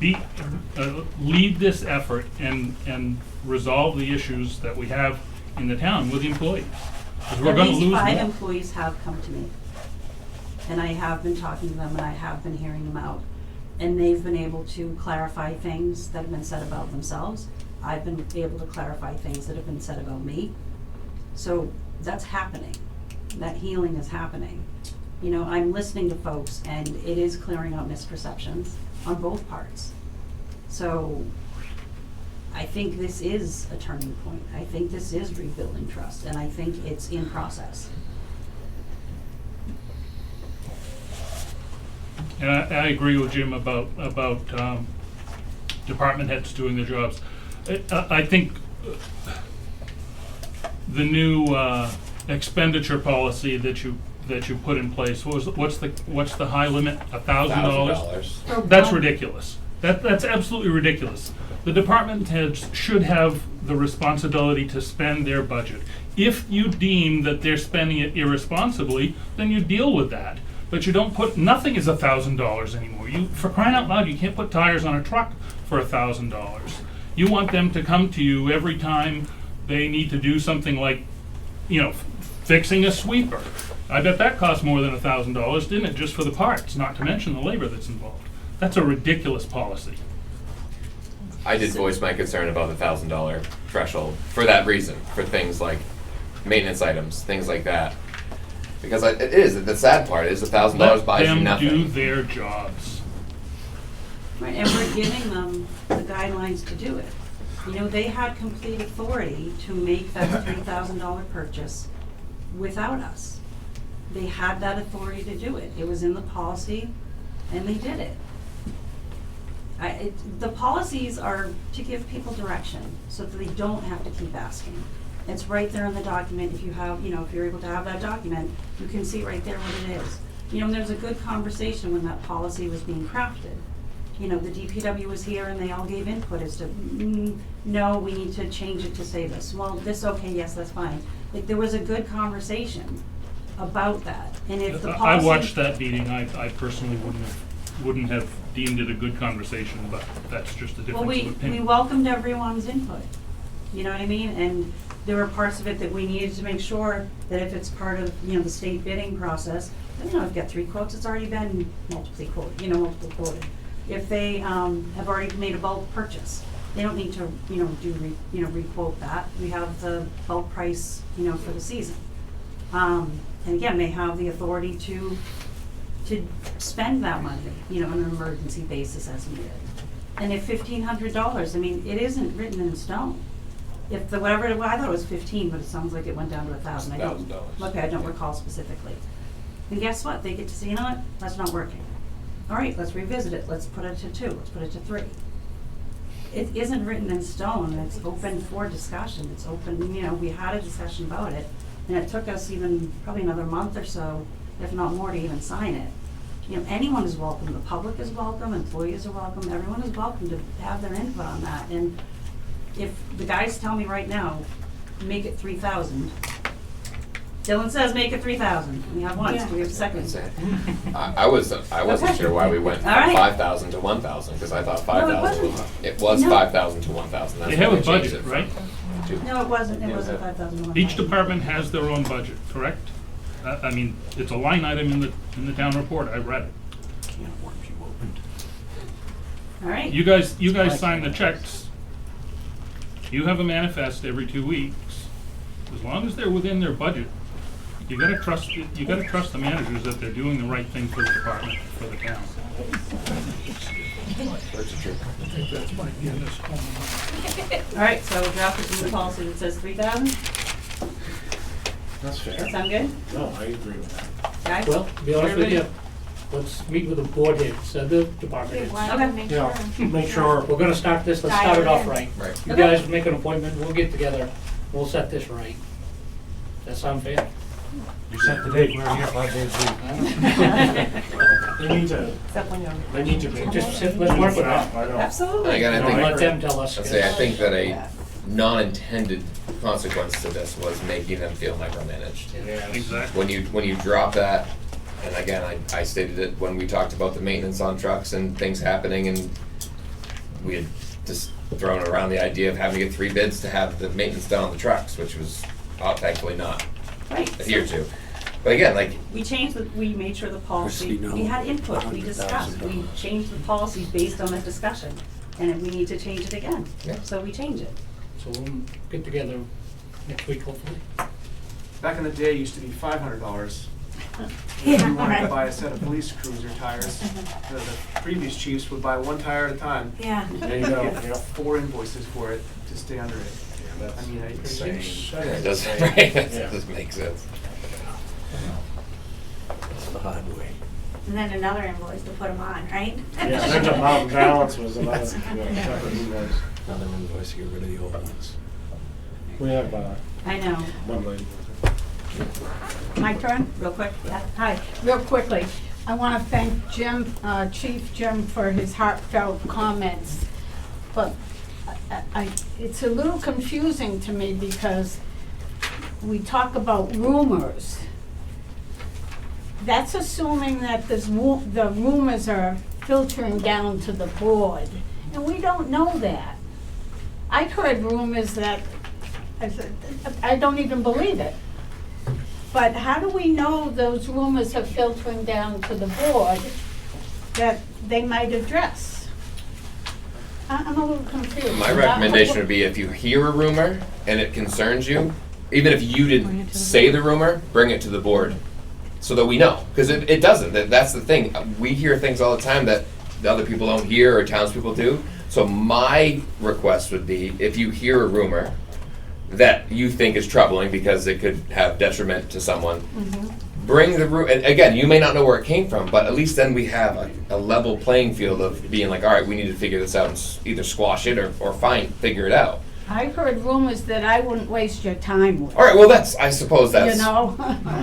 lead this effort and resolve the issues that we have in the town with the employees. 'Cause we're At gonna least lose 5 more. employees have come to me. And I have been talking to them and I have been hearing them out. And they've been able to clarify things that have been said about themselves. I've been able to clarify things that have been said about me. So that's happening. That healing is happening. You know, I'm listening to folks and it is clearing out misperceptions on both parts. So I think this is a turning point. I think this is rebuilding trust and I think it's in process. And I agree with Jim about department heads doing their jobs. I think the new expenditure policy that you put in place, what's the high limit? $1,000? That's ridiculous. That's absolutely ridiculous. The department heads should have the responsibility to spend their budget. If you deem that they're spending it irresponsibly, then you deal with that. But you don't put, nothing is $1,000 anymore. For crying out loud, you can't put tires on a truck for $1,000. You want them to come to you every time they need to do something like, you know, fixing a sweeper. I bet that cost more than $1,000, didn't it, just for the parts, not to mention the labor that's involved. That's a ridiculous policy. I did voice my concern about the $1,000 threshold for that reason, for things like maintenance items, things like that. Because the sad part is $1,000 buys you nothing. Let them do their jobs. Right, and we're giving them the guidelines to do it. You know, they had complete authority to make that $3,000 purchase without us. They had that authority to do it. It was in the policy, and they did it. The policies are to give people direction, so that they don't have to keep asking. It's right there in the document. If you have, you know, if you're able to have that document, you can see right there what it is. You know, there's a good conversation when that policy was being crafted. You know, the DPW was here and they all gave input as to, no, we need to change it to say this. Well, this, okay, yes, that's fine. Like, there was a good conversation about that. And if the policy. I watched that meeting. I personally wouldn't have deemed it a good conversation, but that's just a difference of Well, opinion. we welcomed everyone's input. You know what I mean? And there were parts of it that we needed to make sure that if it's part of, you know, the state bidding process, then, you know, if you get 3 quotes, it's already been multiple quoted. If they have already made a bulk purchase, they don't need to, you know, re-quote that. We have the bulk price, you know, for the season. And again, they have the authority to spend that money, you know, on an emergency basis as needed. And if $1,500, I mean, it isn't written in stone. If the whatever, well, I thought it was 15, but it sounds like it went down to 1,000. $1,000. Okay, I don't recall specifically. And guess what? They get to say, you know what? That's not working. All right, let's revisit it. Let's put it to 2. Let's put it to 3. It isn't written in stone. It's open for discussion. It's open, you know, we had a discussion about it. And it took us even probably another month or so, if not more, to even sign it. You know, anyone is welcome. The public is welcome. Employees are welcome. Everyone is welcome to have their input on that. And if the guys tell me right now, make it 3,000. Dylan says make it 3,000. We have once. Do we have seconds? I wasn't sure why we went from All right. 5,000 to 1,000, because I thought 5,000 was, it was No. 5,000 to 1,000. That's They have why a changed budget, it from right? two. No, it wasn't. It wasn't 5,000. Each department has their own budget, correct? I mean, it's a line item in the town report. I read it. All right. You guys sign the checks. You have a manifest every 2 weeks. As long as they're within their budget, you gotta trust the managers that they're doing the right thing for the department, for the town. All right. So we'll draft this new policy that says 3,000. That's fair. That sound good? No, I agree with that. guys? Well, to be honest with you, Everybody? let's meet with the board heads, the department heads. Why make Yeah, sure? make sure. We're gonna start this, let's Dial start it it off in. right. Right. You Okay. guys make an appointment, we'll get together, we'll set this right. That sound fair? You set the date, we're here 5 days a week. They need to, they need to be. Just sit, let's work with Yeah, that. I know. Absolutely. Again, I Don't think, let them tell us. I'd say, I think that a non-intended consequence to this was making them feel micromanaged. Yeah. Exactly. When you drop that, and again, I stated it when we talked about the maintenance on trucks and things happening, and we had just thrown around the idea of having to get 3 bids to have the maintenance done on the trucks, which was thankfully not Right. adhered to. But again, like, We changed we made sure the policy, we had input, we discussed, we changed the policy based on a discussion. And if we need to change it again, Yeah. so we change it. So we'll get together next week hopefully. Back in the day, it used to be $500. If Yeah, you wanted to right. buy a set of police cruiser tires, the previous chiefs would buy 1 tire at a time. Yeah. There you go. And they got 4 invoices for it to stay under it. I mean, insane. it doesn't, right, that doesn't make sense. It's the hard way. And then another invoice to put them on, right? Yeah, then the mountain balance was another, separate invoice. Another invoice to get rid of the old ones. We have, I know. one lady. My turn? Real quick, yeah. Hi, real quickly, I want to thank Jim, Chief Jim, for his heartfelt comments. But it's a little confusing to me because we talk about rumors. That's assuming that the rumors are filtering down to the board, and we don't know that. I've heard rumors that, I don't even believe it. But how do we know those rumors are filtering down to the board that they might address? I'm a little confused. My recommendation would be if you hear a rumor and it concerns you, even if you didn't say the rumor, bring it to the board so that we know. Because it doesn't. That's the thing. We hear things all the time that the other people don't hear or townspeople do. So my request would be if you hear a rumor that you think is troubling because it could have detriment to someone, bring the room. And again, you may not know where it came from, but at least then we have a level playing field of being like, all right, we need to figure this out and either squash it or figure it out. I've heard rumors that I wouldn't waste your time with. All right, well, I suppose that's You know?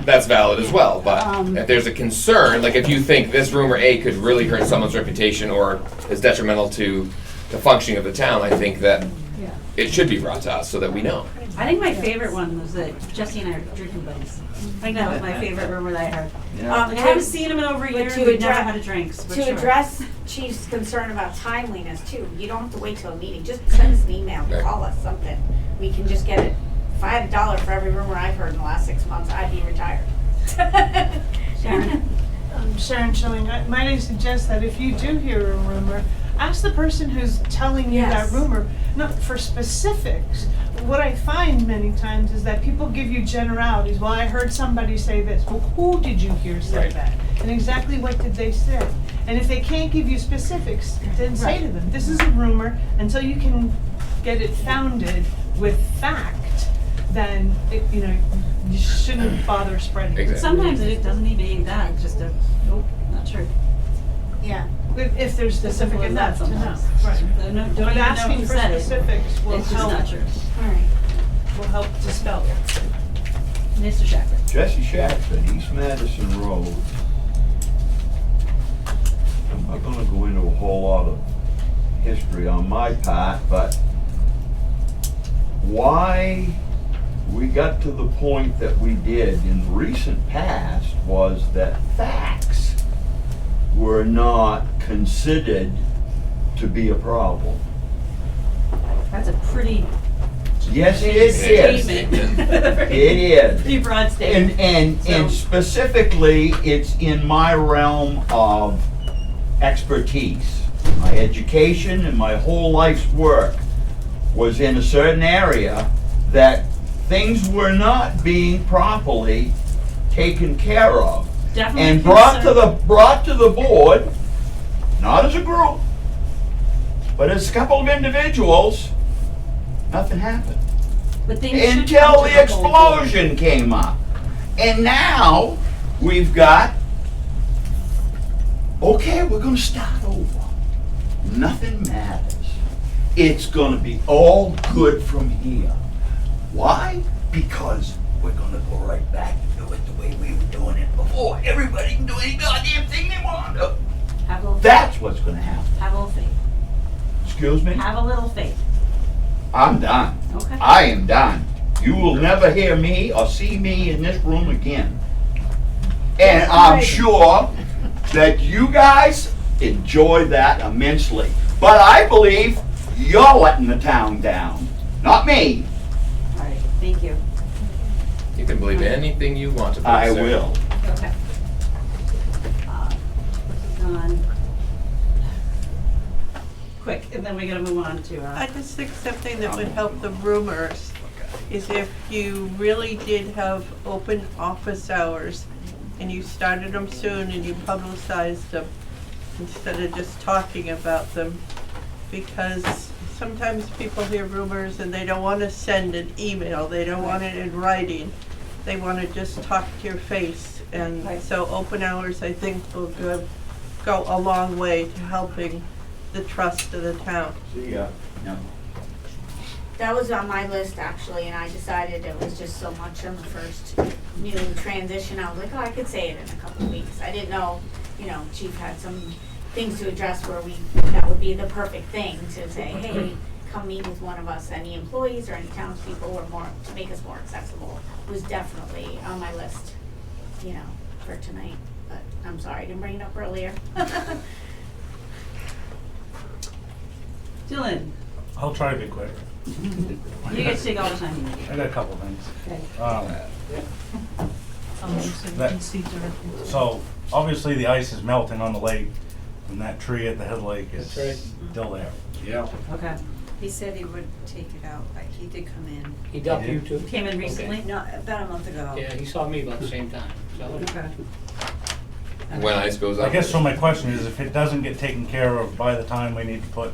that's valid as well. But if there's a concern, like if you think this rumor A could really hurt someone's reputation or is detrimental to the functioning of the town, I think that Yeah. it should be brought to us so that we know. I think my favorite one was that Jesse and I are drinking buddies. I think that was my favorite rumor that I heard. I haven't seen him in over a But year, to and we've never address- had a drinks, for To sure. address Chief's concern about timeliness too, you don't have to wait till a meeting, just send us an email, Right. call us, something. We can just get it. If I had $1 for every rumor I've heard in the last 6 months, I'd be retired. Sharon? Sharon Schilling, might I suggest that if you do hear a rumor, ask the person who's telling you Yes. that rumor, not for specifics. What I find many times is that people give you generalities. Well, I heard somebody say this. Well, who did you hear say Right. that? And exactly what did they say? And if they can't give you specifics, then say to them, this is a rumor. Until you can get it founded with fact, then, you shouldn't bother spreading it. Exactly. Sometimes it doesn't even mean that, it's just nope, not true. Yeah. If there's specific Simple as that enough to know. sometimes. Right. So no, don't But even know asking who for said it. specifics will It's just not help, true. Alright. will help dispel it. Mr. Shackler. Jesse Shackford, East Madison Road. I'm not gonna go into a whole lot of history on my part, but why we got to the point that we did in the recent past was that facts were not considered to be a problem. That's a pretty Yes, it is. statement. It is. Pretty broad statement. And So- specifically, it's in my realm of expertise. My education and my whole life's work was in a certain area that things were not being properly taken care of. Definitely And concerned. brought to the board, not as a group, but as a couple of individuals, nothing happened. But things should Until come to the whole board. explosion came up. And now, we've got, okay, we're gonna start over. Nothing matters. It's gonna be all good from here. Why? Because we're gonna go right back and do it the way we were doing it before. Everybody can do any goddamn thing they want to. Have a little, That's what's gonna happen. have a little faith. Excuse me? Have a little faith. I'm done. Okay. I am done. You will never hear me or see me in this room again. And I'm sure that you guys enjoy that immensely. But I believe you're letting the town down, not me. All right, thank you. You can believe anything you want to believe, I sir. will. Okay. On. Quick, and then we're gonna move on to, I just think something that would help the rumors is if you really did have open office hours and you started them soon and you publicized them instead of just talking about them. Because sometimes people hear rumors and they don't want to send an email, they don't want it in writing. They want to just talk to your face. And so open hours, I think, will go a long way to helping the trust of the town. See ya. Yep. That was on my list actually, and I decided it was just so much on the first new transition. I was like, oh, I could say it in a couple of weeks. I didn't know, Chief had some things to address where that would be the perfect thing to say, hey, come meet with one of us, any employees or any townspeople, or more, to make us more accessible. It was definitely on my list, for tonight. But I'm sorry, I didn't bring it up earlier. Dylan, I'll try to be quick. you get to take all the time you need. I got a couple things. Okay. So, obviously the ice is melting on the lake, and that tree at the head lake is That's still there. Yeah. Okay. He said he would take it out, but he did come in. He dumped you too? Came in recently? No, about a month ago. Yeah, he saw me about the same time, so. Okay. When ice goes up. I guess so my question is, if it doesn't get taken care of by the time we need to put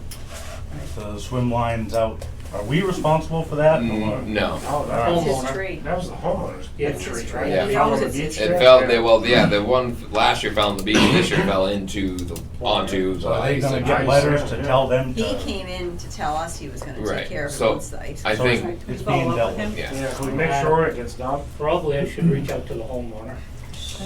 the swim lines out, are we responsible for that, or? No. Oh, That's his Homeowner. tree. That was the homeowner's. Yeah. It's his tree. Yeah. He owns it, it's his It tree. fell, the one last year fell on the beach, this year fell onto the So are they ice. gonna get letters to tell them He to? came in to tell us he was gonna Right, take care of it so once the ice. I So think, it's being dealt with. yes. Yeah, can we make sure it gets done? Probably I should reach out to the homeowner.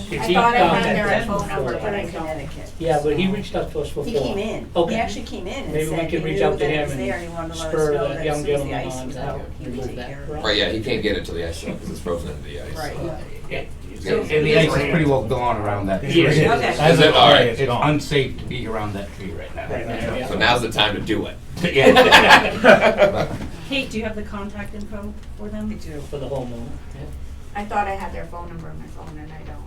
If I he thought I had contacted their us phone number, before. but I in don't. Connecticut. Yeah, but he reached out to us before. He came in. Okay. He actually came in and Maybe we said he can reach knew out to that it him was there and he and wanted to let us spur know that that young as soon as the gentleman ice on was to out, help he would remove take that care of it. problem. Right, yeah, he can't get it till the ice because it's frozen into the ice. Right. Yeah. So- And the ice is pretty well gone around that tree. Yes, it is. Okay. As Is it? of All right. today, It's it's gone. unsafe to be around that tree right now. Yeah. So now's the time to do it. Kate, do you have the contact info for them? I do. For the homeowner, yeah. I thought I had their phone number on my phone and I don't.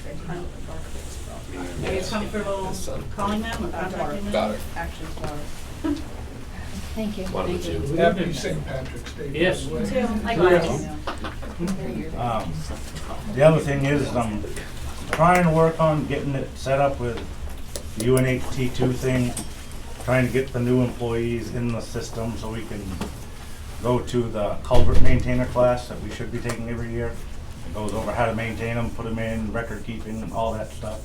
I didn't know the both. Are you comfortable His son. calling them or contacting them? Daughter. Actually, Florida. Thank you. One of the two. Happy St. Patrick's Day. Yes. Likewise. The other thing is, I'm trying to work on getting it set up with the UNHT2 thing, trying to get the new employees in the system so we can go to the culvert maintainer class that we should be taking every year. It goes over how to maintain them, put them in, record keeping, and all that stuff.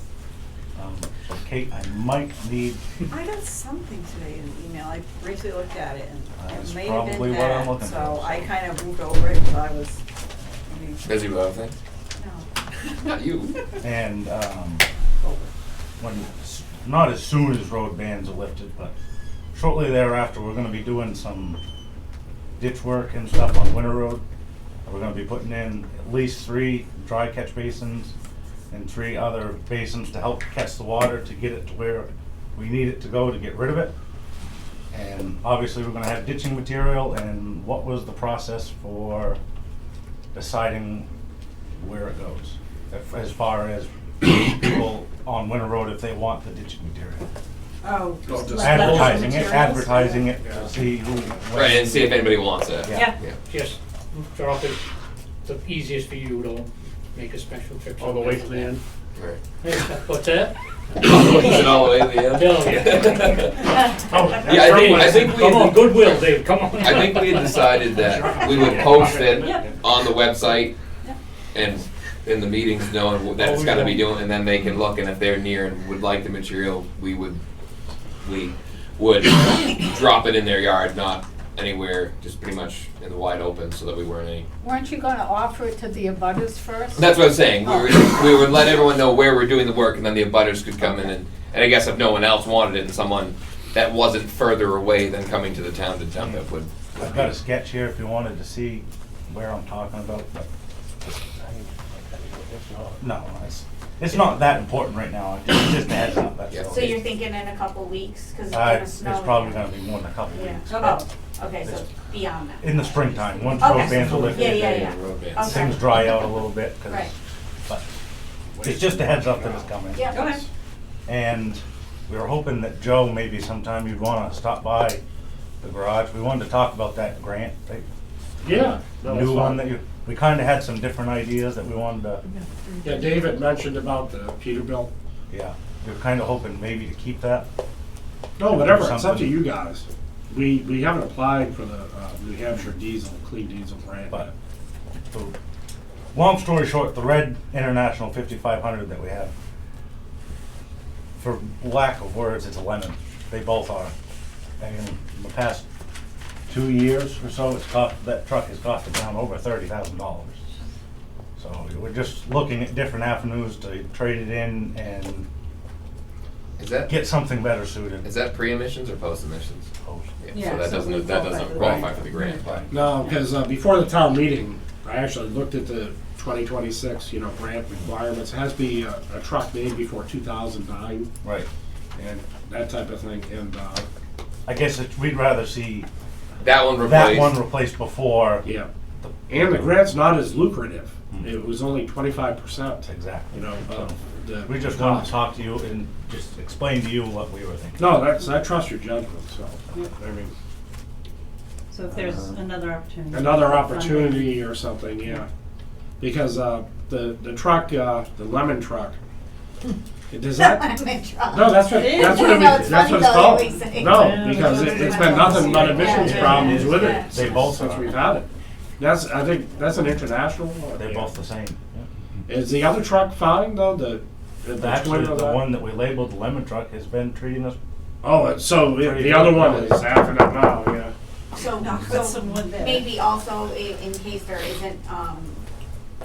So Kate, I might need, I got something today in the email. I briefly looked at it and That's it may have probably been what I'm that, looking so for. I kind of moved over it because I was, Busy with other things? no. Not you. and when, not as soon as road bans are lifted, but shortly thereafter, we're gonna be doing some ditch work and stuff on Winter Road. We're gonna be putting in at least 3 dry catch basins and 3 other basins to help catch the water to get it to where we need it to go to get rid of it. And obviously, we're gonna have ditching material, and what was the process for deciding where it goes? As far as people on Winter Road, if they want the ditching material. Oh. Advertising it to see who. Right, and see if anybody wants it. Yeah. Just drop it, the easiest for you to make a special trip. All the way to the end. Right. What's that? Is it all the way to the end? Hell yeah. Yeah, I think we Come on, had, goodwill, Dave, come on. I think we had decided that we would post it on the website and in the meetings knowing that it's gotta be doing, and then they can look, and if they're near and would like the material, we would drop it in their yard, not anywhere, just pretty much in the wide open, so that we weren't any. Weren't you gonna offer it to the abutters first? That's what I'm saying, we would let everyone know where we're doing the work, and then the abutters could come in, and I guess if no one else wanted it, and someone that wasn't further away than coming to the town to dump it would. I've got a sketch here if you wanted to see where I'm talking about, but no, it's not that important right now, it's just a heads up, that's all. So you're thinking in a couple weeks, cause it's gonna snow? It's probably gonna be more than a couple Yeah. weeks. Oh, okay, so beyond that. In the springtime, once Okay. road bands are lifted, Yeah. Okay. things dry out a little bit, Right. but it's just a heads up that it's coming. Yeah. Okay. And we were hoping that Joe, maybe sometime you'd wanna stop by the garage, we wanted to talk about that grant, Yeah. no, that's new one fine. that we kinda had some different ideas that we wanted to. Yeah, David mentioned about the Peterbilt. Yeah, we were kinda hoping maybe to keep that. No, whatever, it's up to Something. you guys. We haven't applied for the New Hampshire diesel, clean diesel grant. But, so, long story short, the red International 5500 that we have, for lack of words, it's a lemon. They both are. And in the past 2 years or so, that truck has cost the town over $30,000. So we're just looking at different avenues to trade it in and get something better suited. Is that pre-emissions or post-emissions? Post. Yeah, so that doesn't qualify for the grant. No, because before the town meeting, I actually looked at the 2026, grant requirements. It has to be a truck made before 2009. Right. And that type of thing, and I guess we'd rather see that one replaced before. Yeah. And the grant's not as lucrative. It was only 25%. Exactly. Of the We just wanted to talk to you and just explain to you what we were thinking. No, I trust your judgment, so, I mean. So if there's another opportunity. Another opportunity or something, yeah. Because the truck, the lemon truck, does that? Lemon truck. No, that's what It's called. funny though, No, because it's been nothing but emissions problems with Yeah. it They both since are. we've had it. I think that's an international. They're both the same. Is the other truck fine though? The Actually, twin of the that? one that we labeled the lemon truck has been treating us. Oh, so the other one is after that now, yeah. So maybe also in case there isn't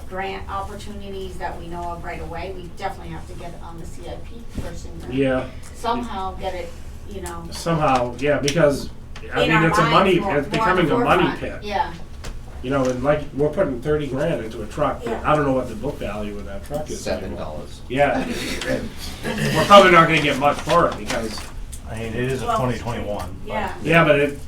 grant opportunities that we know of right away, we definitely have to get it on the CIP first and Yeah. somehow get it, Somehow, yeah, because I in mean our it's a money, minds more- it's more on the becoming a money forefront. pit. Yeah. And like we're putting 30 grand into a truck. But Yeah. I don't know what the book value of that truck is. $7. Yeah, we're probably not going to get much for it because. I mean, it is a Well, 2021. Yeah. Yeah, but it,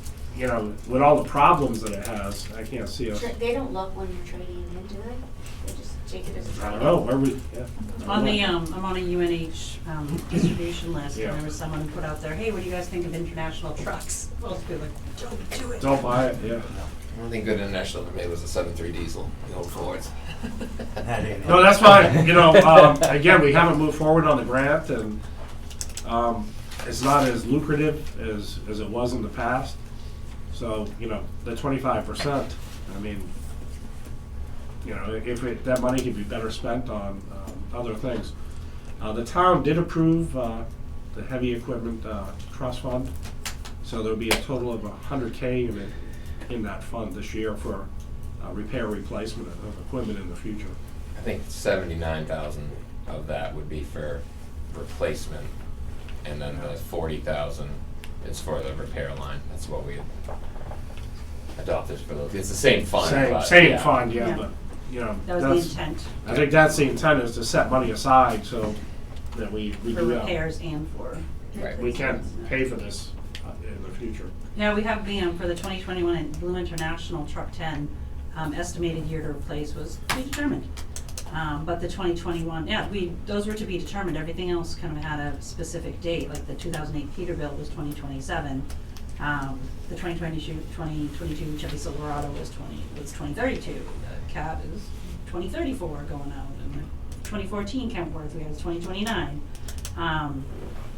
with all the problems that it has, I can't see us. They don't look when you're trading it in, do they? They just take it as a trade. I don't know where we. Yeah. On the, I'm on a UNH distribution list, Yeah. and there was someone who put out there, hey, what do you guys think of international trucks? Most people are like, don't do it. Don't buy it. Yeah. The only thing good international ever made was a 7.3 diesel, the old Fords. No, that's fine. Again, we haven't moved forward on the grant, and it's not as lucrative as it was in the past. So, the 25%, I mean, if that money could be better spent on other things. The town did approve the heavy equipment trust fund, so there'll be a total of $100K in that fund this year for repair replacement of equipment in the future. I think 79,000 of that would be for replacement, and then the 40,000 is for the repair line. That's what we had adopted for those. It's the same fund. Same yeah. fund, yeah, Yeah. but, That was the intent. I think that's the intent, is to set money aside so that we For do repairs and for. Right. we can pay for this in the future. Yeah, we have the, for the 2021 Blue International Truck 10, estimated year to replace was to be determined. But the 2021, those were to be determined. Everything else kind of had a specific date, like the 2008 Peterbilt was 2027. The 2022 Chevy Silverado was 2032. The Cat is 2034 going out, and the 2014 Kentworth we have 2029.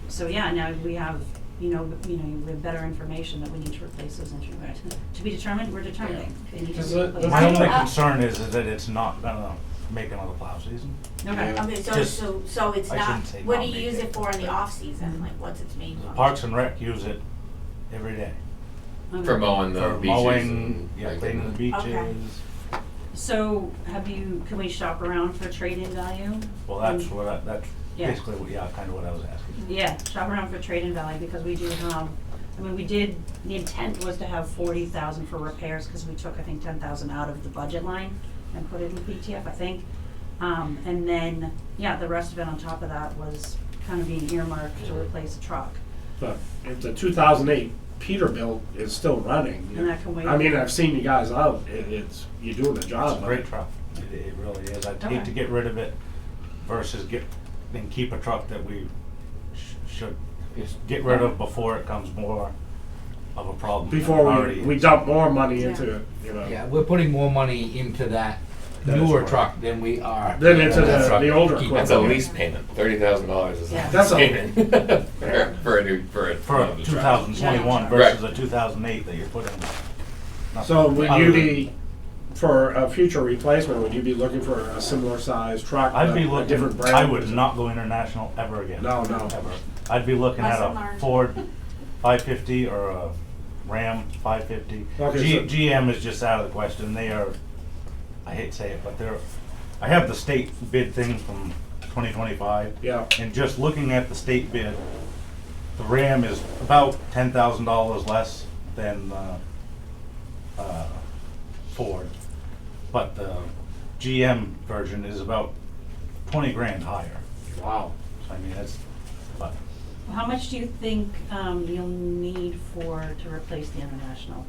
So yeah, now we have we have better information that we need to replace those instruments. To be determined, we're determining. They need to be replaced. My only concern is that it's not gonna make another plow season. Okay. Okay, Just- so it's I not, shouldn't say what not do you make use it. it for in the off-season, like what's its main function? Parks and Rec use it every day. For mowing the For beaches mowing, and yeah, like cleaning the beaches. Okay. So can we shop around for trade-in value? Well, that's that's Yeah. basically what, yeah, kind of what I was asking. Yeah, shop around for trade-in value because we do have, I mean, the intent was to have 40,000 for repairs because we took, I think, 10,000 out of the budget line and put it in PTF, I think. And then, yeah, the rest of it on top of that was kind of being earmarked to replace a truck. But if the 2008 Peterbilt is still running, And that can wait. I mean, I've seen you guys out, you're doing the job. It's a great truck. It really is. I'd Okay. hate to get rid of it versus keep a truck that we should get rid of before it becomes more of a problem. than it Before already we is. dump more money into it, you know. Yeah, we're putting more money into that That is newer right. truck than we are. Then into that truck. the older Keep it That's a equipment. lease payment. $30,000 is a Yeah. lease That's a- payment for a new For one of the trucks. 2021 Yeah. versus Right. a 2008 that you're putting. So would other you than- be, for a future replacement, would you be looking for a similar size truck? I'd be a looking, different brand? I would not go international ever again. No. Ever. I'd be looking at Lesson a learned. Ford 550 or a Ram 550. Okay, so- GM is just out of the question. They are, I hate to say it, but I have the state bid thing from 2025. Yeah. And just looking at the state bid, the Ram is about $10,000 less than Ford. But the GM version is about 20 grand higher. Wow. So I mean, but How much do you think you'll need to replace the International?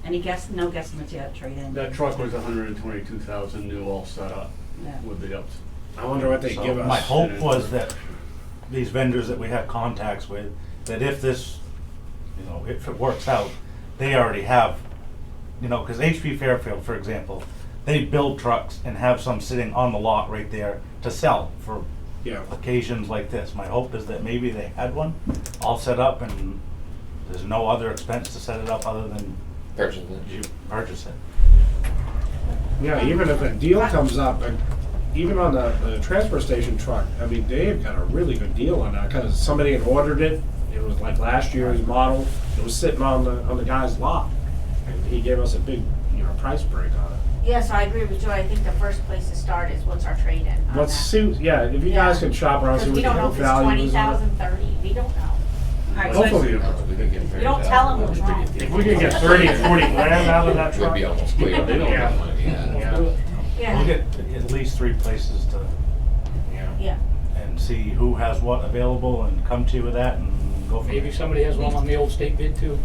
Any guess, no guesstimates yet, trade-in? That truck was 122,000 new, all set up Yeah. with the ups. I wonder what they so give us. my hope was that these vendors that we have contacts with, that if this, if it works out, they already have, because HP Fairfield, for example, they build trucks and have some sitting on the lot right there to sell for occasions like this. My hope is that maybe they had one all set up and there's no other expense to set it up other than you purchase it. Yeah, even if a deal comes up, even on the transfer station truck, I mean, Dave got a really good deal on that because somebody had ordered it. It was like last year's model. It was sitting on the guy's lot, and he gave us a big, price break on it. Yes, I agree with Joy. I think the first place to start is what's our trade-in on Let's that. see, if you guys can shop around, see Because what we the don't know book if it's value is on 20,000, 30, we don't know. All right, Hopefully, We could get You don't tell them what's wrong. if we can get 30 or 40 grand out of that It truck. would be almost clear. They don't have money. Yeah. Yeah. We'll get at least 3 places to, Yeah. and see who has what available and come to you with that and go from Maybe there. somebody has one on the old state bid too.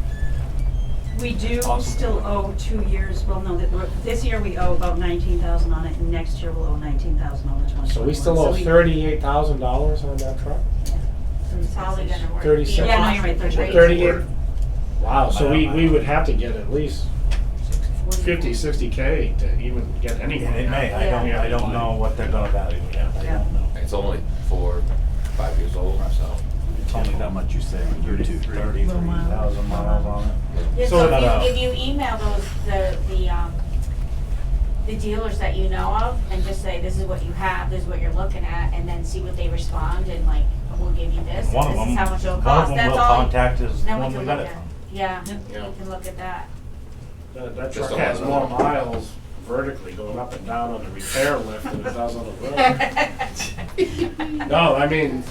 We do Awesome. still owe 2 years, well, no, this year we owe about 19,000 on it, and next year we'll owe 19,000 on the 2021. So we still owe $38,000 on that truck? It's probably gonna work. 36. Yeah, no, you're right, 38. 38. Wow, so we would have to get at least 50, 60K to even get anyone. And it may, I don't know what they're gonna value it at. I don't know. It's only 4 or 5 years old, so. It's only that much you say on 33,000 miles on it. Yeah, So so that, if you email the dealers that you know of and just say, this is what you have, this is what you're looking at, and then see what they respond and like, we'll give you this, One of and this them, is how much it'll one of cost, them that's will all. contact is Then we one can we got look it at, from. yeah, Yeah. we can look at that. That Just truck a has lot. more miles vertically going up and down on the repair lift than it does on the road. No, I mean.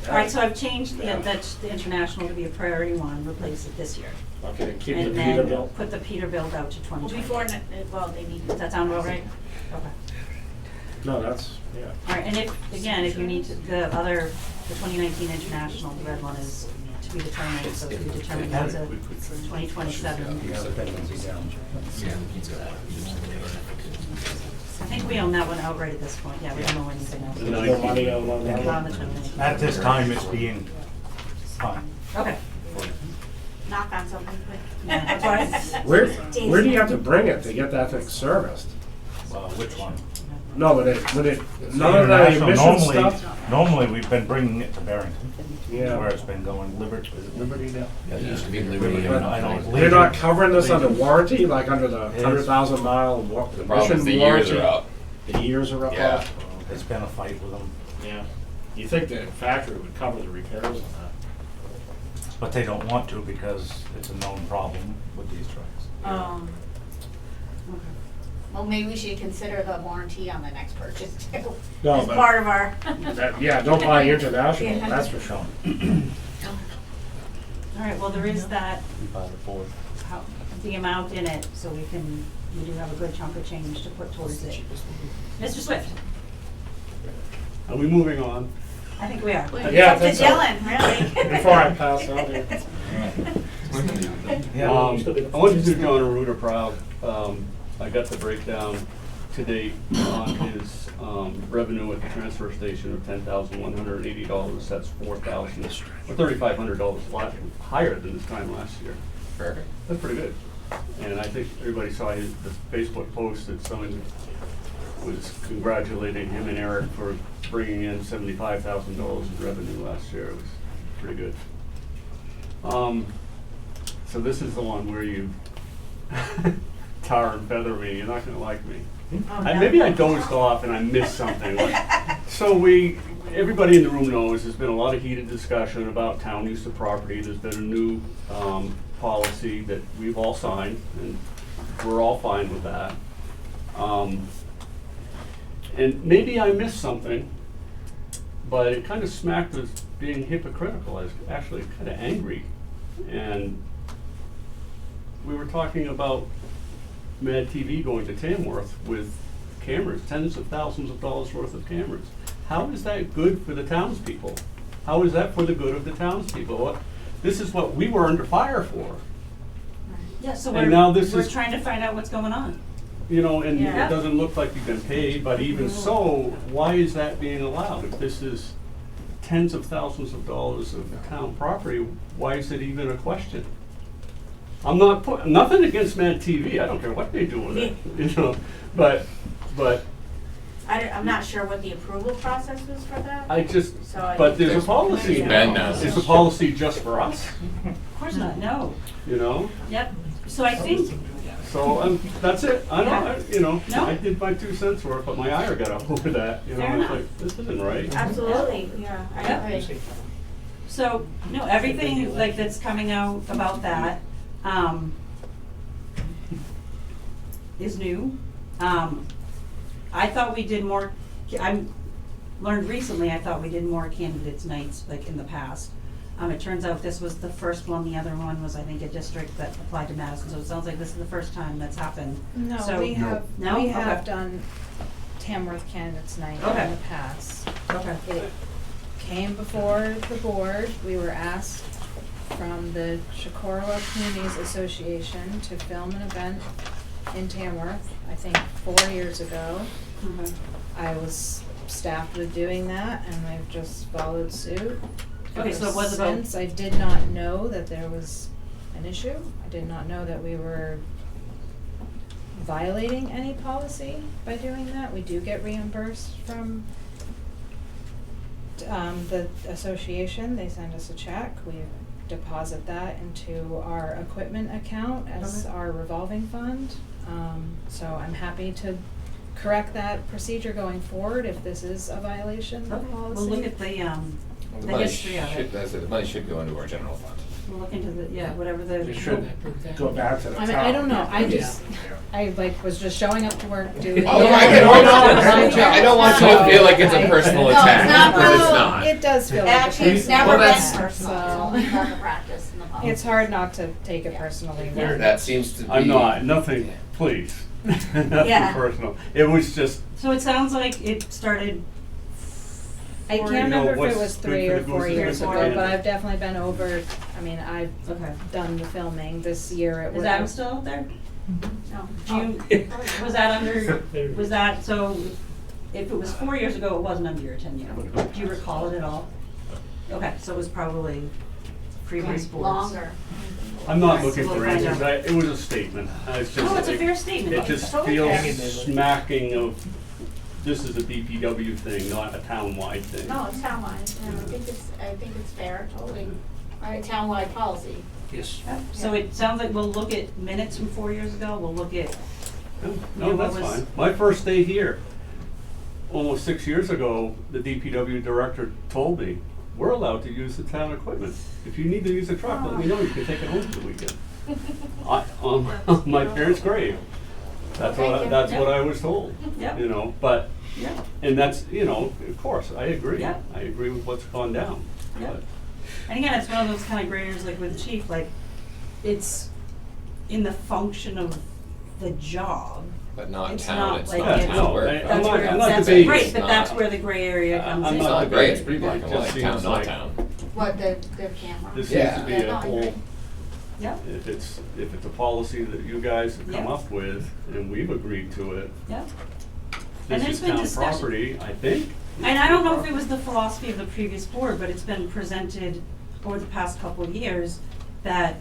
All right, so I've changed the International to be a priority one, replace it this year. Okay, keep the And then Peterbilt. put the Peterbilt out to Well, 2020. before, they need. Does that sound about right? Okay. No, that's, yeah. All right, and if you need to, the 2019 International, the red one is to be determined, so if you determine that's a 2027. I think we own that one outright at this point, yeah, we don't own anything else. There's no money on that Not on one. the 2019. At this time, it's being fine. Okay. Knock on something quick. Yeah, that's why Where do you have to bring it to get that thing serviced? Which one? No, when it, none of the International, emission stuff? normally we've been bringing it to Barrington. Yeah. Where it's been going, Liberty now? Yeah, it used to be Liberty. But I know. they're not covering this under warranty, like under the 100,000 mile The problem is the years are up. The years are up. Yeah. It's been a fight with them, Yeah. You think the factory would cover the repairs on that? but they don't want to because it's a known problem with these trucks. Well, maybe we should consider the warranty on the next purchase too. No, As but- part of our. Yeah, don't buy international, Yeah. that's for sure. All right, well, there is that, You buy the board. the amount in it, so we do have a good chunk of change to put towards it. Mr. Swift? Are we moving on? I think we are. Yeah, I Up to think so. Dylan, really. Before I pass out here. I want to do John Arruda proud. I got the breakdown to date on his revenue at the transfer station of $10,180. That's $4,000 or $3,500 higher than this time last year. Perfect. That's pretty good. And I think everybody saw the Facebook post that someone was congratulating him and Eric for bringing in $75,000 in revenue last year. It was pretty good. So this is the one where you tar and feather me. You're not gonna like me. Maybe I dozed off and I missed something. So everybody in the room knows there's been a lot of heated discussion about town use of property. There's been a new policy that we've all signed, and we're all fine with that. And maybe I missed something, but it kind of smacked as being hypocritical. I was actually kind of angry. And we were talking about Mad TV going to Tamworth with cameras, tens of thousands of dollars worth of cameras. How is that good for the townspeople? How is that for the good of the townspeople? This is what we were under fire for. Yeah, so And now we're this is- trying to find out what's going on. You know, and Yeah. it doesn't look like you've been paid, but even so, why is that being allowed? If this is tens of thousands of dollars of town property, why is it even a question? I'm not nothing against Mad TV, I don't care what they do with it, you know, but I'm not sure what the approval process was for that. I just, So I but think there's a policy Ben now. knows. Is the policy just for us, Of course not, no. you know? Yep, so I think, So, that's it, I Yeah. don't, you know, No. I did my 2 cents worth, but my ire got up over that, you know, Fair it's enough. like, this isn't right. Absolutely, yeah, I Yep. agree. so, no, everything like that's coming out about that, is new. I thought we did more, I learned recently, I thought we did more candidates nights like in the past. It turns out this was the first one, the other one was, I think, a district that applied to Madison, so it sounds like this is the first time that's happened. No, So- we have, No? we have Okay. done Tamworth Candidates Night Okay. in the past. Okay. It came before the board, we were asked from the Chicorowa Communities Association to film an event in Tamworth, I think 4 years ago. Okay. I was staffed with doing that, and I've just followed suit. Okay, so it was about- Since I did not know that there was an issue, I did not know that we were violating any policy by doing that. We do get reimbursed from the association. They send us a check. We deposit that into our equipment account as Okay. our revolving fund. So I'm happy to correct that procedure going forward if this is a violation of Okay, policy. we'll look at the money history of it. I said, the money should go into our general fund. We'll look into the, yeah, whatever the. They should go back to the I town. mean, I don't know, I just, I like was just showing up to work doing. Oh, I don't want you to feel like it's a personal No, it's attack, not because it's personal. not. It does feel like a Actually, it's personal never been attack, personal, it's so- only about the practice and the policy. It's hard not to take it personally. That seems to be. I'm not, nothing, please, nothing Yeah. personal. It was just, So it sounds like it started. I four- can't You know, remember if what's it was good 3 for or the 4 goose is years good for ago, the but gander. I've definitely been over, I mean, I've Okay. done the filming this year. It Is was. Adam still out there? No. Do you, was that under, was that, so if it was 4 years ago, it wasn't under your tenure. Do you recall it at all? Okay, so it was probably previous boards. Longer. I'm not Right, looking so for we'll find answers, out. it was a statement. It's just No, it's a like- fair statement. It just Totally feels fair. smacking of, this is a DPW thing, not a townwide thing. No, it's townwide, yeah, I think it's fair, totally, right, townwide policy. Yes. So it sounds like we'll look at minutes from 4 years ago, we'll look at, No, Yeah, what that's was- fine. My first day here, almost 6 years ago, the DPW director told me, we're allowed to use the town equipment. If you need to use a truck, let me know, you can take it home for the weekend. On my parents' grave. That's Thank what, you. that's Yep. what I was told, Yep. you know, but, Yeah. and that's, you know, of course, I agree. Yep. I agree with what's gone down. Yep. But And again, it's one of those kind of gray areas, like with the chief, like, it's in the function of the job. But not It's town, not it's like not it's- town work. I'm That's not- where, I'm not that's debating. right, It's but not- that's where the gray area comes I'm in. It's not not gray, it's debating. pretty black It and just white, seems town, not like- town. What, the camera? This Yeah. seems to be Yeah, no, a I whole, agree. Yep, if it's a policy that you guys have come Yeah. up with, and we've agreed to it, yep. And this there's is been town discussion. property, I think. And I don't know if it was the philosophy of the previous board, but it's been presented over the past couple of years that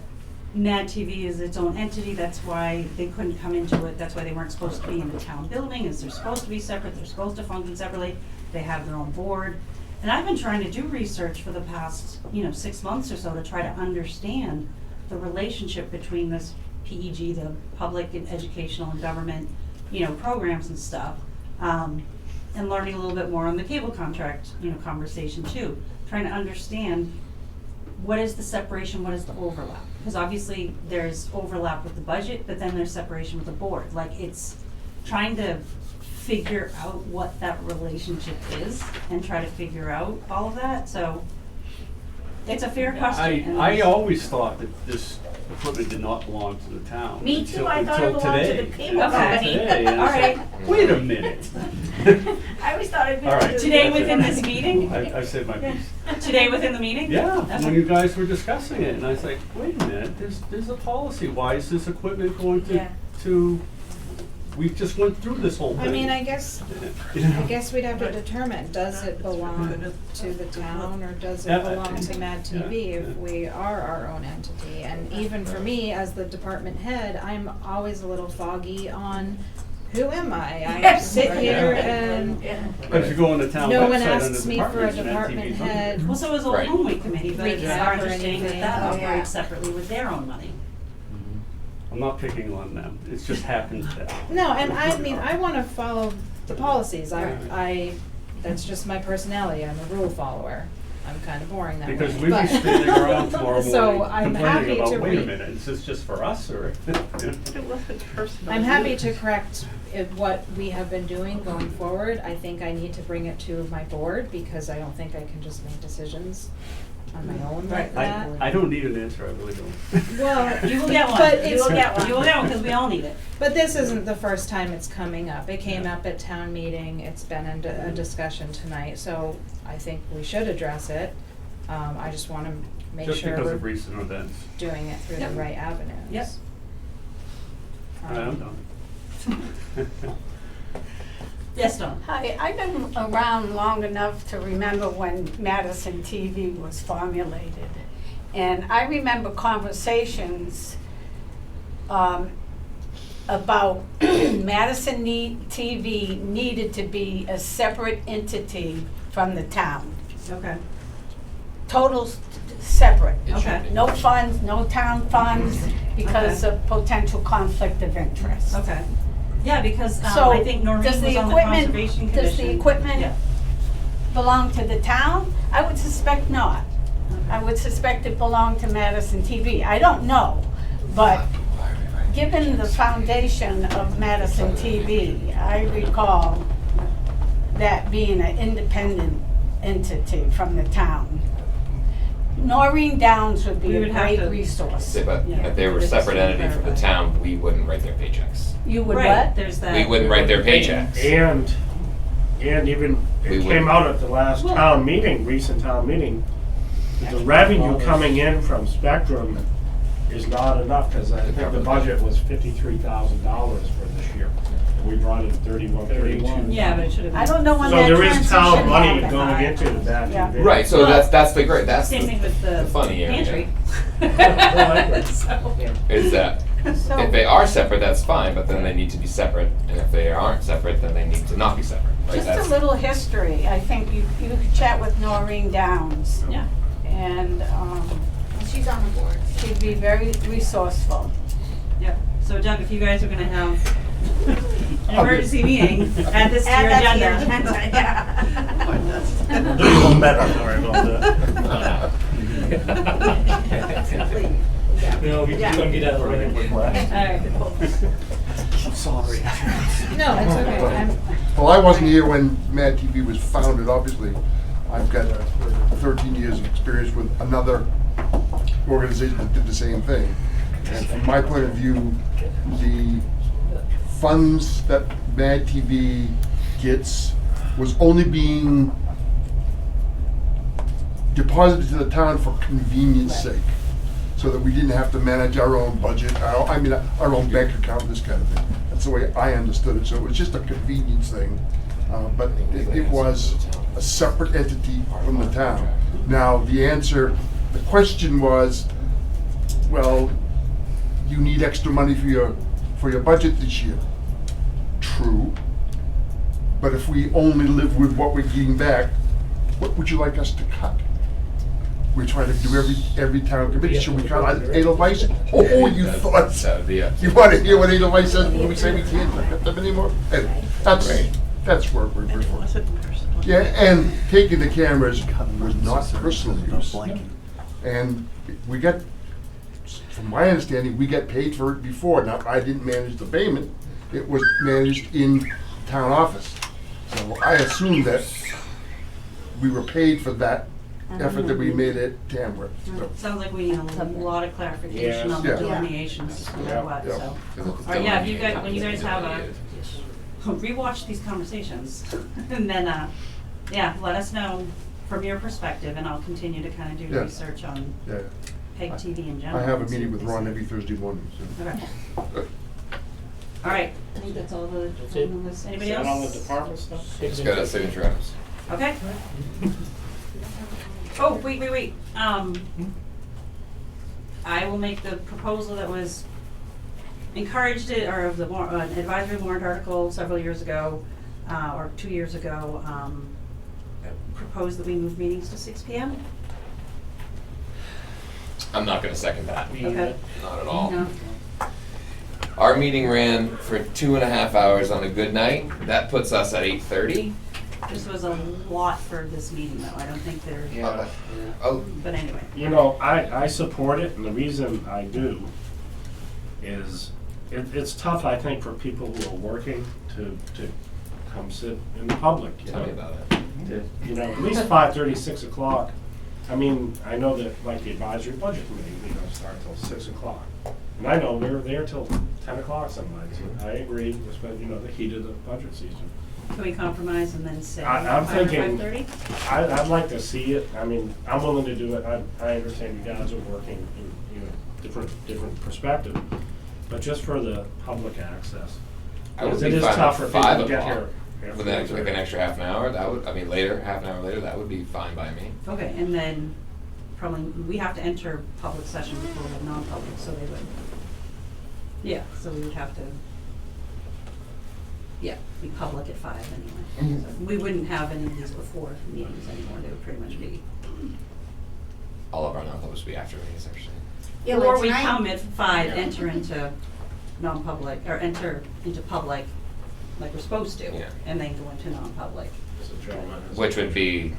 Mad TV is its own entity, that's why they couldn't come into it, that's why they weren't supposed to be in the town building, is they're supposed to be separate, they're supposed to function separately, they have their own board. And I've been trying to do research for the past, 6 months or so to try to understand the relationship between this PEG, the public and educational and government, programs and stuff. And learning a little bit more on the cable contract, conversation too. Trying to understand what is the separation, what is the overlap? Because obviously there's overlap with the budget, but then there's separation with the board. Like, it's trying to figure out what that relationship is and try to figure out all of that, so it's a fair question. I always thought that this equipment did not belong to the town. Me too, until- I thought it until belonged to today. the cable Until company. today, and All it's like, right. wait a minute. I always thought it All right. belonged to the Today cable within company. this meeting? I said my piece. Today within the meeting? Yeah, Okay. when you guys were discussing it, and I was like, wait a minute, there's a policy, why is this equipment going Yeah. to, we just went through this whole thing. I mean, I guess we'd have to determine, does it belong to the town or does it Yeah, belong to Mad TV yeah, if yeah. we are our own entity? And even for me, as the department head, I'm always a little foggy on who am I? I sit here and But if you go on the town no one website under asks me for a departments, Mad department TV's under head. there. Well, so is Old Right. Home Week Committee, but it's Recap our or understanding that anything. that Oh, yeah. operates separately with their own money. I'm not picking on them, it's just happened that. No, and I mean, I wanna follow the policies, that's just my personality, I'm a rule follower. I'm kinda boring that way. Because we'd be but- standing around tomorrow So morning I'm happy complaining about, to wait a read. minute, is this just for us, or? It wasn't personal. I'm happy to correct what we have been doing going forward. I think I need to bring it to my board because I don't think I can just make decisions on my own like that. I don't need an answer, I really don't. Well, You will get one, but you it's- will get one, you will get one, because we all need it. But this isn't the first time it's coming up. It came up at town meeting, it's been a discussion tonight, so I think we should address it. I just wanna make Just sure because we're of recent events. doing it through the Yep. right avenues. Yep. All right, I'm done. Yes, Dawn? Hi, I've been around long enough to remember when Madison TV was formulated. And I remember conversations about Madison TV needed to be a separate entity from the town. Okay. Total separate. It should be. No funds, no town funds, because Okay. of potential conflict of interest. Okay. Yeah, because So, I think Noreen does was the on the equipment- Conservation does the Commission. equipment- Yeah. Belong to the town? I would suspect not. I would suspect it belonged to Madison TV. I don't know, but given the foundation of Madison TV, I recall that being an independent entity from the town. Noreen Downs would We be a would have great to- resource. Say, but Yeah. if they were a Just separate to entity from the verify. town, we wouldn't write their paychecks. You would Right, what? there's that. We wouldn't write their paychecks. And even, We it would- came out at the last Well- town meeting, recent town meeting, that the revenue coming in from Spectrum is not enough, because I think the budget was $53,000 for this year. And we brought in 32. Yeah, but it should have been. I don't know when So that there is transition town money happened. going into that. Yeah. Right, so that's the great, that's Same thing the with the funny area. pantry. So- is that So- if they are separate, that's fine, but then they need to be separate, and if they aren't separate, then they need to not be separate. Right? Just a That's- little history, I think you could chat with Noreen Downs, Yeah. and She's on the board. she'd be very resourceful. Yep. So Doug, if you guys are gonna have An emergency meeting, add this to your Add that agenda. to your agenda, yeah. We'll do you one better, sorry about that. No, we just don't get out of the way. Alright. I'm sorry. No, it's okay. I'm, Well, I wasn't here when Mad TV was founded, obviously. I've got 13 years of experience with another organization that did the same thing. And from my point of view, the funds that Mad TV gets was only being deposited to the town for convenience sake, so that we didn't have to manage our own budget, our own bank account, this kind of thing. That's the way I understood it, so it was just a convenience thing. But it was a separate entity from the town. Now, the question was, well, you need extra money for your budget this year. True. But if we only live with what we're getting back, what would you like us to cut? We're trying to do every town committee. Should we cut Edelweiss? Oh, you thought, That would be it. you want to hear what Edelweiss says when we say we can't cut them anymore? Anyway, that's where we're for. Yeah, and taking the cameras was not personal use. And we got, from my understanding, we got paid for it before. Now, I didn't manage the payment. It was managed in town office. So I assume that we were paid for that effort that we made at Tamworth. So, Sounds like we need a lot of clarification on the Yeah. delineations, no matter what, Yeah. so. Because it's Or yeah, if you delineated, guys, when you guys have delineated. rewatch these conversations, and then, yeah, let us know from your perspective, and I'll continue to kind of do Yeah. research on yeah. PEG TV in general. I have a and see meeting what with they Ron say. every Thursday morning, so. Okay. All right, I think that's all the, That's it. on this. Anybody Is that else? on the department stuff? It's got a signature items. Okay. Oh, wait. I will make the proposal that was encouraged, or of the advisory warrant article several years ago, or 2 years ago, proposed that we move meetings to 6 PM. I'm not gonna second that. Okay. Not at all. No. Our meeting ran for 2.5 hours on a good night. That puts us at 8:30. This was a lot for this meeting, though. I don't think they're, Oh, but anyway. You know, I support it, and the reason I do is it's tough, I think, for people who are working to come sit in the public, you know? tell me about it. You know, at least 5:30, 6 o'clock. I mean, I know that, like, the advisory budget committee, we don't start till 6 o'clock. And I know we're there till 10 o'clock some nights. I agree, especially, you know, the heat of the budget season. Can we compromise and then say I'm 5 or thinking, 5:30? I'd like to see it. I mean, I'm willing to do it. I understand you guys are working in, you know, different perspective. But just for the public access. I would Because be it is fine tough with for people 5 to get o'clock. here. With like an extra half an hour, that would, I mean, later, half an hour later, that would be fine by me. Okay, and then probably, we have to enter public session before the non-public, so they would, yeah, so we would have to, yeah, be public at 5 anyway. So we wouldn't have any of these before meetings anymore, they would pretty much be. All of our non-publics would be after meetings, actually. Yeah, Or like we tonight- come at 5, enter into non-public, or enter into public like we're supposed to, Yeah. and then go into non-public. Which would be,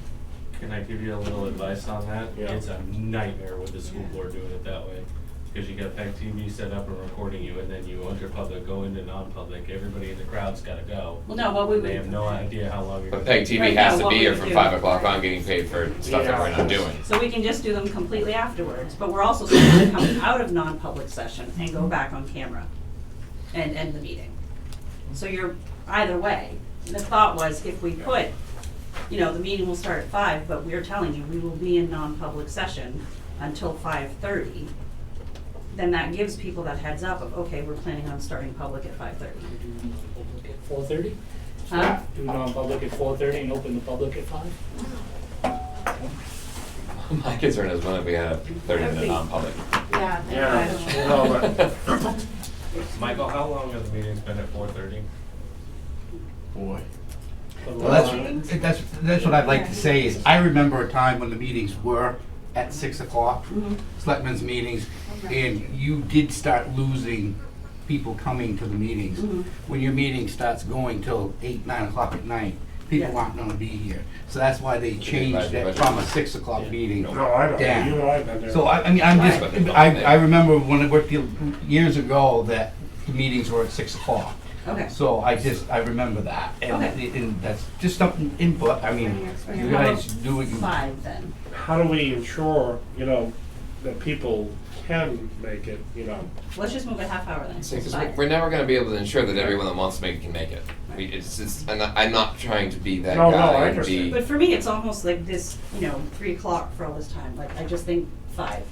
Can I give you a little advice on that? Yeah. It's a nightmare with the school board doing it that way. Because you got PEG TV set up and recording you, and then you enter public, go into non-public, everybody in the crowd's gotta go. Well, no, what we They would. have no idea how long you're. but gonna PEG be. TV Right, has no, to what be we here would from do- 5 o'clock on, getting paid for stuff that we're not doing. So we can just do them completely afterwards, but we're also supposed to come out of non-public session and go back on camera and end the meeting. So you're, either way, the thought was if we put, you know, the meeting will start at 5, but we're telling you, we will be in non-public session until 5:30, then that gives people that heads up of, okay, we're planning on starting public at 5:30. Do non-public at 4:30? Huh? Do non-public at 4:30 and open the public at 5? My concern is when we had a 30-minute non-public. Yeah. Yeah, you know, but Michael, how long have the meetings been at 4:30? Boy. Well, that's what I'd like to say is, I remember a time when the meetings were at 6 o'clock, Selectmen's meetings, and you did start losing people coming to the meetings. Mhm. When your meeting starts going till 8, 9 o'clock at night, people Yeah. aren't gonna be here. So that's why they changed budget, that budget. from a 6 o'clock meeting No, I know, down. you and I have been there. So I mean, I'm just, Right. I remember when I worked years ago that the meetings were at 6 o'clock. Okay. So I remember that, Okay. and that's just something input, I mean, you guys do what you. 5 then. How do we ensure, that people can make it, Let's just move a half hour then. See, 'cause 5. we're never gonna be able to ensure that everyone that wants to make it can make it. I'm not trying to be that No, guy I and understand. be. But for me, it's almost like this, 3 o'clock for all this time. Like, I just think 5.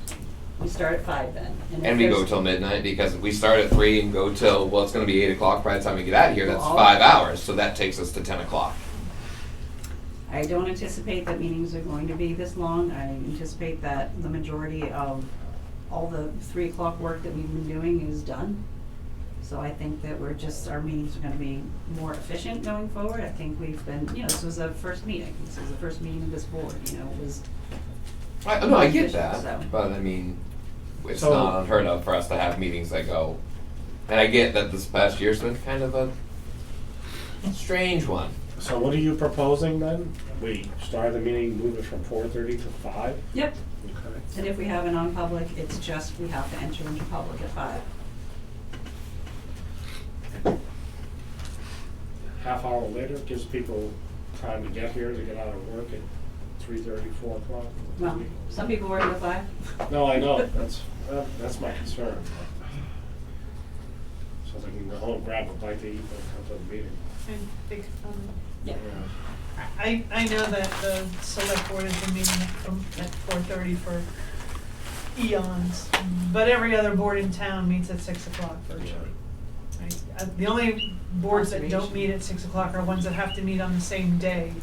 We start at 5 then. if And we go there's- till midnight because we start at 3 and go till, well, it's gonna be 8 o'clock by the time we get out of here, that's Well, 5 hours, so that takes us to 10 o'clock. I don't anticipate that meetings are going to be this long. I anticipate that the majority of all the 3 o'clock work that we've been doing is done. So I think that our meetings are gonna be more efficient going forward. I think we've been, this was a first meeting. This was the first meeting of this board, it was. No, I get efficient, so. that, but I mean, it's So- not unheard of for us to have meetings that go, and I get that this past year's been kind of a strange one. So what are you proposing then? We start the meeting, move it from 4:30 to 5? Yep. Okay. And if we have a non-public, it's just, we have to enter into public at 5. Half hour later gives people time to get here, to get out of work at 3:30, 4 o'clock. Well, some people work at 5. No, I know, that's my concern. So they can go home, grab a bite to eat, and come to the meeting. And big, Yeah. I know that the select board has been meeting at 4:30 for eons, but every other board in town meets at 6 o'clock virtually. Right? The only boards that don't meet at 6 o'clock are ones that have to meet on the same day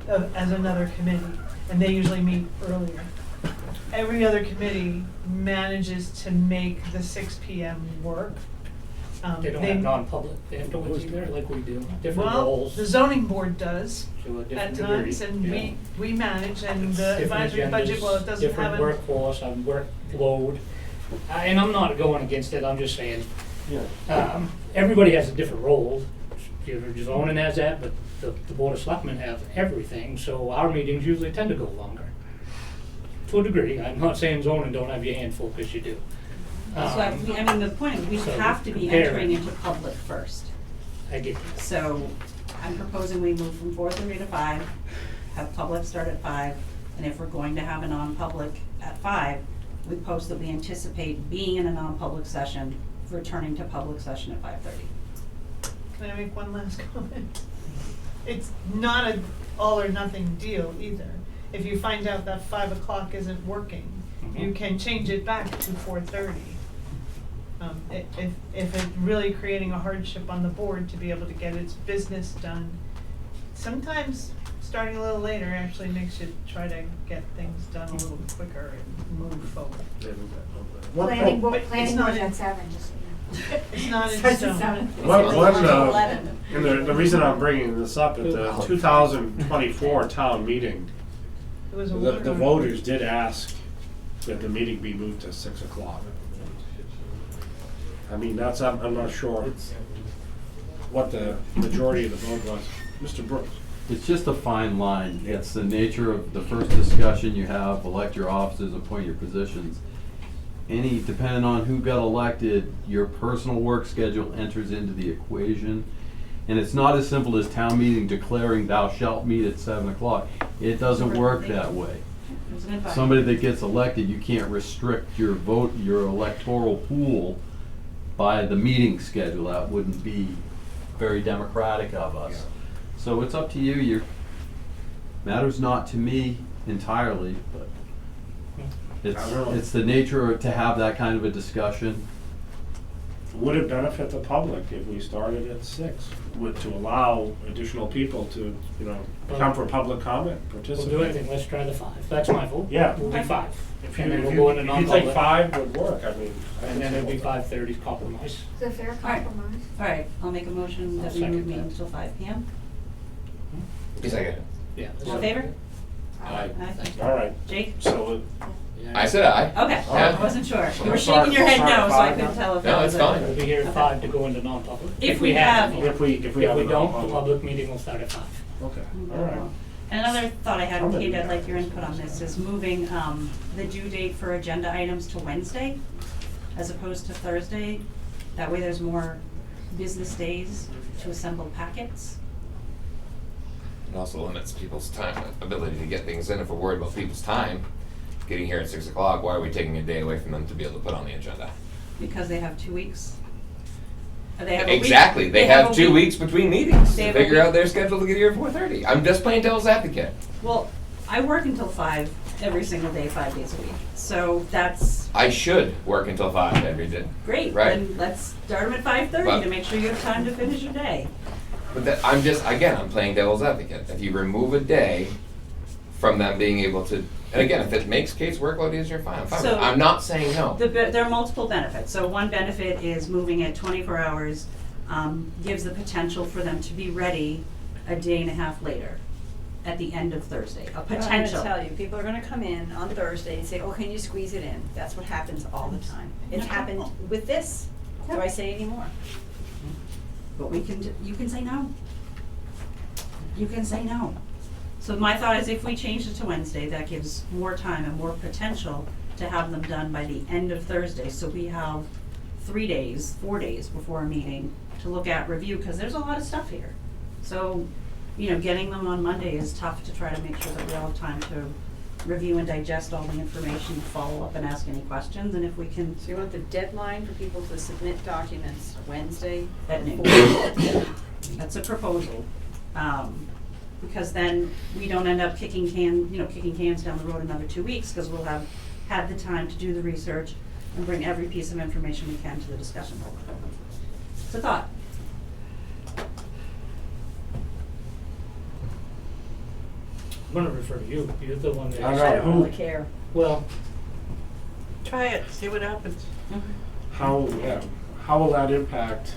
as another committee, and they usually meet earlier. Every other committee manages to make the 6 PM work. They don't have non-public afterwards either, like we do, different Well, roles. the zoning board does To a at different times, degree, and yeah. we manage, and the Different advisory budget, agendas, well, it doesn't have different a. workforce, workload. And I'm not going against it, I'm just saying, everybody has a different role. Zoning has that, but the Board of Selectmen have everything, so our meetings usually tend to go longer. To a degree, I'm not saying zoning don't have your hand full, because you do. So the point is, we so have to be compare entering it. into public first. I get that. So I'm proposing we move from 4:30 to 5, have public start at 5, and if we're going to have a non-public at 5, we post that we anticipate being in a non-public session, returning to public session at 5:30. Can I make one last comment? It's not a all or nothing deal either. If you find out that 5 o'clock isn't working, you can change it back to 4:30. If it's really creating a hardship on the board to be able to get its business done, sometimes starting a little later actually makes you try to get things done a little quicker and move forward. Planning board, But it's planning not board in- at 7, just, It's not in Starts at stone. 7. And the reason I'm bringing this up, at the 2024 town meeting, It was a the wonderful- voters did ask that the meeting be moved to 6 o'clock. I mean, I'm not sure what the majority of the vote was. Mr. Brooks? It's just a fine line. It's the nature of the first discussion you have, elect your officers, appoint your positions. Depending on who got elected, your personal work schedule enters into the equation. And it's not as simple as town meeting declaring thou shalt meet at 7 o'clock. It doesn't work that way. Somebody that gets elected, you can't restrict your vote, your electoral pool by the meeting schedule. That wouldn't be very democratic of us. So it's up to you. Matters not to me entirely, but it's the nature to have that kind of a discussion. Would it benefit the public if we started at 6, to allow additional people to, come for public comment, We'll participate? do anything, let's try the 5, that's my vote. Yeah. We'll be 5. If you, And then if we'll you, go into if you think non-public. 5 would work, I mean. And then it'll be 5:30 compromise. It's a fair compromise. All right, I'll make a motion that we I'll move second meetings that. till 5 PM. Yes, I get it. Yeah. All in favor? Aye. Aye. All right. Jake? So, I said aye. Okay, Yeah. I wasn't sure. You were Start- shaking your head start no, at so I five couldn't now? tell if No, that it's was fine. We'll be here at Okay. 5 to go into non-public. If we have- to. if we If have we a don't, the non-public- public meeting will start at 5. Okay, all right. Another thought I had, I'm Kate, in. I'd like your input on this, is moving the due date for agenda items to Wednesday as opposed to Thursday. That way there's more business days to assemble packets. It also limits people's time, ability to get things in. If we're worried about people's time, getting here at 6 o'clock, why are we taking a day away from them to be able to put on the agenda? Because they have 2 weeks. They have a week- Exactly, they have a 2 week- weeks between meetings They to have a figure week- out their schedule to get here at 4:30. I'm just playing devil's advocate. Well, I work until 5 every single day, 5 days a week. So that's I should work until 5 every day. great. Right. Then let's start them at 5:30 But- to make sure you have time to finish your day. But that, I'm just, again, I'm playing devil's advocate. If you remove a day from them being able to, and again, if it makes Kate's workload easier, fine, I'm fine with it. So- I'm not saying no. There are multiple benefits. So one benefit is moving it 24 hours, gives the potential for them to be ready a day and a half later, at the end of Thursday, a potential. I'm gonna tell you, people are gonna come in on Thursday and say, oh, can you squeeze it in? That's what happens all the time. It's happened with this. Do I say any more? But you can say no. You can say no. So my thought is if we change it to Wednesday, that gives more time and more potential to have them done by the end of Thursday. So we have 3 days, 4 days before a meeting to look at, review, because there's a lot of stuff here. So, getting them on Monday is tough to try to make sure that we all have time to review and digest all the information, follow up and ask any questions, and if we can. So you want the deadline for people to submit documents Wednesday At noon. 4:00? That's a proposal, because then we don't end up kicking cans down the road another 2 weeks, because we'll have had the time to do the research and bring every piece of information we can to the discussion board. It's a thought. I'm gonna refer to you. You're the one that. I know. I don't really care. Well, Try it, see what happens. How will that impact,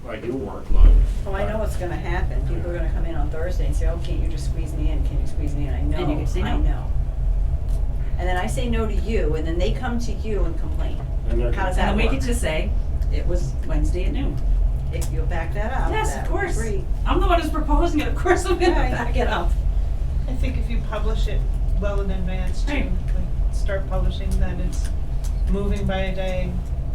like, your workload? Well, I know what's gonna happen. People are gonna come in on Thursday and say, oh, can't you just squeeze me in? Can you squeeze me in? I know, And you can say no. I know. And then I say no to you, and then they come to you and complain. And they're- How does that And then work? we could just say, it was Wednesday at noon. If you'll back that up. Yes, that of would be course. great. I'm the one who's proposing it, of course I'm gonna Right. back it up. I think if you publish it well in advance too, Right. like start publishing, then it's moving by a day.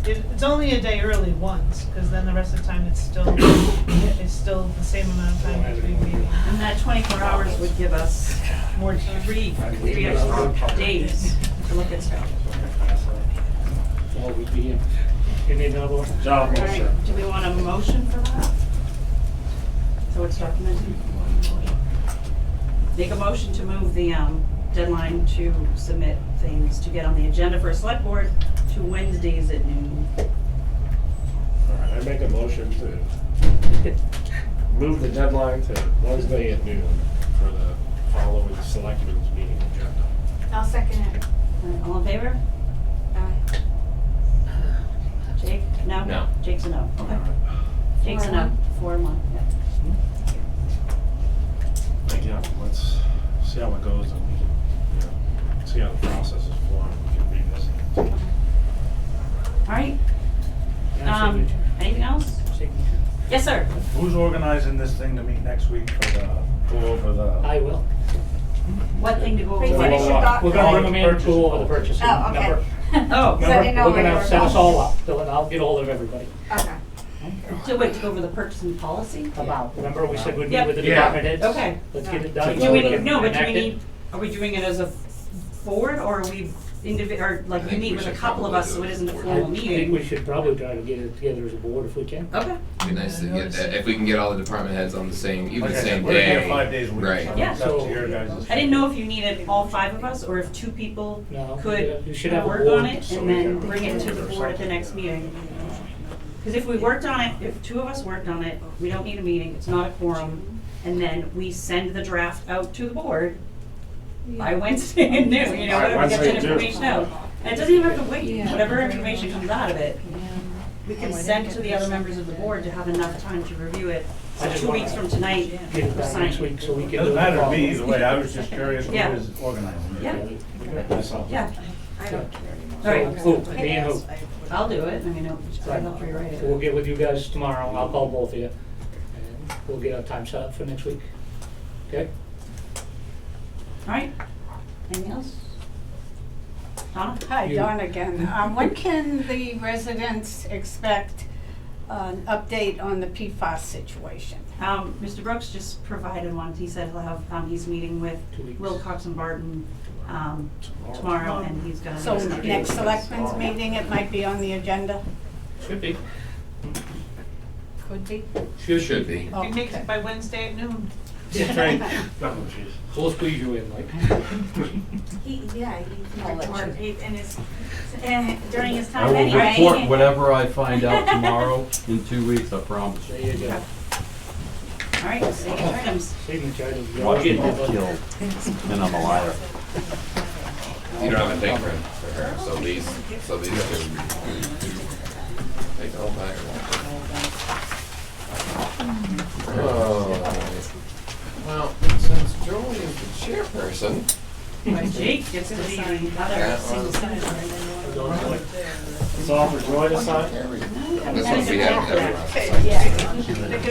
It's only a day early once, because then the rest of the time it's still the same amount of time between meetings. And that 24 hours would give us More time. three extra days to look at stuff. Well, we'd be in. you need another one? Job, All well, right, sir. do we want a motion for that? So it's documented? Make a motion to move the deadline to submit things to get on the agenda for a select board to Wednesdays at noon. All right, I make a motion to move the deadline to Wednesday at noon for the following selectmen's meeting agenda. I'll second it. All right, all in favor? Aye. Jake? No? No. Jake's a no, okay. Jake's a no, 4-1, yeah. Yeah, let's see how it goes and we can, see how the process is formed, we can revisit it. All right, Yeah, signature. anything else? Signature. Yes, sir. Who's organizing this thing to meet next week for the, go over the? I will. What thing to go over? Finish your doc. We're gonna bring them in, go over the purchasing. Oh, okay. Remember? Oh, So I didn't know We're where you gonna were set us going. all up, and I'll get hold of everybody. Okay. to wait to go over the purchasing policy? About, remember we said we'd meet Yep. with the Yeah. department heads? Okay. Let's get it done. Do we so need, can no, but do we enact it. need, are we doing it as a forward, or are we or like I we think meet we with a should couple of probably us, do so it it isn't a forward. formal I think meeting? we should probably try to get it together as a board if we can. Okay, It'd be nice to get, if we can get all the department heads on the same, even Like the I said, same we're here day. 5 days a week. Right. so Yeah. it's up to your guys'. I didn't know if you needed all 5 of us, or if 2 people No, could you should have a work on board. it so and we then can bring it to review the it or board at the something. next meeting. Because if we worked on it, if 2 of us worked on it, we don't need a meeting, it's not a quorum, and then we send the draft out to the board by Wednesday at noon, By whatever, get Wednesday that at noon. information out. And it doesn't even have to wait, whatever information comes out of it, we can send to the other members of the board to have enough time to review it. So 2 weeks from tonight, Get it we're done next signing. week so we can. Doesn't do it matter to following. me either way, I was just curious who Yeah. is organizing it. Yeah. Yeah. I don't care anymore. All right. So, who, me and who? I'll do it, I mean, I'll help rewrite So we'll it. get with you guys tomorrow, I'll call both of you, and we'll get a time set up for next week. Okay? All right, anything else? Donna? Hi, You- Dawn again. When can the residents expect an update on the PFAS situation? Mr. Brooks just provided one, he said he'll have, he's meeting with 2 weeks. Wilcox and Barton, tomorrow, and he's gonna. So next selectmen's meeting, it might be on the agenda? Should be. Could be. Should be. If he makes it by Wednesday at noon. That's right. Oh, jeez. We'll squeeze you in, Mike. He can report in his, during his I time will anyway. report whatever I find out tomorrow in 2 weeks, I promise. There you go. All right, signature items. Signature items. Watch me get killed, and I'm a liar. You don't have a thing for her, so these two. Take the whole bag. Oh. Well, since Joey is the chairperson. Jake gets to be the Yeah, other well, single senator. It's all for Joy to sign? This one we have everyone else sign.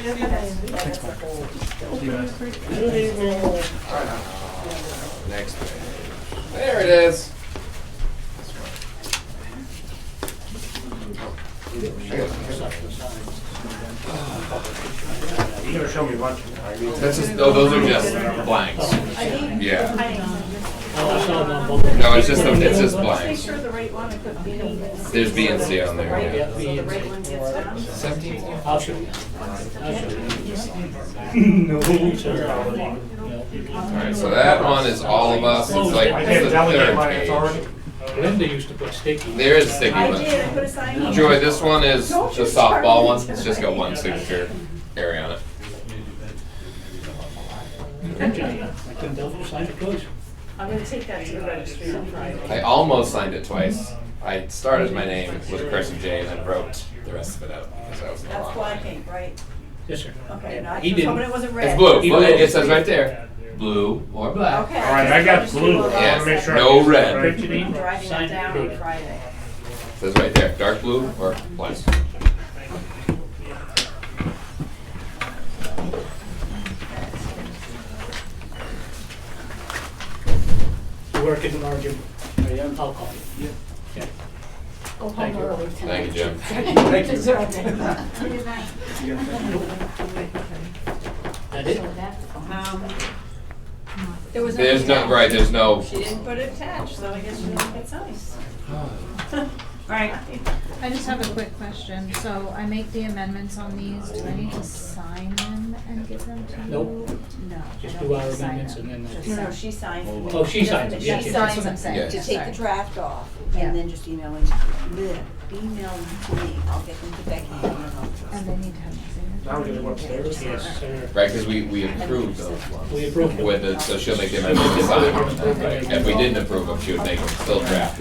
Next page. There it is. You gotta show me one. That's just, oh, those are just blanks. Yeah. No, it's just blanks. Make sure the right one, I put B. There's B and C on there. Yeah, Yeah. B The and right C. one gets done. 17. I'll show you. I'll show you. No, sir. Alright, so that one is all of us. It's like I it's can't the delegate third my page. authority. Linda used to put sticky. There is sticky I one. did, I put a sign on. Joy, this one is the softball one. It's just got one signature area on it. I couldn't tell if you signed it twice. I'm gonna take that to the registry on Friday. I almost signed it twice. I started my name with a cursive J and then wrote the rest of it out because I was in the That's wrong black line. ink, right? Yes, sir. Okay, And now I he was hoping didn't. it wasn't red. It's blue. He Blue. wrote It says right there. Blue or black. Okay. All right, I got blue. I Yeah, wanna make sure I no get it red. right. Put your name, I'm driving sign it down it. on Friday. It says right there. Dark blue or black. You work in the margin. I'll call you. Yeah. Go Thank home you. early Thank you, Jim. tonight. Deserve it. That it? There was There's no, right, there's no, She didn't put it attached, so I guess she didn't get signed. All right, I just have a quick question. So I make the amendments on these. Do I need to sign them and give them to you? Nope. No. Just I do don't our need to sign amendments them. and then. Just No, no, sign. she signs them. Oh, she signs them, She yeah, signs yeah. That's what I'm saying. Yeah. to Just take sorry. the draft off, Yeah. and then just email them to me. I'll get them to Becky. And they need to have my signature. Now we can go upstairs. Yes, sir. right, because we approved those ones. We approved it. With it, so she'll make the amendment to sign. If we didn't approve them, she would make them still draft.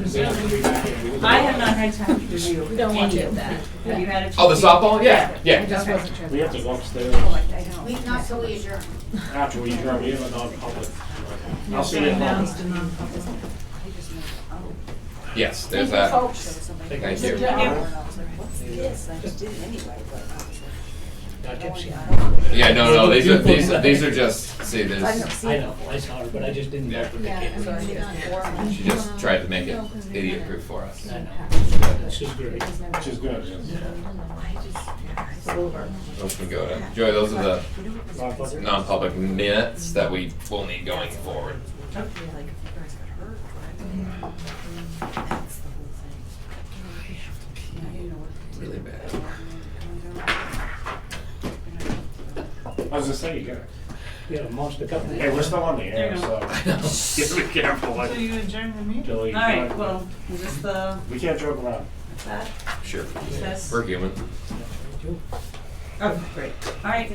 I have not had time to review We don't want any to. of that. Have you had it? Oh, the softball? Yeah, I yeah. just wasn't sure. We have to go upstairs We, not till we adjourn. after we adjourn. We have a non-public. I'll see you at home. Yes, there's that. Thank you. What's this? I just did it anyway, but. Not Gypsy. Yeah, no, these are just, see, there's, I know, I saw her, but I just didn't know. Yeah, I mean, we don't. she just tried to make it idiot-proof for us. I know. This is great. Which is good. Those can go to, Joy, those are the non-public minutes that we will need going forward. Like, if you guys got hurt, right? That's the whole thing. Yeah, you know what? Really bad. I was gonna say, you got it. We had a monster couple. Hey, we're still on the There air, you so. You have to be careful. So you adjourn the meeting? Till you- All right, well, is this the, We can't joke around. that, Sure. this? We're human. Oh, great. All right,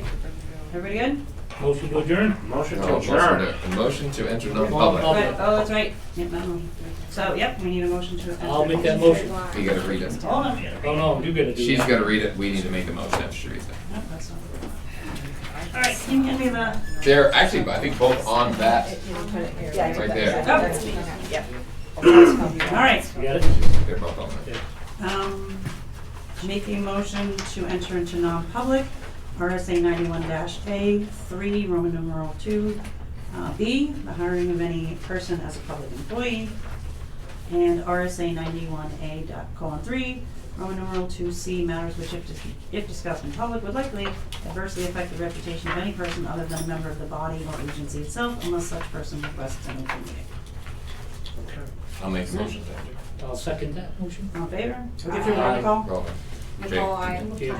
everybody good? Motion to adjourn? Motion No, to motion adjourn. a motion to enter non-public. Right, oh, that's right. Yep, that motion. So, yep, we need a motion to enter. I'll make that motion. You gotta read it. Hold on. Oh, no, you gotta do that. She's gotta read it, we need to make the motion after she reads it. Nope, that's not. All right, can you hand me the? They're actually, I think both on that, Yeah, right there. Oh. Yep. All right. You got it? They're both on there. Make a motion to enter into non-public, RSA 91-A3, Roman numeral 2, B, the hiring of any person as a public employee, and RSA 91A:3, Roman numeral 2C, matters which if discussed in public would likely adversely affect the reputation of any person other than a member of the body or agency itself, unless such person requests an open meeting. I'll make the motion. I'll second that motion. All in favor? We'll give you a roll call. Roll. Nicole, I. Yeah.